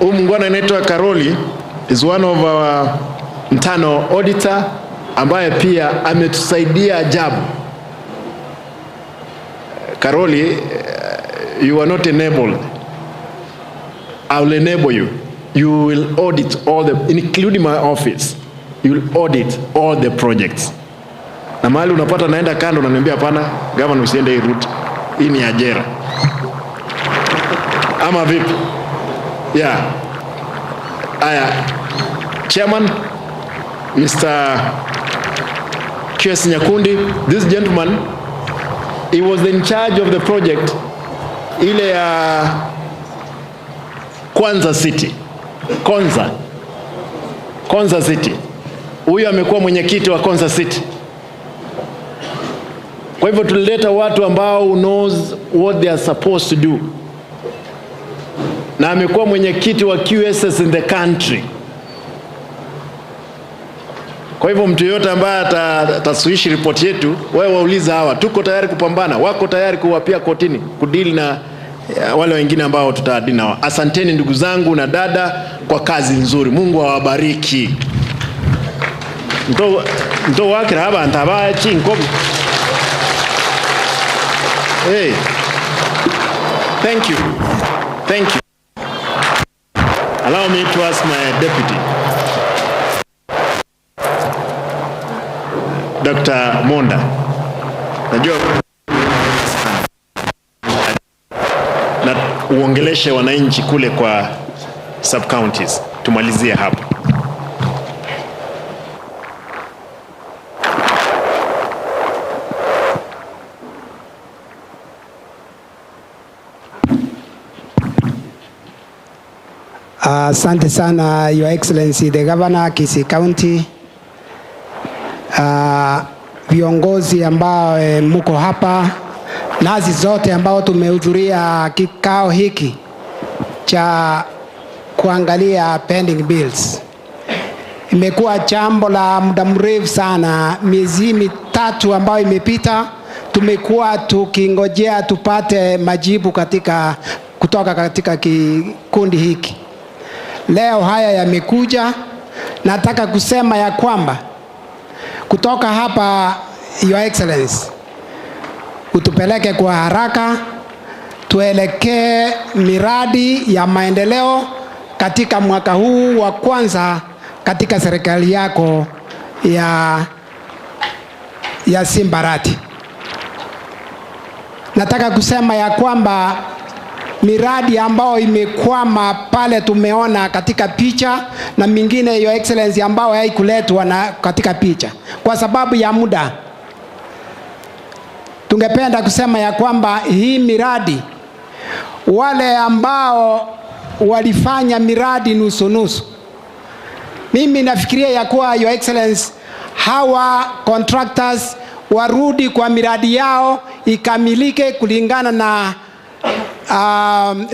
Mungwana anaitwa Karoli is one of our internal auditor ambaye pia ametusaidia ajabu. Karoli, you are not enabled. I will enable you. You will audit all the, including my office. You will audit all the projects. Na mahali unapata naenda kando na niambia hapana, governor usiende hii route. Hii ni ajira. Ama vipi? Yeah. Aya. Chairman, Mr. Kisii Nyakundi, this gentleman, he was in charge of the project ile ya Kwanza City. Konza City. Huyu amekuwa mwenyekiti wa Konza City. Kwa hivyo tulileta watu ambao knows what they are supposed to do. Na amekuwa mwenyekiti wa QSS in the country. Kwa hivyo mtu yote ambaye ataswishi report yetu, wewe wauliza hawa, tuko tayari kupambana, wako tayari kuwapia kotini, kudili na wale wengine ambao tutadili nao. Asanteni ndugu zangu na dada kwa kazi nzuri. Mungu awabariki. Ndo wakira haba ntaba chinko. Hey. Thank you. Thank you. Allow me to ask my deputy, Dr. Monda. Najua na uongeleshe wananchi kule kwa sub counties. Tumalizie hapo. Asante sana Your Excellency the Governor Kisii County, viongozi ambao mko hapa, nazi zote ambao tumehudhuria kikao hiki cha kuangalia pending bills. Imekuwa jambo la muda mrefu sana, miezi mitatu ambayo imepita, tumekuwa tukingojea tupate majibu kutoka katika kikundi hiki. Leo haya yamekuja. Nataka kusema ya kwamba kutoka hapa Your Excellency utupeleke kwa haraka tuelekee miradi ya maendeleo katika mwaka huu wa kwanza katika serikali yako ya Simba. Nataka kusema ya kwamba miradi ambao imekwama pale tumeona katika picha, na mingine Your Excellency ambao haikuletwa na katika picha kwa sababu ya muda. Tungependa kusema ya kwamba hii miradi, wale ambao walifanya miradi nusu, mimi nafikiria ya kuwa Your Excellency hawa contractors warudi kwa miradi yao ikamilike kulingana na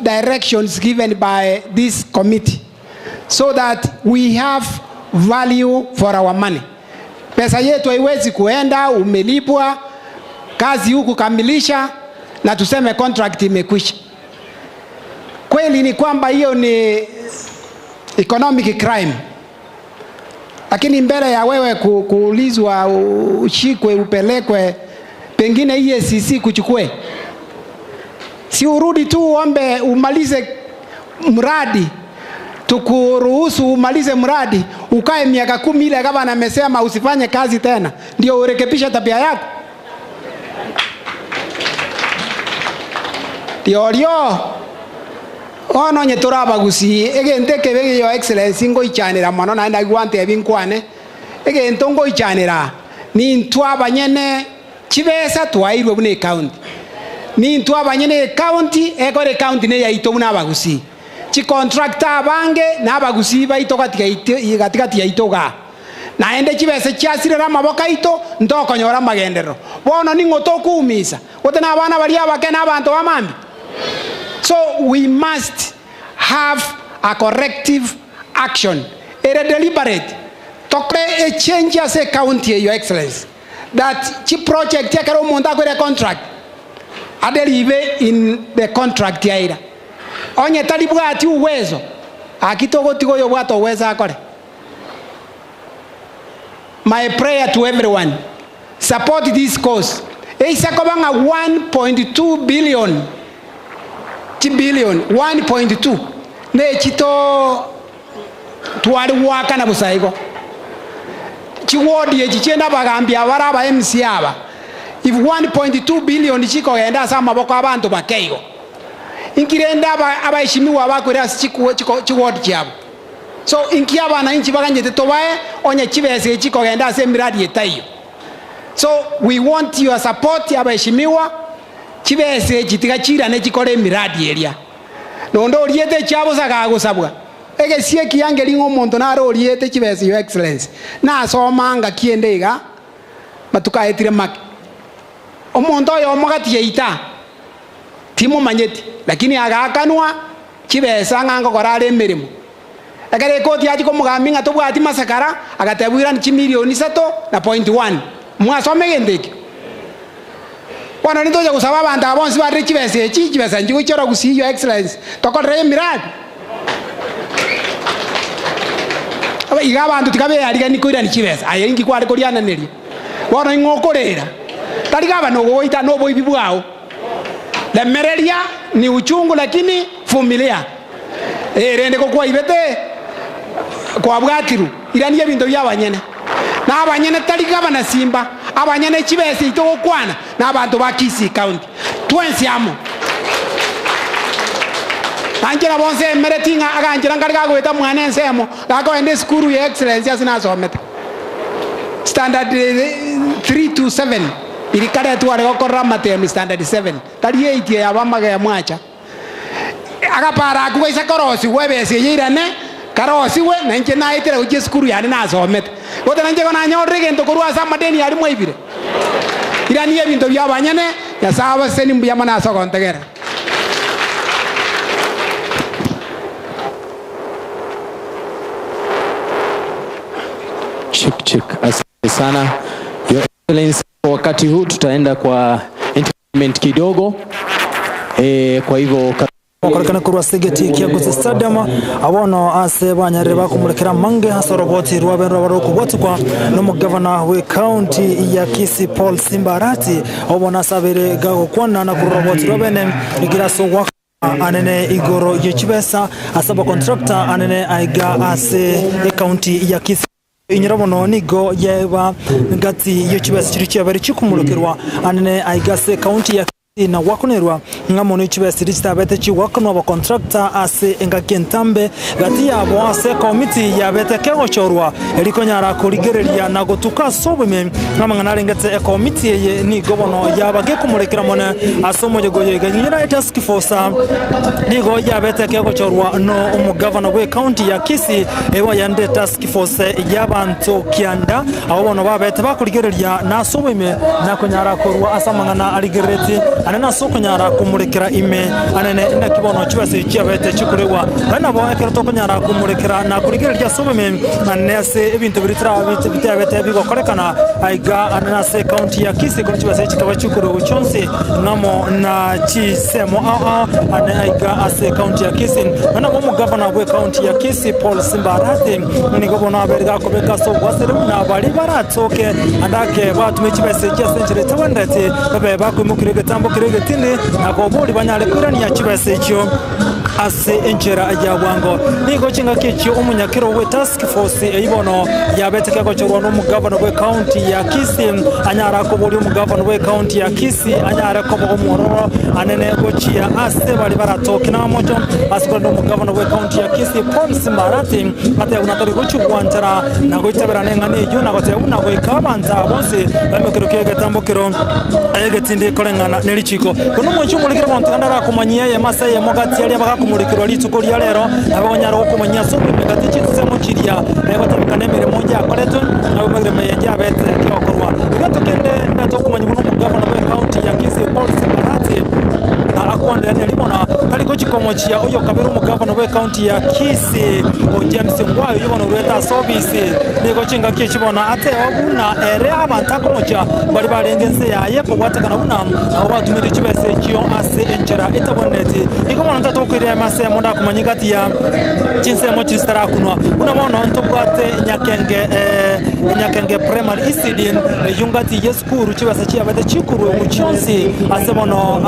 directions given by this committee, so that we have value for our money. Pesa yetu haiwezi kuenda umelipwa kazi huku kamilisha na tuseme contract imekwisha. Kweli ni kwamba hiyo ni economic crime, lakini mbele ya wewe kuulizwa ushikwe upelekwe pengine EACC kuchukue, si urudi tu uombe umalize mradi, tukuruhusu umalize mradi ukae miaka 10 ile gavana amesema usifanye kazi tena ndio urekebisha tabia yako. Diorio ono nyeturaba Gusii egente kebege yo excellence ngo ichanira mono na ndagwante binkwane egento ngo ichanira ni ntwaba nyene chibesa twairwe bune county ni ntwaba nyene county egore county ne yaito buna Bagusii chi contractor bange na Bagusii baito katikati yaitoga na ende chibese chiasirira maboka ito ndokonyora magendero bono ni ngoto kuumisa wote na bana bali abake na abantu bamambi. So we must have a corrective action, a deliberate, a change as a county, Your Excellency, that the project yakaro monta kwa contract adelive in the contract yaira. Onye talibwa ati uwezo akitogo tigo yo bwato uweza akore. My prayer to everyone, support this cause. Isakobanga 1.2 billion. 1.2 ne chito twali waka na busaigo chiwodi echichenda bagambia baraba MC aba if 1.2 billion chiko genda sama boko abantu bakeigo inkirenda abaheshimiwa bakwira chiwodi chabo so inkiaba na inchi baganye tobae onye chibese chiko genda se miradi etayo. So we want your support abaheshimiwa chibese chitigachira ne chikore miradi eria nondo oriete chabo sakagusabwa egesie kiangeli ngomonto naro oriete chibese Your Excellency na somanga kiendega matukaetire mak omonto yo mogati yeita timo manyeti lakini agakanwa chibese ngango korare mirimo agere koti ati ko mugaminga to bwati masakara agatebwira ni milioni 3.1 mwasome gendeki wana nitoje kusaba abantu abonsi bari chibese chibese njugo chora Gusii Your Excellency tokore miradi aba iga abantu tikabe ariga nikoira ni chibese aye ingi kwari koriana neri wana ngokorera taliga bano goita no boy bibwao la merelia ni uchungu lakini vumilia rende ko kwa ibete kwa bwatiru irani ebintu byabanyene na abanyene taliga bana Simba abanyene chibese itoko kwana na abantu ba Kisii County twensi amo anjira bonse meretinga aganjira ngaliga gweta mwana ensemo gako ende skuru ya Excellency asinasometa standard 3 to 7 ilikare tu wale gokora matemi standard 7 tali 8 ya bamaga ya mwacha agapara kuisa korosi webese yirane karosi we na nje na itira uje skuru yani nasometa wote nanje kona nyorege ndo kurwa sama deni yali mwaibire irani ebintu byabanyene ya saba seni mbiyama na soko ntegera Chik. Asante sana Your Excellency. Wakati huu tutaenda kwa entertainment kidogo kwa hivyo Okorikana kurwa stegeti kia Gusii Stadium abono ase banyare bakumurikira mange hasoroboti rwabero baroko botwa no mugavana we county ya Kisii Paul Simba Arati obona sabere gago kwana na kuroboti rwabene igiraso waka anene igoro yechibesa asaba contractor anene aiga ase county ya Kisii inyirabono nigo yeba ngati yechibesa chiri cyabari chikumurikirwa anene aiga ase county ya na wakunerwa ngamoni chibesi digitabete chi wakuno ba contractor ase engakentambe gati yabo ase committee yabete kegochorwa elikonyara kurigereria na gutuka sobeme ngamangana rengete committee ye ni gobono yabage kumurekera mone asomo yegoye ganyira task force nigo yabete kegochorwa no umugavana we county ya Kisii ewa yande task force yabantu kianda abono babete bakurigereria na sobeme na konyara korwa asamangana aligereti anena sokonyara kumurekera ime anene ina kibono chibase chiabete chikurewa bana bo ekeroto konyara kumurekera na kurigereria sobeme anese ebintu biritra bitabete bigo korekana aiga anena se county ya Kisii ko chibase chikaba chikurewa chonse ngamo na chisemo ane aiga ase county ya Kisii bana bo mugavana we county ya Kisii Paul Simba Arati ni gobona aberga ko beka so wasere na bali baratoke andake batu mechibase chiasenjere tawandate babe bakumukire gatambo kiregetine akobuli banyale kurani ya chibase cyo ase enjera ya wango nigo chinga kicho umunyakiro we task force eibono yabeteke ko chorwa no mugavana we county ya Kisii anyara ko boli mugavana we county ya Kisii anyara ko bomororo anene gochia ase bali baratoke na mojo asiko no mugavana we county ya Kisii Paul Simba Arati ate unatari gochu kwantara na goitabera nengane yo na gote una we kabanza bonse bamekero kegetambo kiro egetinde kolengana nelichiko kuno mwenchu mulikira montandara kumanyia ye masaye mogati ali bakakumurikirwa lituko lya lero abanyara okumanya so megati chitsemo chiria ebatamikane mere monja akoleto na umagire meje abete kyokorwa gatokende ndatokumanya kuno mugavana we county ya Kisii Paul Simba Arati akwanda nelibona kaliko chikomochia oyo kabero mugavana we county ya Kisii o James Ngwayo yibona ureta service niko chinga kichibona ate obuna ere abantu akomocha bali balengense yaye ko watakana una abo batumire chibese kyo ase enjera etaboneti iko mona ntatokire mase monda kumanyigati ya chinsemo chistara kunwa una mona ntobwate nyakenge primary isidin yungati yeskuru chibese chiabete chikuru uchonsi ase bono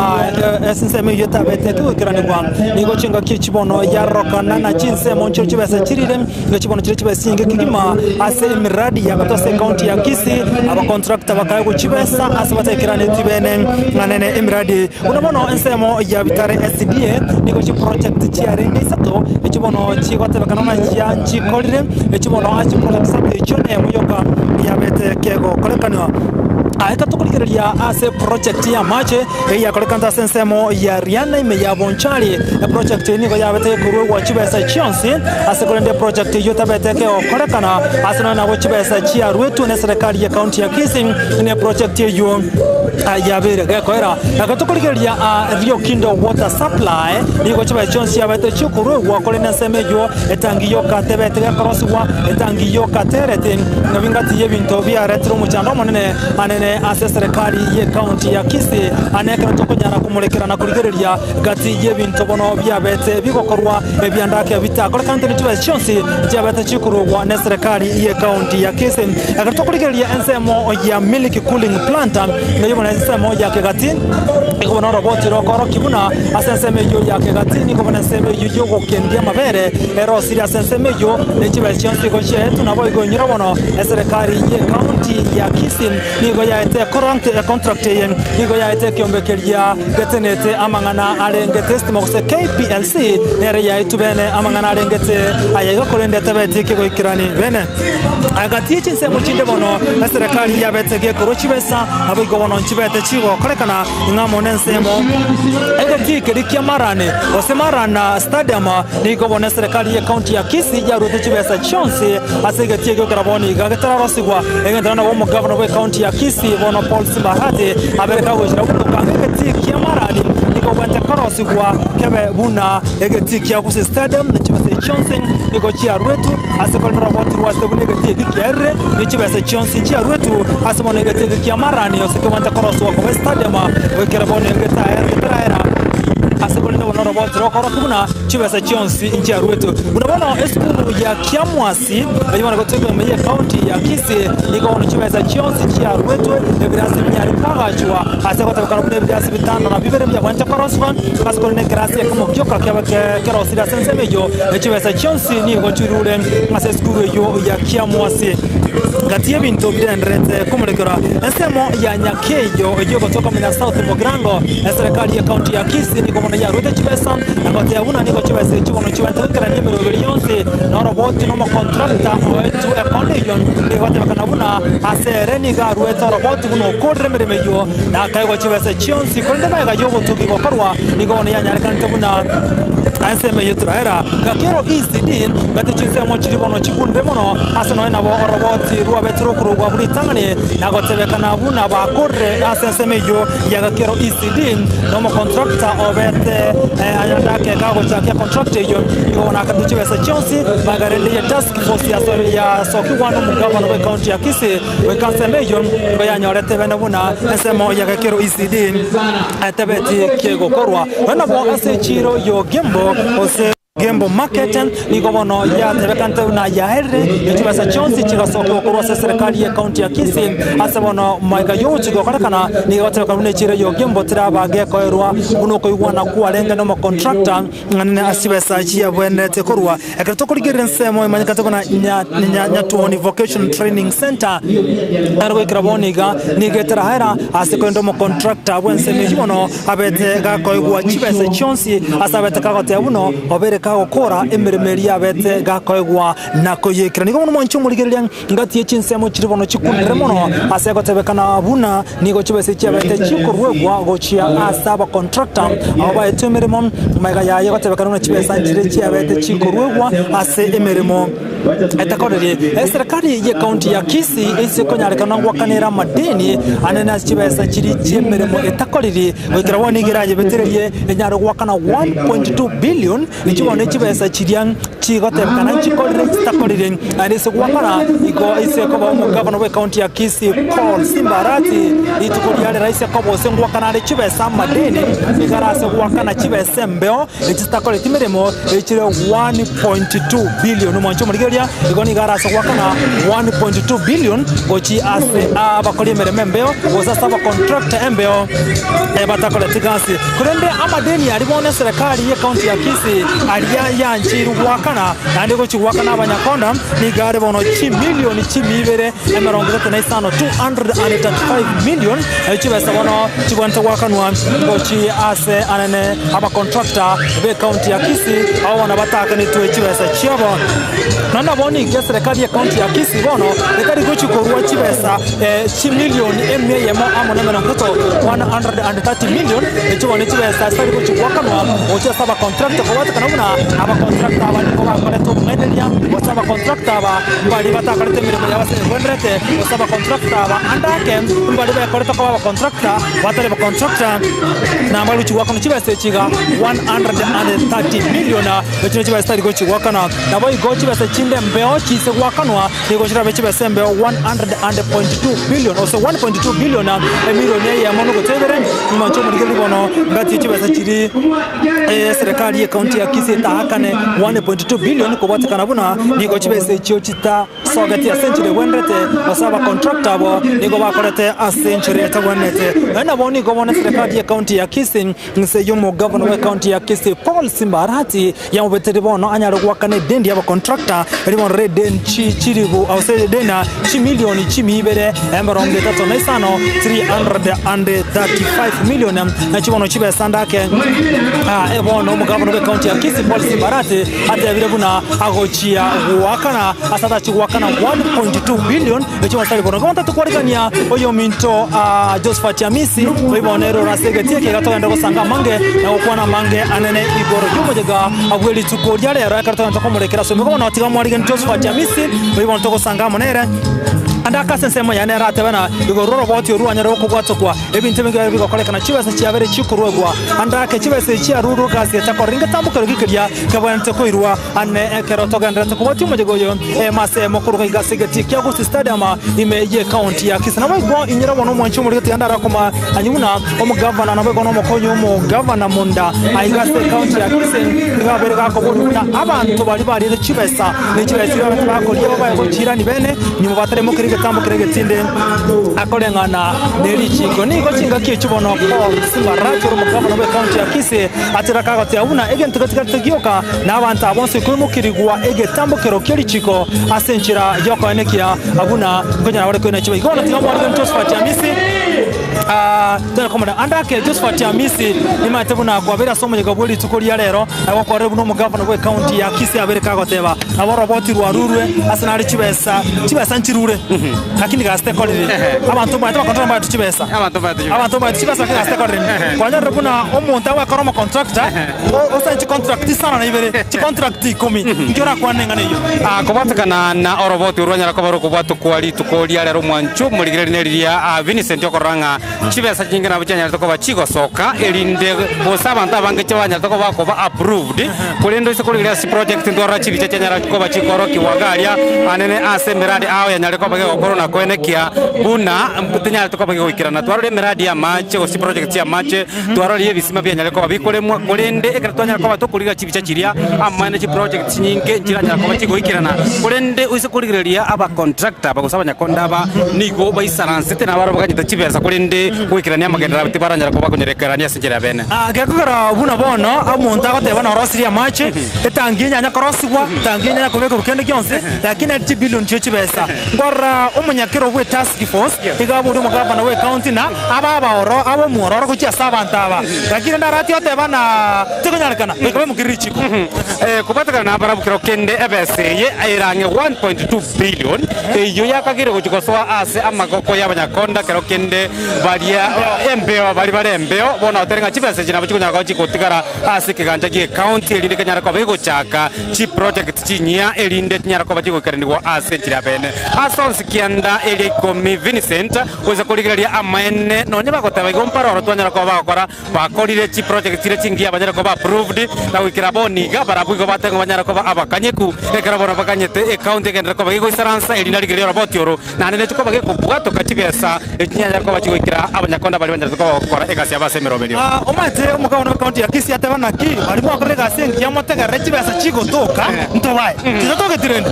esinseme yotabete kwekirani kwa niko chinga kichibono yarokana na chinsemo nchiro chibese chirire chibono chire chibese inge kigima ase miradi ya katose county ya Kisii aba contractor bakaye kuchibesa ase batekirani tibene nganene emiradi unabono ensemo ya bitare SDA niko chi project chiare nisato chibono chigotebe kanona ya chikolire chibono achi project sabe chone muyoka ya bete kego kolekanwa aika tukulikiria ase project ya mache ya kolekanta sensemo ya riana ime ya bonchali project niko ya bete kuruwe wachibesa chionsi ase kolende project yotabete kego kolekana ase na wachibesa chia ruetu na serikali ya county ya Kisii ne project yo ya bere gakoera akatukulikiria Rio Kindo water supply niko chiba chionsi ya bete chikuruwe wakolena semejo etangiyo katebete gakoroswa etangiyo katerete ngabingati yebinto bya retro muchando monene anene ase serikali ye county ya Kisii anekera tokonyara kumurekera na kurigereria gati yebinto bono byabete bigokorwa ebyandake bitakora kandi nitwe chonsi byabete chikurugwa na serikali ye county ya Kisii akatokurigereria ensemo ya milk cooling plant nayo bona ensemo ya kegati ikobona robot rokoro kibuna asenseme yo ya kegati nikobona ensemo yo gokendia mabere ero serious ensemo yo nechibes chonsi ko chetu nabo igonyira bono serikali ye county ya Kisii nigo ya ete contract yen nigo ya ete kyombekeria getenete amangana alenge testimony se KPLC nere ya itubene amangana alengete ayaga kolende tabeti kego ikirani bene agati chinse muchinde bono na serikali ya betege korochibesa abigo bono chibete chigo kolekana ngamo nensemo agati kedikia marane osemarana stadium nigo bono serikali ya county ya Kisii ya rute chibesa chonsi asege tiego karaboni gagetara rosigwa engendana wo mugavana we county ya Kisii bono Paul Simba Arati abereka gojira ukangeke tikia marani niko bante korosigwa kebe buna egeti kia Gusii stadium na chibese chonsi niko chia rwetu asekolera watu wasebune egeti kiere ni chibese chonsi chia rwetu asemone egeti kia marani oseke bante koroswa kwa stadium wekera bono egeta era asekolenda wana robot rokoro kuna chibesa chionsi injia ruetu unabona eskuru ya Kiamwasi yimana kutoka meye county ya Kisii niko wana chibesa chionsi chia ruetu ebrasi mnyari pagachwa asekota kana ebrasi bitano na bibere bya kwanja koroswan asekolenda grasi kama kyoka kero sira sensemejo chibesa chionsi ni go churure aseskuru yo ya Kiamwasi gatie binto bidendrete kumulekera ensemo ya nyakeyo ejo kutoka mina South Mogrango serikali ya county ya Kisii niko mwana ya ruetu chibesa na kote una niko chibesa chibono chibantekera ni mirogeli yonse na robot no mo contractor wetu e condition ni wate bakanabuna asereni ga ruetu robot kuno kodre meremejo na kaigo chibesa chionsi konde ba ga yogo tuki gokorwa niko mwana ya nyarikante buna anseme yetraera gakero ECD gatichise mo chibono chikunde mono asano na robot ruwa betro kurugwa buri tangane na gotebekana buna ba kodre asensemejo ya gakero ECD no mo contractor obete ayandake kago chake contract hiyo na kadichi wesa chionsi magarende ya task force ya sokiwano mugabano wa county ya Kisii wekansembejo bayanyorete bena buna esemo ya gakero ECD atebeti kiego korwa wana bo asechiro yo gembo ose Gembo market ni gomono ya tebekante na ya herre yitubasa chonsi chiga soko ko serikali ya county ya Kisii asabono maiga yo chigo karakana ni gote kanune chire yo gembo traba ge ko erwa uno ko igwana ku alenga no contractor ngane asibesa chia bwenete korwa ekreto kuligere nsemo imanyika tokona nyatuoni vocation training center arwe ikraboniga ni getera hera asekondo mo contractor bwenseme jibono abete ga ko igwa chibesa chonsi asabete kagote uno obere okora emeremeri abete gakoegwa nakoyekira nigo moncho murigeria ngati echinsemo chiribono chikunire mono asego tebekana buna nigo chibese chiabete chikorwegwa gochia asaba contractor aba etemeremo maiga yaye gotebekana na chibesa chire chiabete chikorwegwa ase emeremo etakorere serikali ya county ya Kisii isekonyarikana ngwakanira madeni anena chibesa chiri chemeremo etakorere wikira woni giraje betererie enyaro gwakana 1.2 billion nichibone chibesa chiriang chigotebekana chikorere etakorere anise gwakana iko iseko ba mugabano we county ya Kisii Paul Simba itukuriale rais yakobose ngwakana chibesa madeni igarase gwakana chibesa mbeo etakorere timeremo echire 1.2 billion mwancho murigeria igoni garasa gwakana 1.2 billion gochi ase abakoli meremembeo gozasa ba contract embeo batakole tigasi kurende amadeni alibone serikali ya county ya Kisii aliya yanchiru gwakana nande gochi gwakana abanyakonda ni gare bono chi million chi mibere emerongete na isano 235 million chibesa bono chibonta gwakanwa gochi ase anane aba contractor be county ya Kisii au wana bataka ni tuwe chibesa chiabo nanda boni ke serikali ya county ya Kisii bono ekari gochi korwa chibesa chi million emyemo amone menongoto 130 million echibone chibesa sari gochi gwakanwa ocha saba contractor kwa watu kanuna aba contractor abandi ko bakore to medelia osaba contractor aba bali bataka rete mirimo yabase bondrete osaba contractor aba andake bali bakore to kwa contractor batale ba contractor na malu chi gwakana chibesa chiga 130 million echibesa sari gochi gwakana na boy gochi besa chinde mbeo chise gwakanwa nigochira bechi besembe 100.2 billion also 1.2 billion milioni ya mono gotebere mwancho murigeli bono ngati chibesa chiri serikali ya county ya Kisii tahakane 1.2 billion ko batakana buna nigo chibesa chio chita sogati ya century wendete osaba contractor bo nigo bakorete a century etawonete na boni go bona serikali ya county ya Kisii nse yomo governor wa county ya Kisii Paul Simba ya mbetere bono anyaro gwakane dendi ya contractor ribon reden chiribu au se dena chi milioni chi mibere emronge tato na isano 335 million na chibono chibe sandake ebono mugabano be county ya Kisii Paul Simba ate vile buna agochia wakana asata chi wakana 1.2 billion echiwa sari bono konta tukwarigania oyo minto Josephat Amisi oibonero rasegetie ke gato ndako sanga mange na okwana mange anene igoro yumojega agweli tukodiale ya karata ntako murekera so mikono tiga mwarigen Josephat Amisi oibon toko sanga monere andaka sensemo ya nera tebana igororo boti oruanya roko gwatokwa ebintu bingi bigokolekana chibese chiabere chikurwegwa andaka chibese chiaruru kasi takoringa tambukero gikiria kabante koirwa ane ekero togandra tokoboti mujegoyo mase mokuru igasegeti kya Gusii stadium imeje county ya Kisii nabo go inyira bono mwanchu muri gutandara koma anyuna omugavana nabo gono mokonyo mu governor munda aigase county ya Kisii ngabere gakobona abantu bali bali chibesa ne chibesa bakoliye babaye gukira ni bene nyuma batare mukirige tambukirege tinde akolengana neri chingo niko chinga kichubono Paul Simba ratoro mugavana we county ya Kisii atiraka gote abuna egento katika gioka na abantu abonse kumukirigwa egetambukero kiri chiko asenchira yoko enekia abuna ngonya wale kwena chiba igona tiyo mwana Josephat Amisi tena komanda andake Josephat Amisi nimatebuna kwa bera somo nyegabuli tukuri ya lero abakware buno mugavana we county ya Kisii abereka goteba abaroboti rwarurwe asanari chibesa nchirure lakini gaste kolire abantu baita bakontra baita chibesa abantu baita chibesa gaste kolire kwanya rebuna omuntu awe karoma contractor osanchi contract sana na ibere chi contract 10 ngiora kwanenga neyo kubatakana na oroboti urwanya rakobaro kubatu kwali tukolia lero mwanchu muligire neriya Vincent okoranga chibesa chingina buchanya tokoba chigo soka elinde bosaba ntabange chwanya tokoba koba approved kulendo isekoligire si project ndora chibicha chanya rakoba chikoro kiwagalia anene ase miradi awo yanyale koba ke korona kwenekia buna mputinya tokoba ke goikirana twarore miradi ya mache o si project ya mache twarore yebisima bya nyale koba bikole kulende ekratwanya koba tokuliga chibicha chiria amane chi project nyinge njiranya koba chigoikirana kulende usekoligire aba contractor abagusaba nyakonda ba nigo baisaranse tena baro baganyita chibesa kulende kuikirania magendera tibaranya koba kunyerekerania sinjira bene gakugara buna bono amuntu agoteba na rosiria mache etanginya nya koroswa tanginya kubeka rukende kyonse lakini 80 billion chibesa ngora umunyakiro we task force igaburi mugavana we county na oro abo muororo kuchia sabantaba lakini ndarati oteba na tikonyalekana bekabe mukirichiko kubatakana na bara bukiro kende ebese ye airange 1.2 billion iyo yakagire kuchikoswa ase amagoko y'abanyakonda kero kende balia embeo bali embeo bona oterenga chibese china buchikunyaka chikotikara ase kiganja ki county elinde kanyara kwa bego chaka chi project chinya elinde nyara kwa bachiko karendiwa ase chira bene asonsi kianda eli komi Vincent uza kuligiria amene no nyaba kotaba igompara orotwanyara kwa bakora bakolire chi project chire chingia banyara kwa approved na wikira boni gabara bwigo batenga banyara kwa abakanyeku ekara bona bakanyete account ekendera kwa bego isaransa elina ligiria roboti oro na nene chiko bage kubwato kachibesa echinyanya kwa bachiko ikira abanyakonda bali banyara kwa bakora egasi abase merobelio omate umukabona county ya Kisii atebana ki bali mo akorega sengi ya motega rechibesa chiko toka ntobaye tizotoke tirende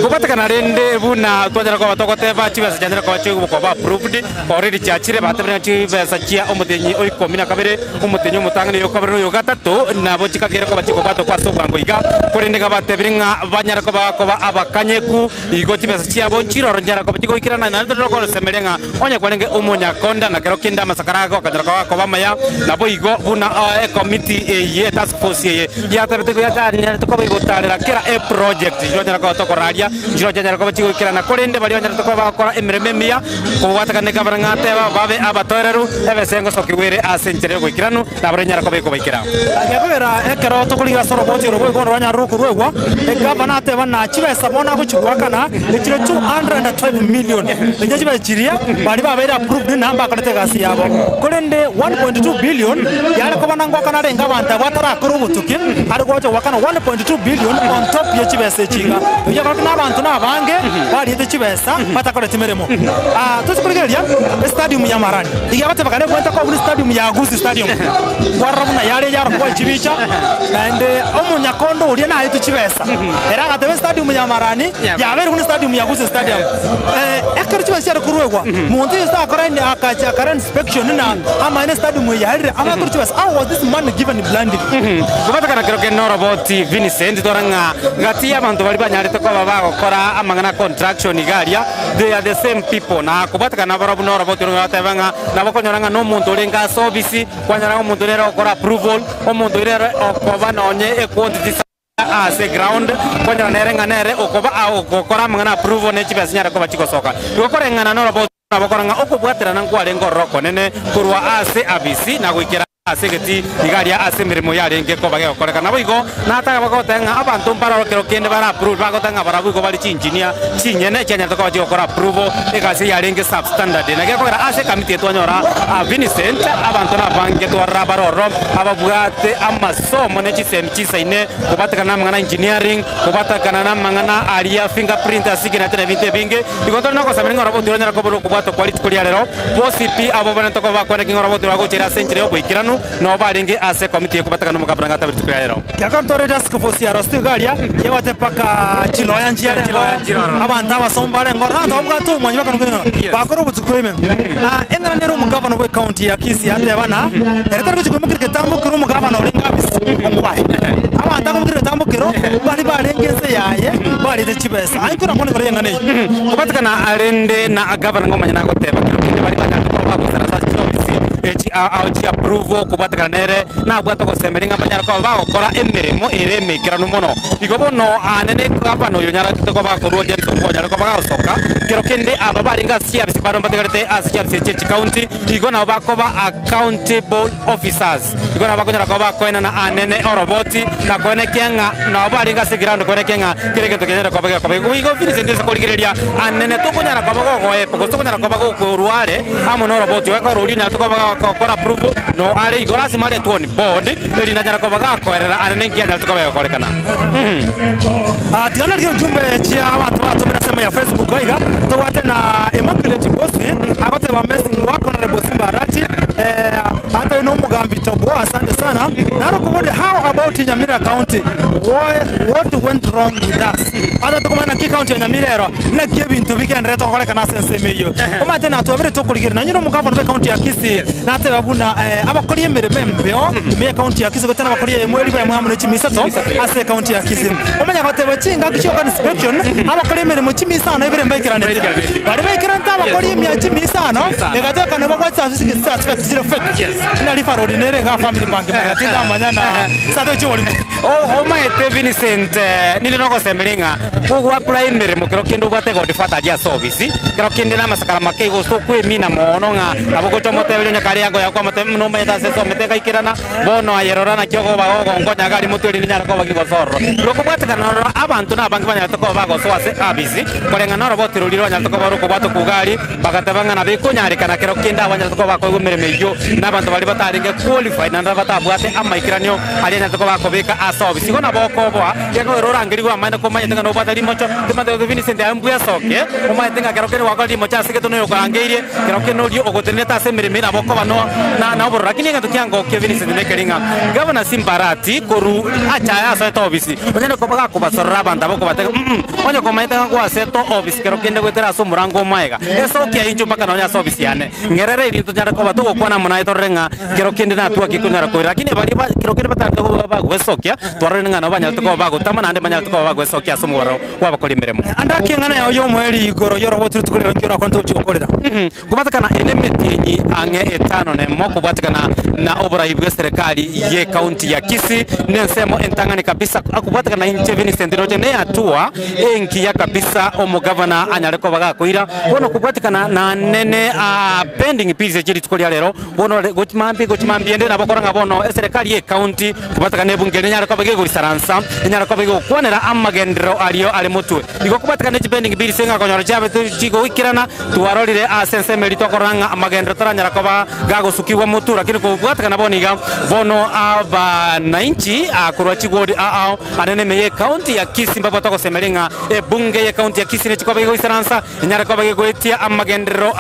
kubatakana rende buna twanyara kwa batokoteba chibesa chanjara kwa chiko kwa approved already chachire batebana chibesa chia omutenyi oikomi na kabere omutenyi omutangane yo kabere yo gatatu nabo chikagere kwa bachiko bato kwa sobango iga kurende gabatebiringa banyara kwa abakanyeku igo chibesa chia bonchiro njara kwa bachiko ikirana na ndo ko semerenga onya kwanenge omunyakonda na kero kinda masakarago kajara kwa bamaya nabo igo buna committee ye task force ye ya tabete ya tanya to ko bigotarira kira project jojana ko to koraria jojana ko bachiko ikirana kurende bali banyara to ko bakora emerememia ko watakane kabaranga teba babe abatoreru ebesengo sokiwere asentere ko ikirano nabarenya ko beko bikira agabera ekero to kuliga soro boti ro ko rwanya ruku rwegwa egavana teba na chibesa bona kuchugwakana ekiro 212 million enye chibechiria bali babera approved namba kalete gasi yabo kurende 1.2 billion yale ko banangwa kana renga banta batara kuru butuki ari ko wakana 1.2 billion on top ya chibesa chiga ya ko na bantu na bange bali hite chibesa batakole timeremo tusikurigera stadium ya Marani igabate bakane kwenta ko stadium ya Gusii stadium warabuna yale yaro kwa chibicha and omunyakondo uri na hite chibesa era gatebe stadium ya Marani ya bere kun stadium ya Gusii stadium ekero chibesa kurwegwa muntu yista korani akacha current inspection na ama ine stadium ya hire ama kuru chibesa how was this man given blinded kubata kana kero kenno robot Vincent toranga gatia abantu bali banyare to ko baba gukora amangana contraction igaria they are the same people na kubata kana barabu no robot ro gatebanga na bakonyoranga no muntu lenga service kwanyara umuntu lero okora approval omuntu lero okoba nonye e quantity ase ground kwanyara nerenga nere okoba okora amangana approval ne chibesa nyara ko bachiko soka gukora ngana no robot abakoranga okubwatira nangware ngoroko nene kurwa ase abisi na gwikira asegeti igaria asemirimo yari ngeko bagekoreka nabo igo nataga bagotenga abantu mpara kero kende bara approve bagotenga bara bugo bali engineer chinyene cyanya to kwaje gukora approve egasi yari nge substandard nagekora ase committee twanyora Vincent abantu nabange twara baroro ababwate amasomo ne chisemi chisaine kubatakana mangana engineering kubatakana na mangana aria fingerprint asigina tena binte binge igoto nako samiringa robo twanyora ko boro kubato quality kuliarero posipi abo bana to ko bakone kingo robo twago chira century oboikirano no baringe ase committee kubatakana mukabranga tabiri kuliarero yakantore dasko fosi arosti galia yewate paka chiloya njia abantu abasombare ngora ndo bwato mwanyi bakanugena bakoro butukweme engana nero mugavana we county ya Kisii ate bana eretaro kuchikwe mukirike tambo kiro mugavana orenga bisi omwaye abantu akumukirike tambo kiro bali barengeze yaye bali te chibesa ayitura kone gore ngane kubatakana arende na gavana ngomanya nako teba bali bakati kwa kusara sa auchi approve kubatakana nere na bwato ko semeringa banyara ko bagokora emirimo ireme kirano muno igobono anene gavana uyu nyara tutako bakorwo je ko nyara ko bagasoka kero kende aba baringa sia bisiparo mbategarete asia Church County igona bakoba accountable officers igona bakonyara ko bakoena na anene oroboti na kone kenga na baringa sigirando kone kenga kireke to kenyara ko bagako igo Vincent ndese koligereria anene to konyara ko bagoko poko to konyara ko bagoko ruare amono oroboti weka ruli na to ko bagakora approve no ale igora simale tuoni board eli na nyara ko bagakorera anene ngiana to ko bagakorekana ationa ndio jumbe chia watu wanasema ya Facebook iga to wate na Immaculate Gusii akote wa messing wako na Simba Arati hata ino mugambi tobo asante sana naro kubode how about Nyamira County what went wrong with us hata tukomana ki county ya Nyamira na kibi into weekend reto kole kana sense meyo kuma tena to vile to kuligera na nyiro mugavana we county ya Kisii na te babuna abakoliye meremembeo me county ya Kisii gotana bakoliye mweli bwa mwamu chimisato ase county ya Kisii umenya bate bachinga kichoka inspection abakoliye meremo chimisano ibere mbekirane bari bekiranta abakoliye mya chimisano egateka ne bagwatsa zero fake na lifa ordinary ga family bank tinda manyana sato choli maete Vincent nile noko semeringa kugwa primary mukero kendo gwate go difata dia service kero kende na masakara make go so kwe mina mono nga aboko chomote bile nyakari yango yakwa mate no meta seso meteka ikirana bono ayerorana kyogo bago ngonya gari mutuli nyara ko bagigo zorro loko gwate kana abantu na bangi banya to ko bago so ase abisi korenga noro botiruliro nya to ko baro ko bato kugari bagatabanga na bikunyari kana kero kenda wanya to ko bako meremeyo n'abantu bali bataringe qualify na batabwate amaikiranyo ali nya to ko bako beka asobisi kona boko bwa yako rorangiri kwa maana ko manya tenga no batali mocho temate to Vincent ambuya soke o manya tenga kero kene wakali mocha sike to no yokangeire kero kene rio ogoteneta semeremera boko bano na oboro lakini nga tukiango ke Vincent nekeringa Governor Simba Arati koru acha ya so to obisi onye ko baga ko basora banda boko batega onye ko manya tenga kwa seto obisi kero kende gwetera so murango maega eso kia injo paka na onya so obisi yane ngerere iri to nyara ko bato ko na mona ito renga kero kende na tuwa kikunyara ko lakini bali kero kende batanga ko bago wesokia twarenga na banya to ko bago tamana ande banya to ko bago wesokia so muwaro waba koli meremo andaki ngana yo mweli igoro yoro botu tukule ngiro ko nto chukolera kubatakana element yenyi ange etano ne moko kubatakana na obora ibwe serikali ye county ya Kisii nensemo entangani kabisa akubatakana inche Vincent roje ne atua enki ya kabisa omo governor anyareko baga koira bono kubatakana na nene pending pieces jiri tukolia lero bono gochimambi ende na bokoranga bono serikali ye county kubatakana ebungere nyareko bage go saransa nyareko bage kwanera amagendero aliyo ale mutwe iko kubatakana pending bill senga konyoro chabe chigo ikirana tuwarolire asense merito koranga amagendero taranyara koba gago sukiwa mutu lakini kubatakana boniga bono aba 90 akurwa chigodi anene meye county ya Kisii mbabo toko semelinga bunge ye county ya Kisii ne chikoba go saransa nyareko bage go etia amagendero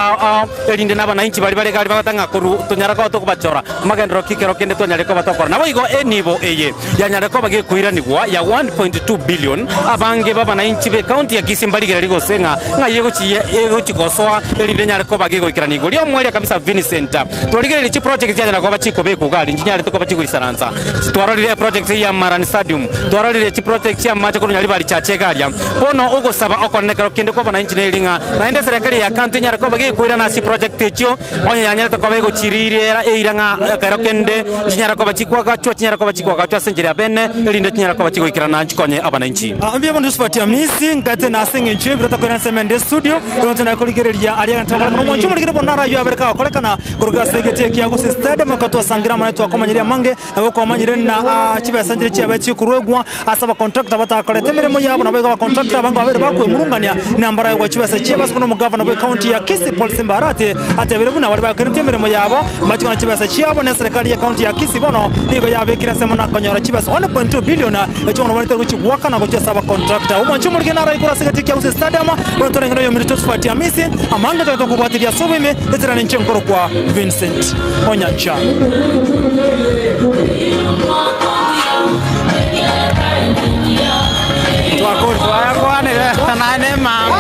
elinde naba 90 bali bali gali batanga kuru tunyara ko to kubachora amagendero kikero kende to nyareko batokora nabo igo enibo eye ya nyareko bage kuira nigwa ya 1.2 billion abange baba 90 be county ya Kisii mbali gari go senga ngayego chiye ego chikosoa elinde nyareko bage go ikirani go lyo mwele kabisa Vincent toligere chi project ya nyareko bachiko be kugali njinyare to ko bachiko isaranza twarolire project ya Marani Stadium twarolire chi project ya macho kunyali bali chache galia bono ugo saba okonekero kende ko bana injine linga na ende serikali ya county nyareko bage kuira na si project echo onye nyanyere to ko be go chirire eiranga ng'a karokende chinyara kwa bachikwa gachwa chinyara kwa bachikwa gachwa senjira bene elinde chinyara kwa bachikwa ikirana nchikonye abananchi ambia bondu sifatia misi ngate na singe nchi birata kwa semende studio yote na kuligereria alia ntaka no moncho muligere bonara yo abereka kolekana kuruga segete kia Gusii stadium katwa sangira mwana twa komanyiria mange na ko manyire na chiba sanjire chiba chikurugwa asaba contract bata kolete miremo yabo na bega contract abango abere bakwe murungania nambara yo chiba se chiba kuno mugavana we county ya Kisii Paul Simba Arati atebere buna bari bakere miremo yabo machikona chiba se chiaba na serikali ya county ya Kisii bono nigo yabe kira sema na konyora chiba 1.2 billion echono wanete kuchibwaka na kuchia saba contractor umoncho muligere na raikura segete kia Gusii stadium wotore ngiro yo milito sifatia misi amanga to kukwatiria subime letera ni nchenkoro kwa Vincent Onyancha Tuakurwa kwa ni tanane mama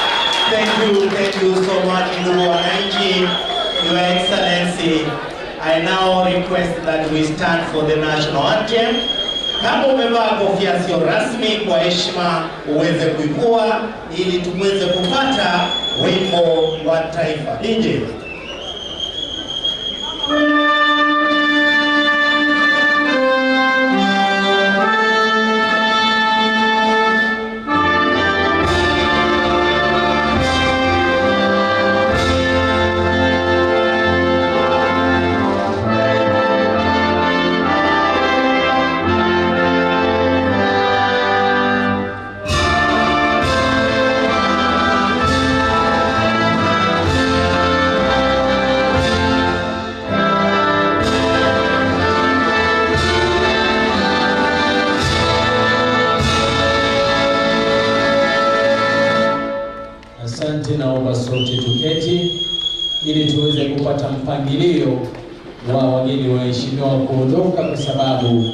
Thank you so much, Your Excellency. I now request that we stand for the national anthem. Kama umevaa kofia sio rasmi, kwa heshima uweze kuikua ili tuweze kupata wimbo wa taifa. DJ. Naomba sote tuketi ili tuweze kupata mpangilio wa wageni waheshimiwa kuondoka, kwa sababu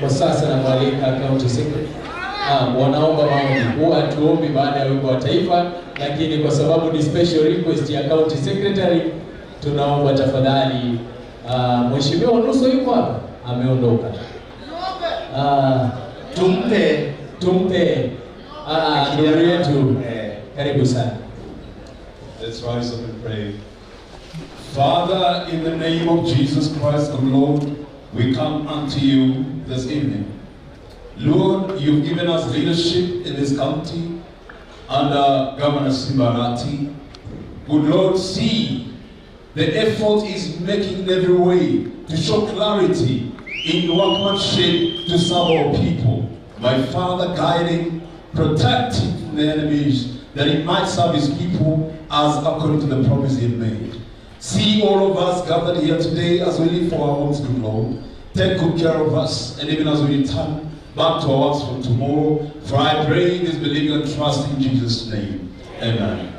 kwa sasa na mwalika county secretary wanaomba maombi. Huwa tuombi baada ya wimbo wa taifa, lakini kwa sababu ni special request ya county secretary, tunaomba tafadhali mheshimiwa Nuso yuko hapa, ameondoka. Tumpe ndugu yetu. Karibu sana. Let's rise up and pray. Father, in the name of Jesus Christ, the Lord, we come unto you this evening. Lord, you've given us leadership in this county under Governor Simba Arati. Good Lord, see the effort is making in every way to show clarity in workmanship to serve our people. My Father, guiding, protecting from the enemies, that he might serve his people as according to the promise he had made. See all of us gathered here today as we live for our homes, good Lord. Take good care of us, and even as we return back to our works from tomorrow. For I pray this, believing and trust in Jesus' name. Amen.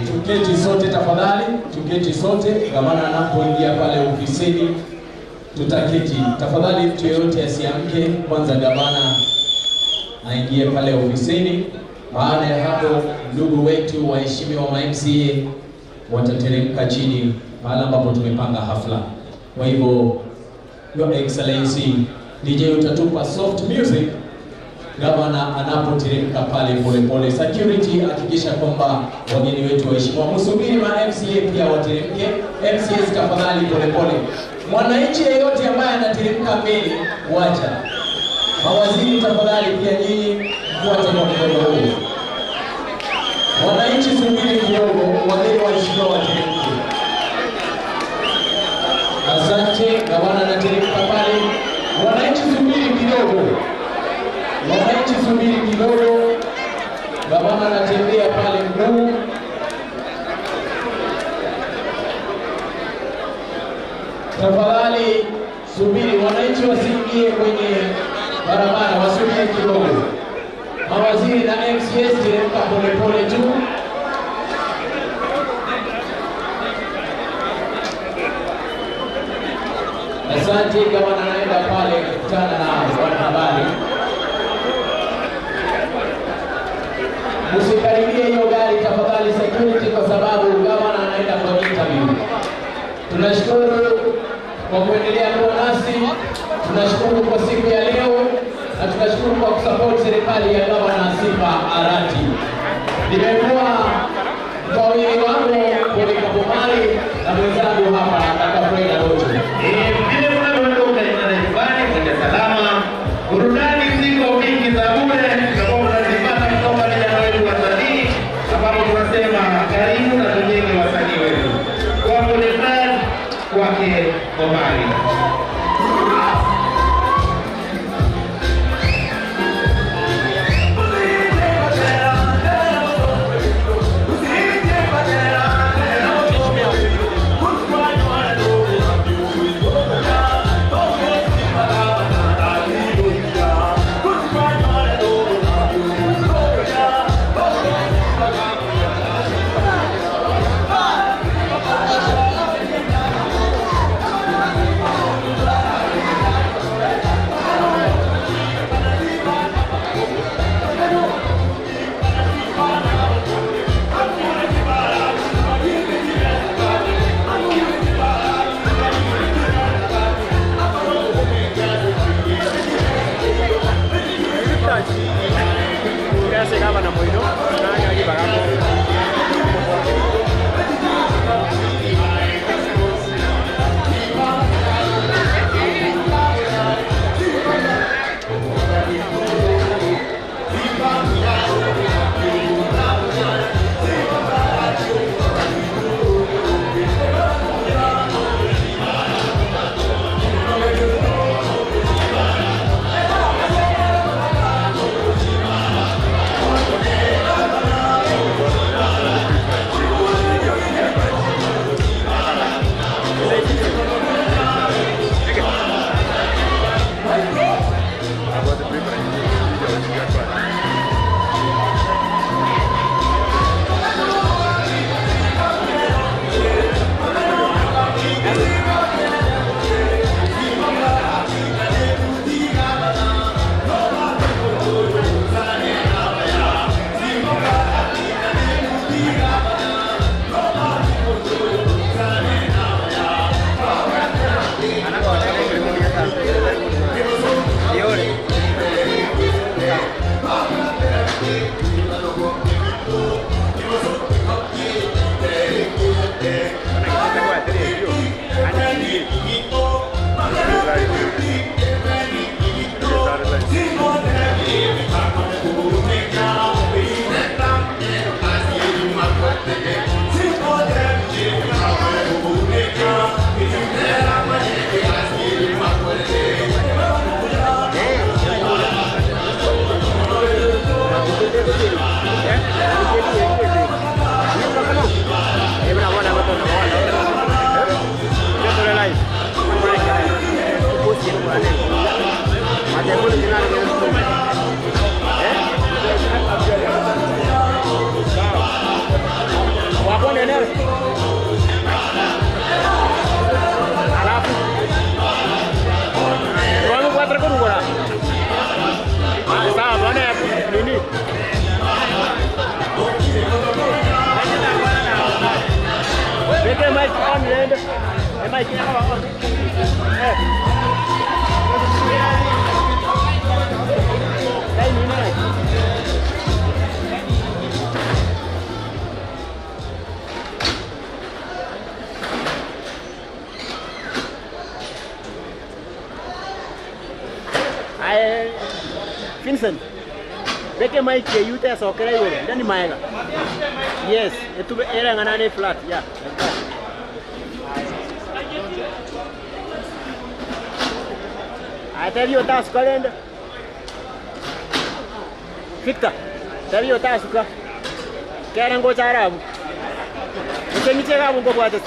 Tuketi sote tafadhali, tuketi sote. Gavana anapoingia pale ofisini, tutaketi. Tafadhali mtu yeyote asiamke, kwanza gavana aingie pale ofisini. Baada ya hapo, ndugu wetu waheshimiwa wa MCA watateremka chini mahali ambapo tumepanga hafla. Kwa hivyo, Your Excellency, DJ utatupa soft music gavana anapoteremka pale polepole. Security hakikisha kwamba wageni wetu waheshimiwa msubiri ma MCA pia wateremke. MCAs tafadhali polepole. Mwananchi yeyote ambaye anateremka mbele wacha. Mawaziri tafadhali pia nyinyi fuate kwa mkono huu. Wananchi subiri kidogo, wageni waheshimiwa wateremke. Asante, gavana anateremka pale. Wananchi subiri kidogo. Wananchi subiri kidogo. Gavana anatembea pale mguu. Tafadhali subiri, wananchi wasiingie kwenye barabara, wasubiri kidogo. Mawaziri na MCAs teremka polepole tu. Asante, gavana anaenda pale kukutana na wanahabari. Msikaribie hiyo gari tafadhali security, kwa sababu gavana anaenda kwa interview. Tunashukuru kwa kuendelea kuwa nasi, tunashukuru kwa siku ya leo, na tunashukuru kwa kusupport serikali ya gavana Simba Arati. Nimekuwa mtawili wangu kuelekea Bomari na mwenzangu hapa katika Freda Rojo. Vile mnavyoondoka na nyumbani mwende salama. Burudani ziko mingi za bure ambapo tunazipata kutoka vijana wetu wasanii, ambapo tunasema karibu na tujenge wasanii wetu. Kwa Bonifaz kwake Bomari. Vincent, beke mic ke yute sokera yore, ndani maega. Yes, etu era nganane flat, yeah. I tell you task kalenda. Victor, tell you task ka. Kera ngo charabu. Mtengi chega ngo bwate.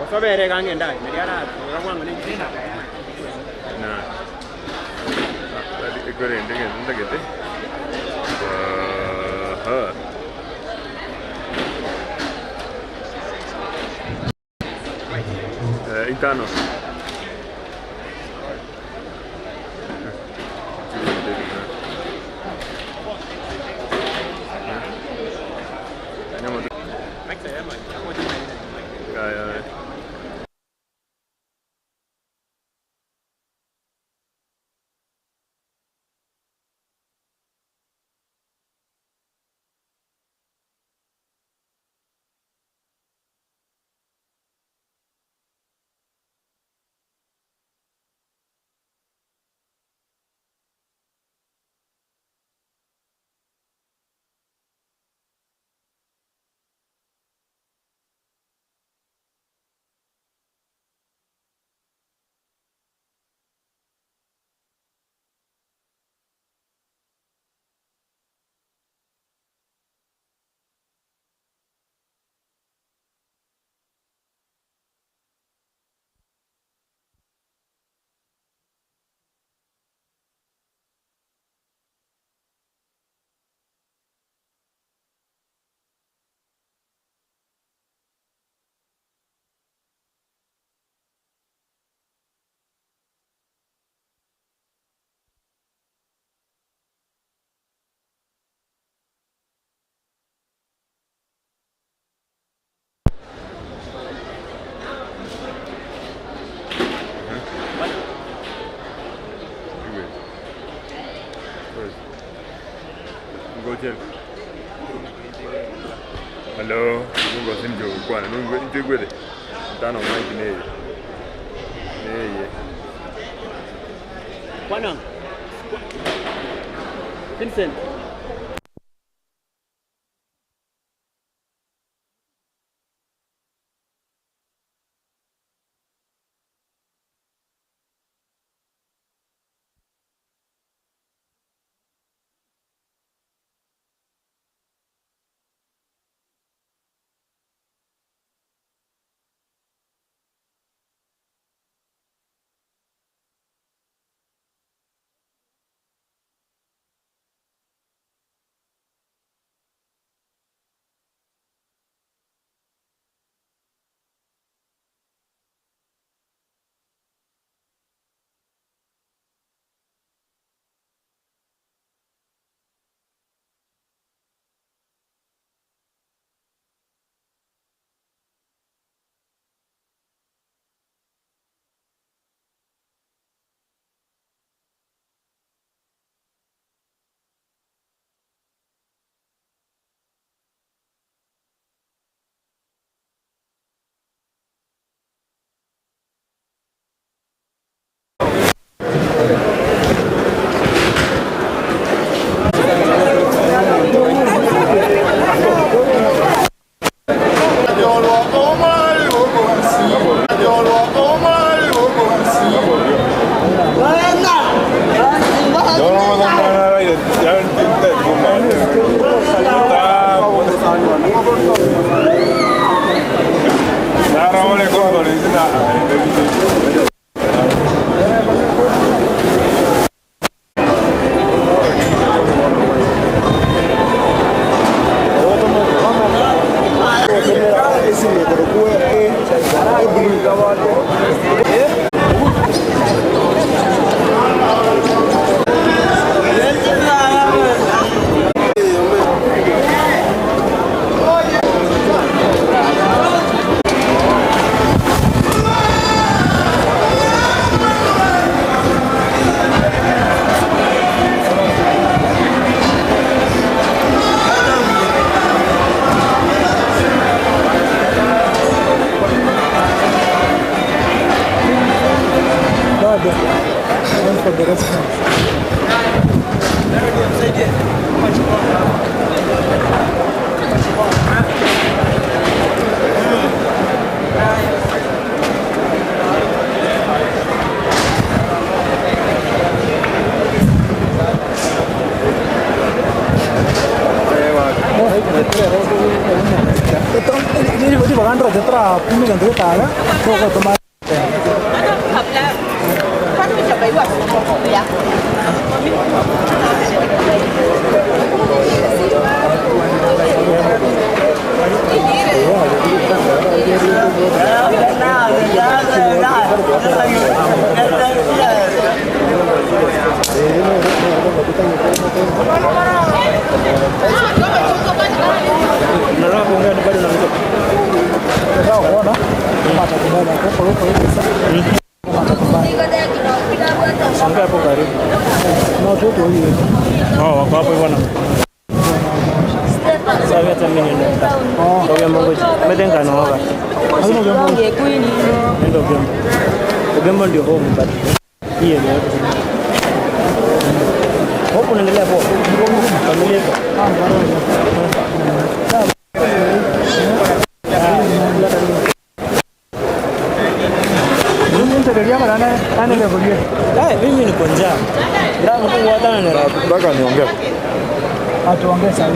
Osabere gange ndai, ndiara, ngwangu ni ndina. Na. Good ending, isn't it? Interno. Hello, nungo sinjo kwana nungo integwele tano mic ne ye Kwana Vincent for the response. Ini bagan roh tetra, ini kan tu tak ada. Kau tomar. Sampai hapo karibu. Oh, wako hapo bwana. Sasa hata mimi nenda. Kwa hiyo mambo medenga na waga. Hakuna jambo. Ndio jambo. Jambo ndio home but. Hiyo ni hapo. Hapo unaendelea hapo. Familia yako. Mimi niko njaa. Ndio mkuu wa tano na nataka niongee. Atuongee sana.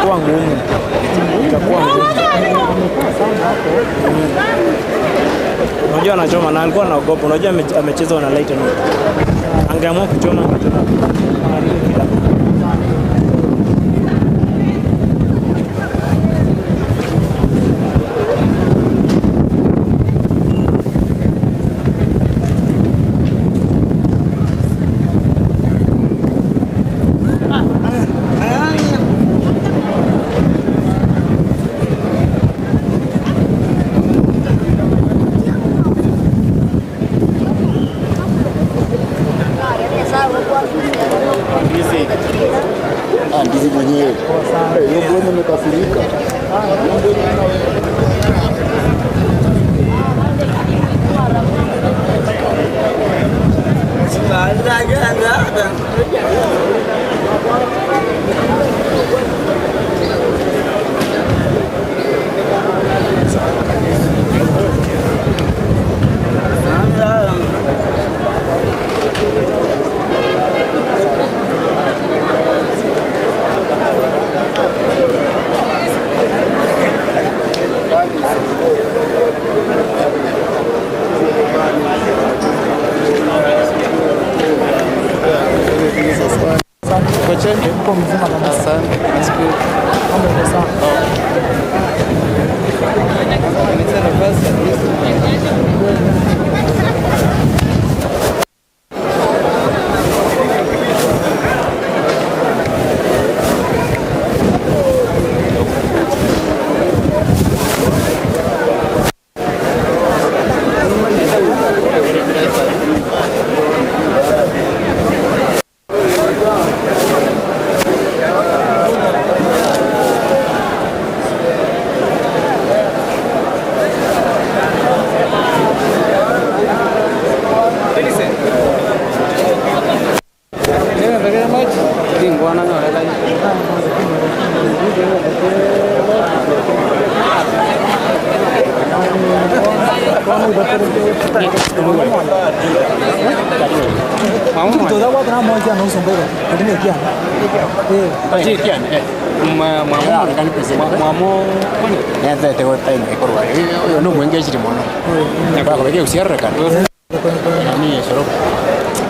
Kwa ngumu. Itakuwa ngumu. Unajua anachoma na alikuwa anaogopa. Unajua amecheza na light note. Angeamua kuchoma. Ndizi mwenyewe. Hiyo mbona umekasirika?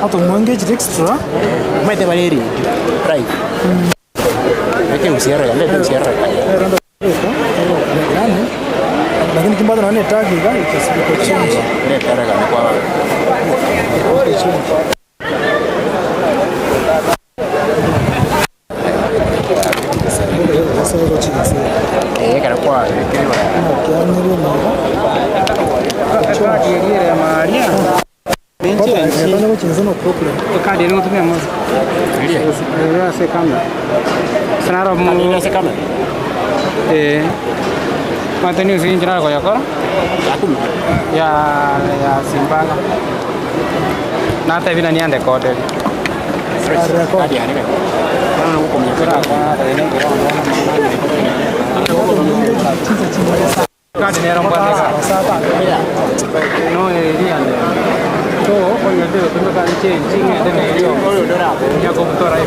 Atau mengage extra, mete valeri, right? Mete usiara, mete usiara. Lakini kimbado na netagi gani ikasiko change. Netara gani kwa. Cara kwa, kile. there's no problem. Kadi ni utumia mmoja. Ndio. Ndio sasa kama. Sanaro mu. Ndio sasa kama. Mateni usinjira kwa yakora? Ya Simba. Na hata hivi nani ande kote. Kadi yani. Kana huko mnyakora kwa kadi ni rompa ni sasa. No area ni. So, on your day, you can change and then you go to right.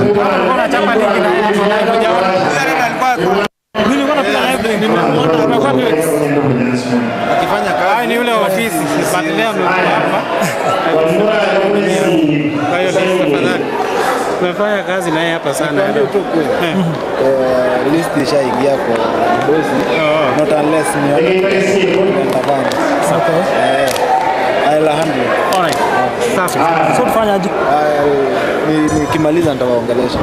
Mbona chapa ligi na hujaona? Mimi nilikuwa napiga live nimeona amekuwa ni akifanya kazi. Ni yule ofisi nipatilea mimi hapa. Kwa hiyo tafadhali. Tumefanya kazi naye hapa sana. List ishaingia kwa bosi. Not unless ni nitafanya. Okay. I'll handle. Alright. Safi. So tufanyaje? Nikimaliza nitawaongelesha.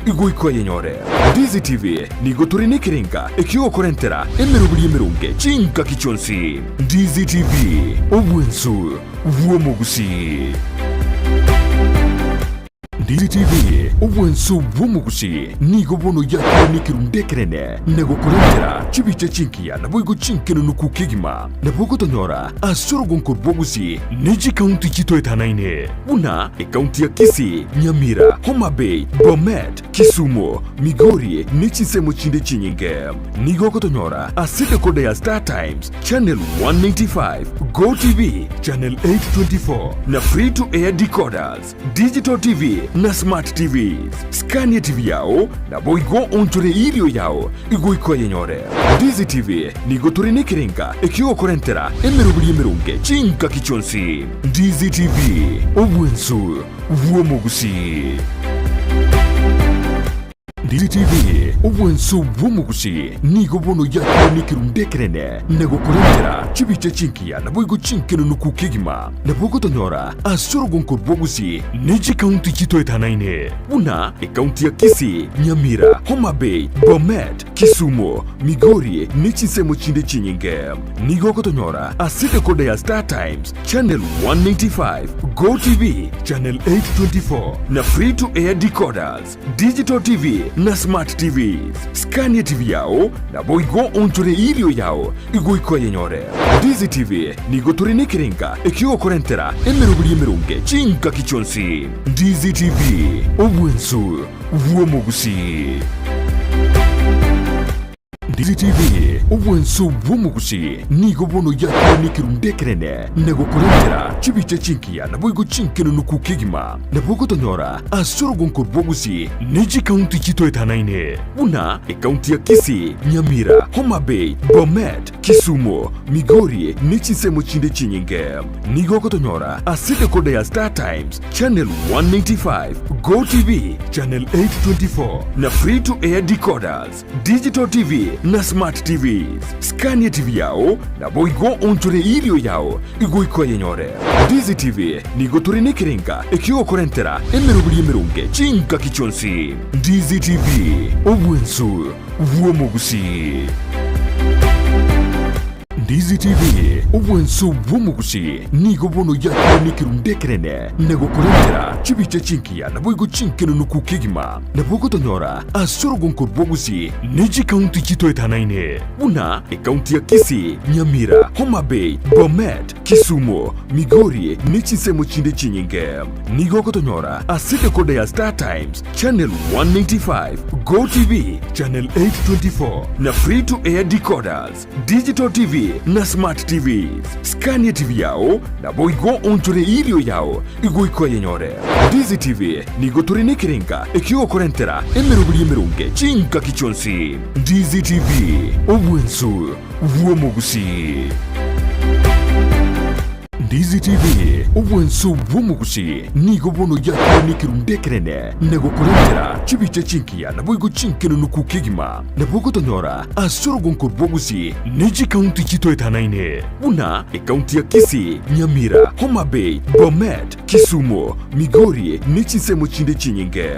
Iguiko yenyore Gusii TV nigo turi nikiringa ikigo korentera emerubiri emerunge chinka kichonsi Gusii TV obwensu vuomo Gusii Gusii TV obwensu vuomo Gusii nigo bono yakiro nikirundekerene nego korentera chibiche chinkia nabo igo chinkeno nukukigima nabo gotonyora asoro gonkorbo Gusii neji county chito etanaine una county ya Kisii, Nyamira, Homa Bay, Bomet, Kisumu, Migori, Nichisemo chinde chinyinge. Nigo gotonyora aside kode ya Star Times, Channel 195, Go TV, Channel 824, na free to air decoders, Digital TV, na Smart TVs. Scania TV yao, na boigo onchore irio yao, igo iko yenyore. Gusii TV, nigo turi nikiringa, ikigo korentera, emerubiri emerunge, chinka kichonsi. Gusii TV, obwensu, vuomo Gusii. Gusii TV obwensu vuomo Gusii nigo bono yakiro nikirundekerene nego korentera chibiche chinkia nabo igo chinkeno nukukigima nabo gotonyora asoro gonkorbo Gusii neji county chito etanaine una county ya Kisii, Nyamira, Homa Bay, Bomet, Kisumu, Migori, Nichisemo chinde chinyinge. Nigo gotonyora aside kode ya Star Times, Channel 195, Go TV, Channel 824, na free to air decoders, Digital TV, na Smart TVs. Scania TV yao, na boigo onchore irio yao, igo iko yenyore. Gusii TV, nigo turi nikiringa, ikigo korentera, emerubiri emerunge, chinka kichonsi. Gusii TV, obwensu, vuomo Gusii. Gusii TV obwensu vuomo Gusii nigo bono yakiro nikirundekerene nego korentera chibiche chinkia nabo igo chinkeno nukukigima nabo gotonyora asoro gonkorbo Gusii neji county chito etanaine una county ya Kisii, Nyamira, Homa Bay, Bomet, Kisumu, Migori, Nichisemo chinde chinyinge. Nigo gotonyora aside kode ya Star Times, Channel 195, Go TV, Channel 824, na free to air decoders, Digital TV, na Smart TVs. Scania TV yao na boigo onchore irio yao igoiko yenyore. Dizi TV nigo turine kirenga ekio korentera emerubiri merunge chinka kichonsi. Dizi TV obwensu vuomogusi. Dizi TV obwensu vuomogusi nigo bono yakire nikirundekerene nego kurentera chibiche chinkia na boigo chinkeno nukukigima na bogo tonyora asorogon kurbogusi neji county chito etanaine una county ya Kisii, Nyamira, Homa Bay, Bomet, Kisumu, Migori nechi semo chinde chinyinge nigo kotonyora asite kode ya Star Times channel 195, Go TV channel 824 na free to air decoders, Digital TV na Smart TV. Scania TV yao na boigo onchore irio yao igoiko yenyore. Dizi TV nigo turine kirenga ekio korentera emerubiri merunge chinka kichonsi. Dizi TV obwensu vuomogusi. Dizi TV obwensu vuomogusi nigo bono yakire nikirundekerene nego kurentera chibiche chinkia na boigo chinkeno nukukigima na bogo tonyora asorogon kurbogusi neji county chito etanaine una county ya Kisii, Nyamira, Homa Bay, Bomet, Kisumu, Migori nechi semo chinde chinyinge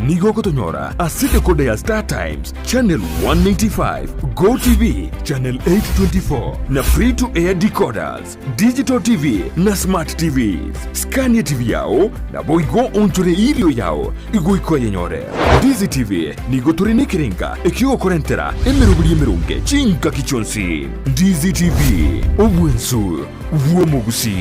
nigo kotonyora asite kode ya Star Times channel 195, Go TV channel 824 na free to air decoders, Digital TV na Smart TVs. Scania TV yao na boigo onchore irio yao igoiko yenyore. Dizi TV nigo turine kirenga ekio korentera emerubiri merunge chinka kichonsi. Dizi TV obwensu vuomogusi.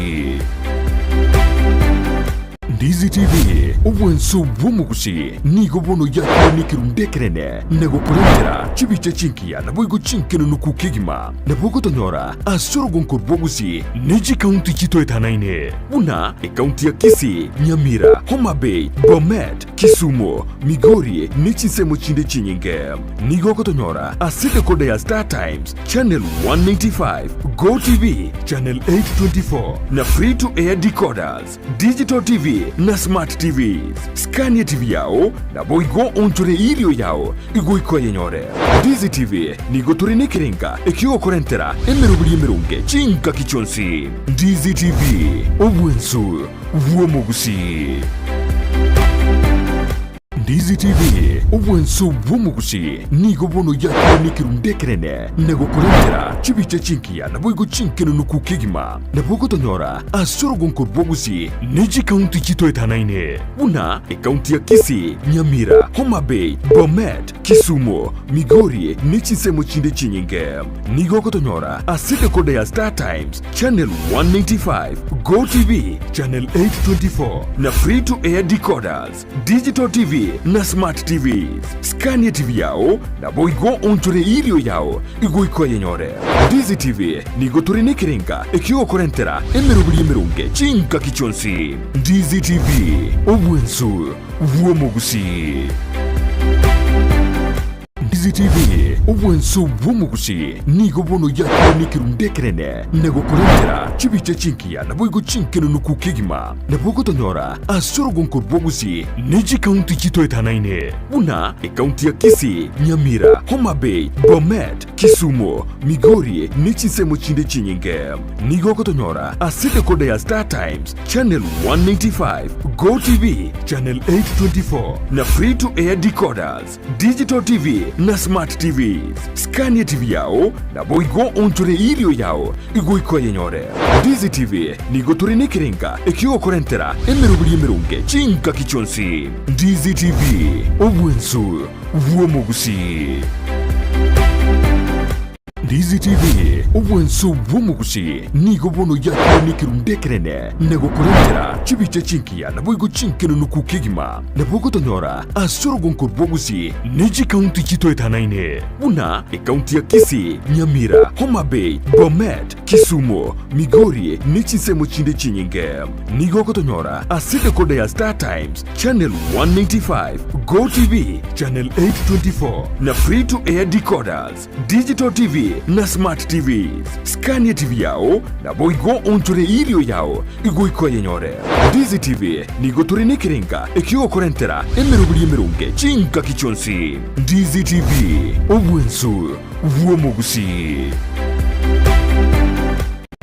Dizi TV obwensu vuomogusi nigo bono yakire nikirundekerene nego kurentera chibiche chinkia na boigo chinkeno nukukigima na bogo tonyora asorogon kurbogusi neji county chito etanaine una county ya Kisii, Nyamira, Homa Bay, Bomet, Kisumu, Migori nechi semo chinde chinyinge nigo kotonyora asite kode ya Star Times channel 195, Go TV channel 824 na free to air decoders, Digital TV na Smart TVs. Scania TV yao na boigo onchore irio yao igoiko yenyore. Dizi TV nigo turine kirenga ekio korentera emerubiri merunge chinka kichonsi. Dizi TV obwensu vuomogusi. Dizi TV obwensu vuomogusi nigo bono yakire nikirundekerene nego kurentera chibiche chinkia na boigo chinkeno nukukigima na bogo tonyora asorogon kurbogusi neji county chito etanaine una county ya Kisii, Nyamira, Homa Bay, Bomet, Kisumu, Migori nechi semo chinde chinyinge nigo kotonyora asite kode ya Star Times channel 195, Go TV channel 824 na free to air decoders, Digital TV na Smart TVs. Scania TV yao na boigo onchore irio yao igoiko yenyore. Dizi TV nigo turine kirenga ekio korentera emerubiri merunge chinka kichonsi. Dizi TV obwensu vuomogusi. Dizi TV obwensu vuomogusi nigo bono yakire nikirundekerene nego kurentera chibiche chinkia na boigo chinkeno nukukigima na bogo tonyora asorogon kurbogusi neji county chito etanaine una county ya Kisii, Nyamira, Homa Bay, Bomet, Kisumu, Migori nechi semo chinde chinyinge nigo kotonyora asite kode ya Star Times channel 195, Go TV channel 824 na free to air decoders, Digital TV na Smart TVs. Scania TV yao na boigo onchore irio yao igoiko yenyore. Dizi TV nigo turine kirenga ekio korentera emerubiri merunge chinka kichonsi. Dizi TV obwensu vuomogusi. Dizi TV obwensu vuomogusi nigo bono yakire nikirundekerene nego kurentera chibiche chinkia na boigo chinkeno nukukigima na bogo tonyora asorogon kurbogusi neji county chito etanaine una county ya Kisii, Nyamira, Homa Bay, Bomet, Kisumu, Migori nechi semo chinde chinyinge nigo kotonyora asite kode ya Star Times channel 195, Go TV channel 824 na free to air decoders, Digital TV na Smart TVs. Scania TV yao na boigo onchore irio yao igoiko yenyore. Ndizi TV nigo turine kirenga ekio korentera emerubuli emerunge chinka kichonsi. Ndizi TV obwensu vuomo Gusii.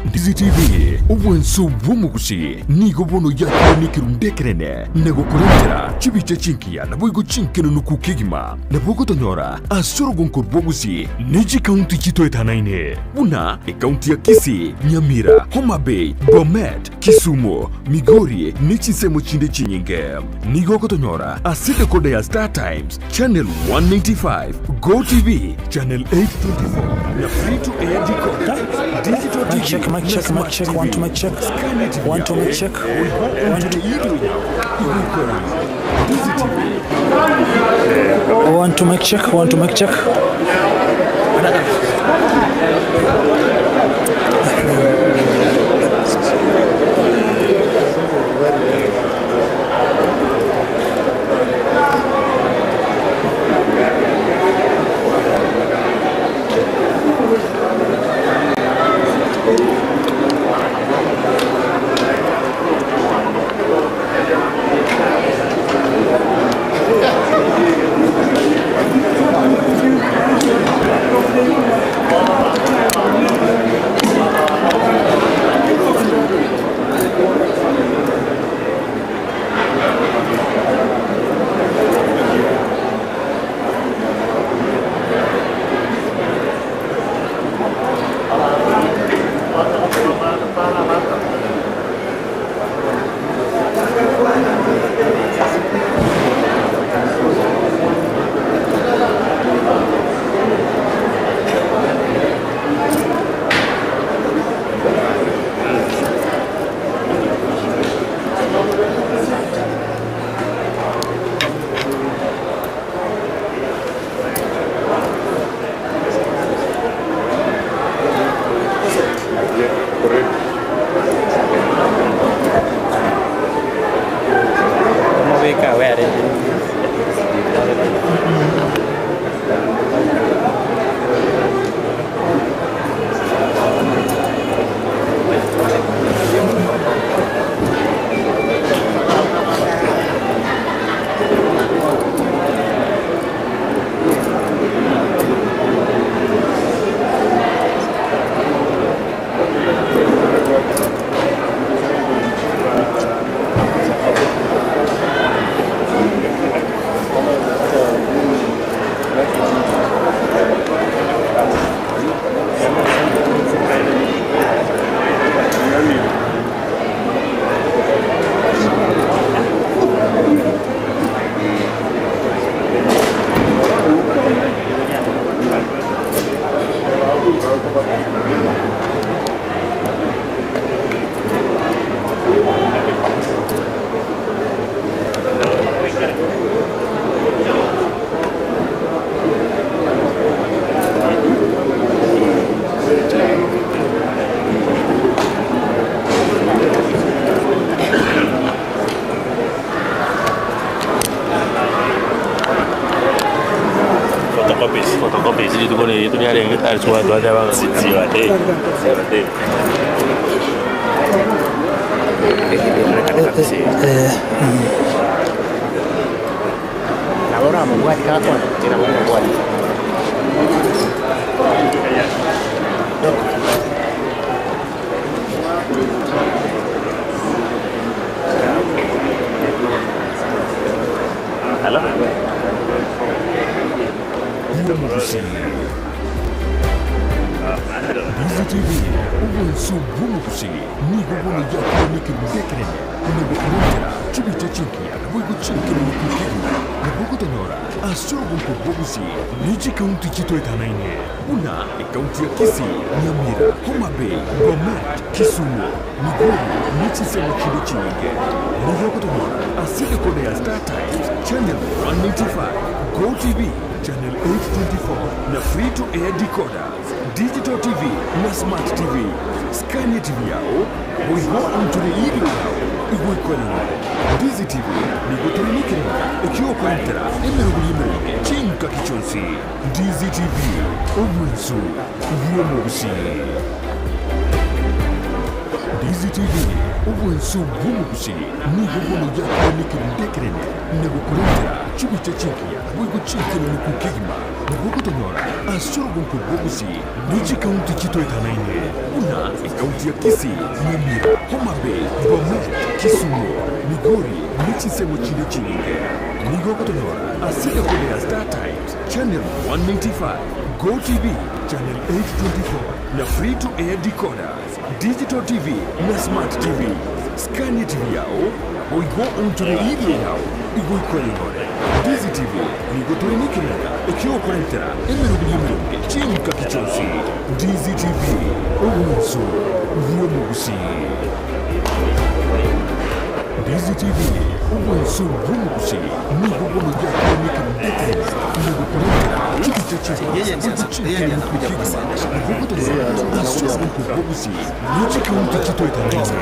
Ndizi TV obwensu vuomo Gusii nigo bono yakire nikirundekerene nego korentera chibiche chinkia na boigo chinkeno nukukigima na bogo tonyora asoro gonko Gusii neji county chito etanaine una county ya Kisii, Nyamira, Homa Bay, Bomet, Kisumu, Migori nechi semo chinde chinyinge nigo kotonyora aside kode ya Star Times channel 195 Go TV channel 824 na free to air decoder digital TV. Mic check, want to mic check, want to mic check, want to mic check, want to mic check. Fotokopi sini tu boleh itu ni ada yang ada semua tu ada bang siwate. Ahora membuat karton, tidak membuat. Halo. Gusii. Ndizi TV obwensu vuomo Gusii nigo bono yakire nikirundekerene nego korentera chibiche chinkia na boigo chinkeno nukukigima na bogo tonyora asoro gonko Gusii neji county chito etanaine una county ya Kisii, Nyamira, Homa Bay, Bomet, Kisumu, Migori nechi semo chinde chinyinge nigo kotonyora aside kode ya Star Times channel 195 Go TV channel 824 na free to air decoders, digital TV na smart TV. Scania TV yao wigo antune iri yao igwikorera. Gusii TV ni guturimikira ikiwa kwentera emerugulime chinka kichonsi. Gusii TV umwensu uyomugusi. Gusii TV ubwensu bw'umugusi ni gubono yakonikirindekerene na gukurentera chibice chinkia bwigo chinkene nukukigima na gukutonyora asorobonko bw'Gusii n'iki kaunti chitoekanaine una ikaunti ya Kisii, Nyamira, Homa Bay, Bomet, Kisumu, Migori n'ekisemo kine kiringe nigo gutonyora asika kodera Star Times channel 195, Go TV channel 824 na free to air decoders, digital TV na smart TV. Scania TV yao oigo ontore iri yao igo ikorera. Gusii TV ni guturimikira ikiwa kwentera emerugulime chinka kichonsi. Gusii TV ubwensu uyomugusi. Gusii TV ubwensu bw'umugusi ni gubono yakonikirindekerene na gukurentera chibice chinkia bwigo chinkene nukukigima na gukutonyora asorobonko bw'Gusii n'iki kaunti chitoekanaine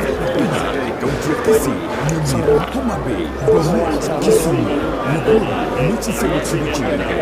una ikaunti ya Kisii, Nyamira, Homa Bay, Bomet, Kisumu, Migori n'ekisemo kine kiringe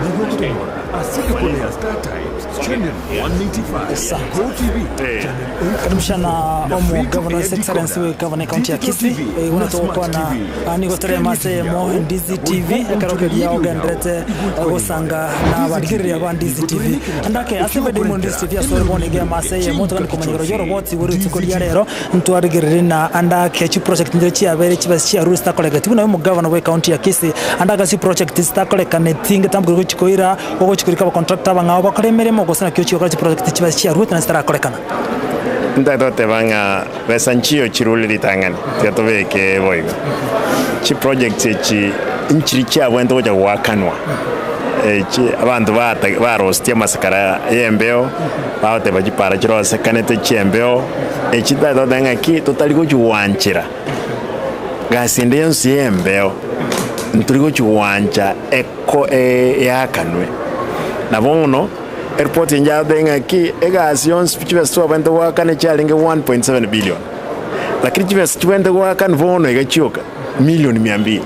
nigo gutonyora asika kodera Star Times channel 195, Go TV channel 8. Karibishana omu Governor His Excellency we Governor County ya Kisii unatoka na nigotore mase mo Gusii TV karokeria ogendrete gusanga na barigirira ba Gusii TV andake asebe demo Gusii TV asore bonege mase ye moto kan komanyiro yoro boti wuri tukoria rero ntwarigirira na andake chi project ndiri abere chibasi ya rusta collective na mu Governor we County ya Kisii andaka si project sta collective thing tamburu chikoira ogo chikurika ba contractor bangao bakoremeremo gusana kyo chikora chi project chibasi ya ruta na sta collective Ndadote banga besanchio chiruliri tangani tyatobeke boigo chi project chi inchiri cha bwento kuja wakanwa chi abantu barostia masakara yembeo baote bajipara chiro sekanete chembeo chi ndadote ngaki totali kujuwanchira gasinde yonsi yembeo nturi kujuwancha eko yakanwe nabongo airport inja denga ki egasions pichibes to bento wakane chalinge 1.7 billion lakini chibes chwende wakane vono egachioka milioni 200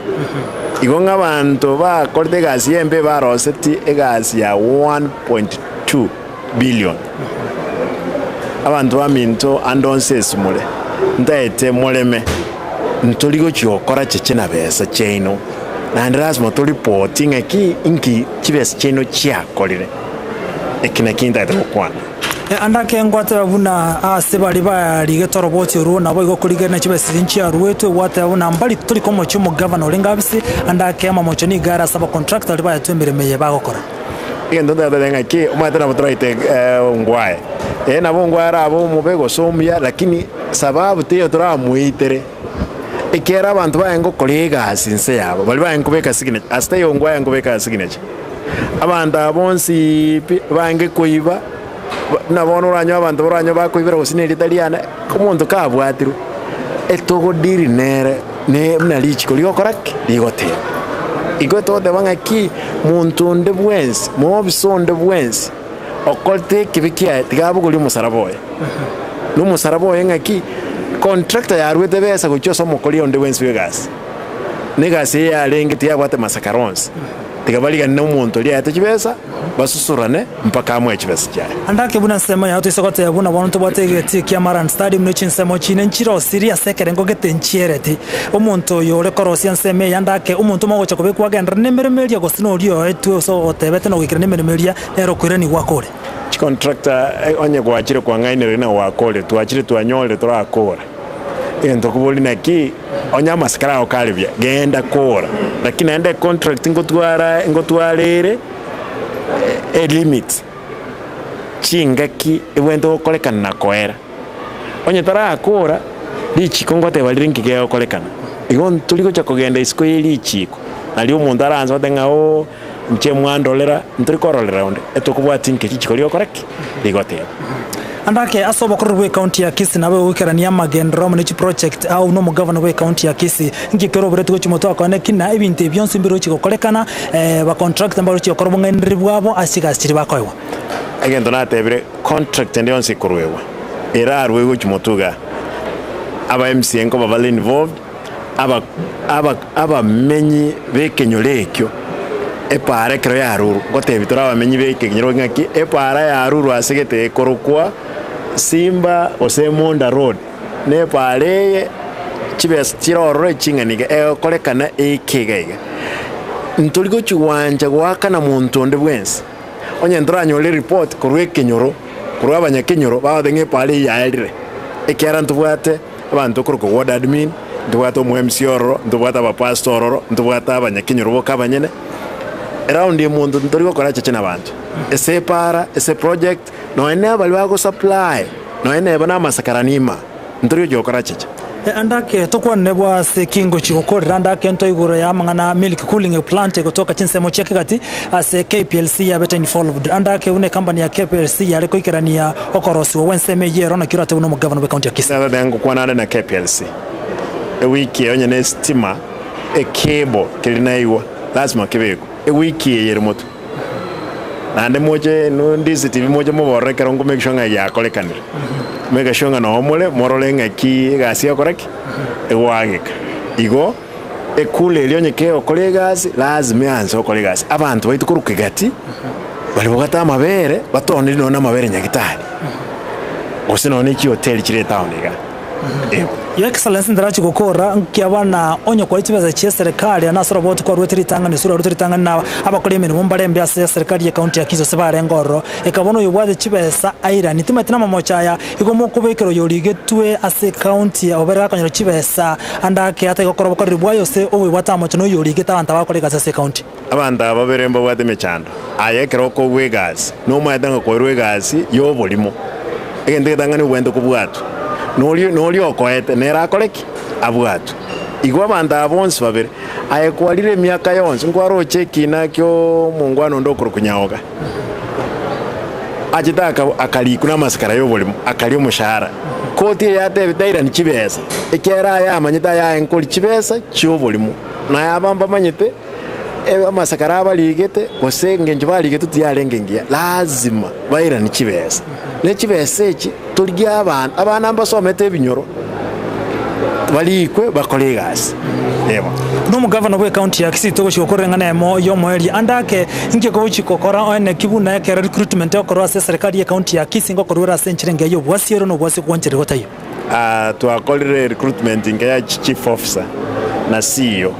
igonga abantu ba korte gasi embe baroseti egasi ya 1.2 billion abantu baminto andonses mule ndaete moleme ntoligo chiokora chechena besa cheino na ndras motori reporting aki inki chibes cheino chiakolire ekina kinda tukwana andake ngwate babuna asebali bali getoroboti ru nabo igokurigana chibesi nchi ya ruwetu wate babuna mbali tuli komo chumo governor lengabisi andake ama mochoni gara saba contractor baya twemeremeye bagokora ngendo ndadenga ki umatera mutraite ngwae nabo ngwara abo mubego somya lakini sababu teyo turamuitere ikera abantu bayengo kolega sinse yabo bali bayengo beka signature asta yo ngwae ngobeka signature abantu abonsi bange kuiba nabona uranyo abantu uranyo bakuibira usine litaliana komuntu kabwatiru etogo diri nere ne mnalichi koligo koraki ligote igoto de bangaki muntu nde bwensi mo bisonde bwensi okolte kibikia tigabu kuli musaraboye no musaraboye ngaki contractor ya rwete besa kuchoso mokoli onde bwensi begas negasi ya lengeti ya bwate masakarons tikabaliga n'omuntu lya atakibesa basusurane mpaka amwe kibesa cyane andake buna sema ya utisokote ya buna bonto bategeti kya Maran Stadium no chinsemo chine nchiro siria sekere ngogete nchiereti omuntu yole korosia nseme yandake omuntu mago chako bekwa gendra nemeremeria gosino lyo etu so otebete no gikira nemeremeria ero kwirani wakore contractor onye gwachire kwa ngaine na wakore twachire twanyole turakora ento kubuli naki onya maskara okalibya genda kora lakini ende contract ngotwarere limit chingaki iwendo okolekana na koera onye tara akora lichi kongote balirinki ge okolekana igon tuliko cha kugenda isiko lichiko ali umuntu aranza batenga o nche mwandolera nturi korolera onde etokubwati nke chichiko lyo koraki ligote andake asoba korwe county ya Kisii nawe wikarania magendro mu project au no governor we county ya Kisii ngikero bure tugo chimoto akone kina ibinte byonse mbiro chiko kolekana ba contract mbaro chiko korobonga ndribwabo asigastiri bakoywa agento natebire contract ndio nsi korwewa era arwe chimotuga aba MCA ngo baba involved aba menyi bekenyolekyo epare kero ya ruru gotebitora bamenyi bekenyoro ngaki epara ya ruru asegete korokwa Simba Osemonda Road ne pare chibes chiroro chinganiga kolekana ekegaiga ntuligo chiwanja gwakana muntu nde bwensi onye ndranyo report korwe kenyoro korwa abanyakenyoro baadenge pare yairire ekera ntubwate abantu koroko ward admin ndubwata mu MCR ndubwata ba pastor ndubwata abanyakenyoro bokabanyene around the muntu ntuligo kora cyane abantu ese para ese project no ene abali bago supply no ene bana masakaranima ntuligo gyokora cyane andake tokwanne bwa sekingo chikokorera andake nto igoro ya mangana milk cooling plant kutoka chinsemo cheke kati ase KPLC ya beta involved andake une company ya KPLC ya leko ikerania okorosi wenseme yero na kirate uno governor we county ya Kisii sasa dango kwana na KPLC wiki onye ne stima cable kilinaiwa lazima kibeko wiki yero moto nande moje no ndisi TV moje mo borrekera ngo make sure ya kolekanira mega shonga no omole morolenga ki gasi akoraki ewagika igo ekule lyonye ke okolegas lazima anzo okolegas abantu baitu kurukigati bali bogata amabere batonde no na amabere nyagitali osino ni ki hotel kire town iga Your Excellency ndarachi gukora nkiabana onyo kwa itibeza cha serikali anasoro botu kwa rwetiri tanga ni sura rwetiri tanga na abakore imirimo mbarembe ya serikali ya county ya Kisii sebare ngoro ekabono yobwaze chibesa aira nitima tina mamochaya igomo kubekero yorigetwe ase county obera akanyoro chibesa andake ata gukora bokore bwayo se owe watamo chino yorigeta abantu abakore ase county abantu ababerembo bwate mechando ayekero ko wegas no mwatanga ko wegas yo bolimo egende tanga ni wendo kubwatu noli okoete nera koleki abwatu igwa banda abonsi babere ayekwalire myaka yonse ngwaro cheki nakyo mungwano ndokoro kunyaoga ajitaka akali kuna maskara yo bolimo akali umushahara koti yate daira ni chibesa ekera ya manyita ya enkoli chibesa cyo bolimo na yabamba manyite amasakara abaligete gosenge nje baligete tuyalengengia lazima baira ni chibesa ne chibesa echi turya abana mbasomete binyoro balikwe bakolegas yebo no governor we county ya Kisii togo chikokorengana emo yo moeri andake inge go chikokora one kibuna ya recruitment okoro serikali ya county ya Kisii ngokorwera senchirenge yo bwasiero no bwasi kwonchero gotayo to akolire recruitment inge ya chief officer na CEO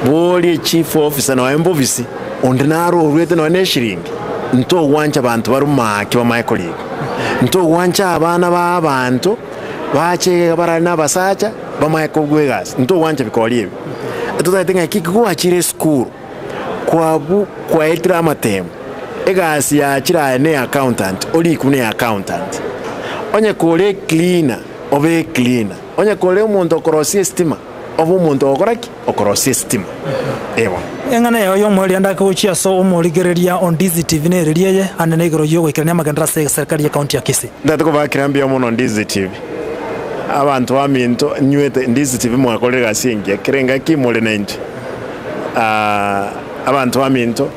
boli chief officer na embovisi ondinaro urwete no neshiringi nto wancha abantu barumaki ba Michael nto wancha abana ba abantu bache barana basacha ba Michael Gwegas nto wancha bikoliye tuzatenga kikuachire school kwa etira matem egasi ya chira ne accountant oli kune accountant onye kole cleaner obe cleaner onye kole umuntu okorosi stima obu umuntu okoraki okorosi stima ewa engana yo mweli andaka uchia so umurigereria on DZTV ne ririye anene igoro yo wekirania magandra serikali ya county ya Kisii ndatiko bakirambia muno DZTV abantu aminto nywete DZTV mwakolera singi kirenga kimole 90 abantu aminto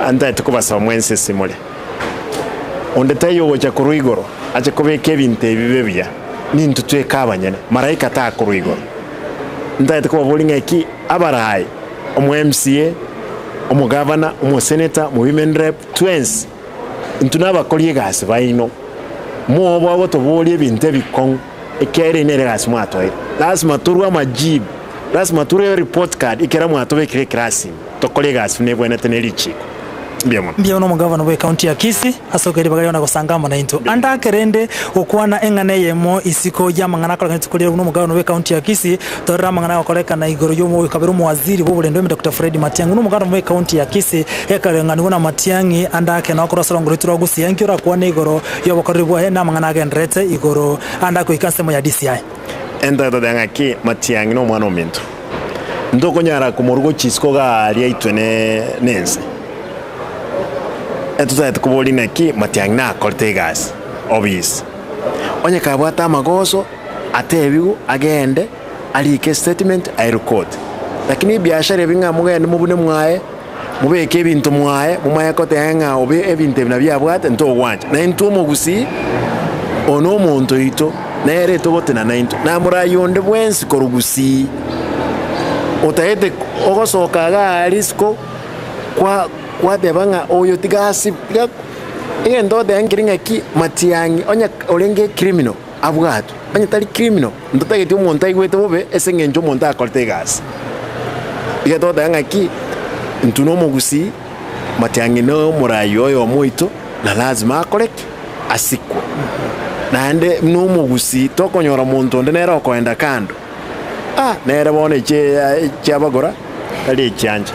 anda tukubasa mwense simole ondetayo gocha kuruigoro acha kubeka ebintu ebibebya nintu twekabanyene maraika ta kuruigoro ndate ko bolinga ki abarai omu MCA omu governor omu senator mu women rep twins ntuna bakoliye gasi baino mo babo to boli ebintu bikon ekere nere gasi mwato lazima turwa majibu lazima turwe report card ikera mwato bekire klasi to kolega gasi ne bwene tenerichi mbia no mugavana we county ya Kisii asokeri bagari ona gusangama na into anda kerende okwana engane yemo isiko ya mangana kola tukolera no mugavana we county ya Kisii torra mangana koleka na igoro yomo kabiru mu waziri bobulendo Dr. Fred Matiang'i no mugavana we county ya Kisii ekarenga ngona Matiang'i anda ke na korosoro nguritura Gusii yankira kwa ne igoro yo bakoribwa he na mangana agendrete igoro anda ko ikansemo ya DCI enda danga ki Matiang'i no mwana ominto ndoko nyara kumurgo chisiko ga yaitwe nense etuzait kubolina ki Matiang'i na kortegas obis onye kabwata magoso atebigu agende alike statement I record lakini biashara binga mugende mubune mwaye mubeke ebintu mwaye mumaye kote nga obe ebintu bina byabwate nto wanje na into Gusii ono muntu ito nere to bote na into na murayonde bwensi ko Gusii otaete ogosoka ga risko kwa debanga oyo tigasi endo de angiringa ki matiangi onya olenge criminal abwato onya tali criminal ndotageti umuntu aigwete bobe esengenjo umuntu akolte gas igeto danga ki ntuno Gusii matiangi no murayo yo moito na lazima akoreke asikwa nande no Gusii tokonyora muntu ndenera okoenda kando nere bone cyabagora ali cyanje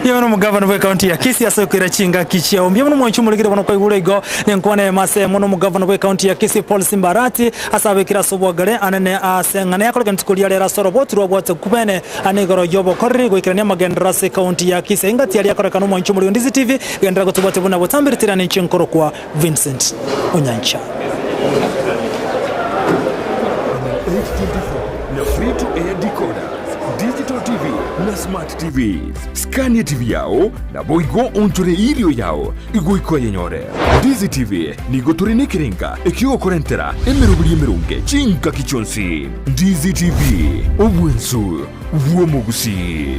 yewe no governor we county ya Kisii asokera chinga kichia ombye no mwanchu muligire bono kwa igure igo nenkwane mase mono mu governor we county ya Kisii Paul Simba Arati asabekira sobwagare anene asengana yakolega ntikulia lera soroboti rwabwate kubene anigoro yobo korri gwikirania magendera se county ya Kisii ingati yali yakoreka no mwanchu muri Ndizi TV gendera gutubate buna butambirira n'inchinkoro kwa Vincent Onyancha na free to air decoder, digital TV na smart TV. Scania TV yao na boigo onture irio yao igoiko yenyore. Ndizi TV nigo turine kirenga ikiwa korentera emerubiri emerunge chinka kichonsi. Ndizi TV obwensu uomo Gusii.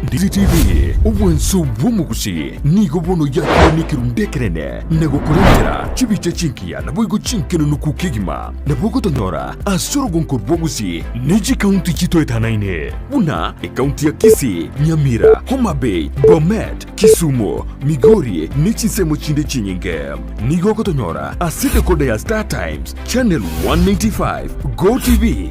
Ndizi TV obwensu uomo Gusii nigo bono yako nikirundekerene nego kurentera chibiche chinkia na boigo chinkeno nukukigima na bogo tonyora asoro gonkor Gusii neji county chito etanaine una county ya Kisii, Nyamira, Homa Bay, Bomet, Kisumu, Migori nechi semo chinde chinyinge nigo kotonyora aside kode ya Star Times channel 195 Go TV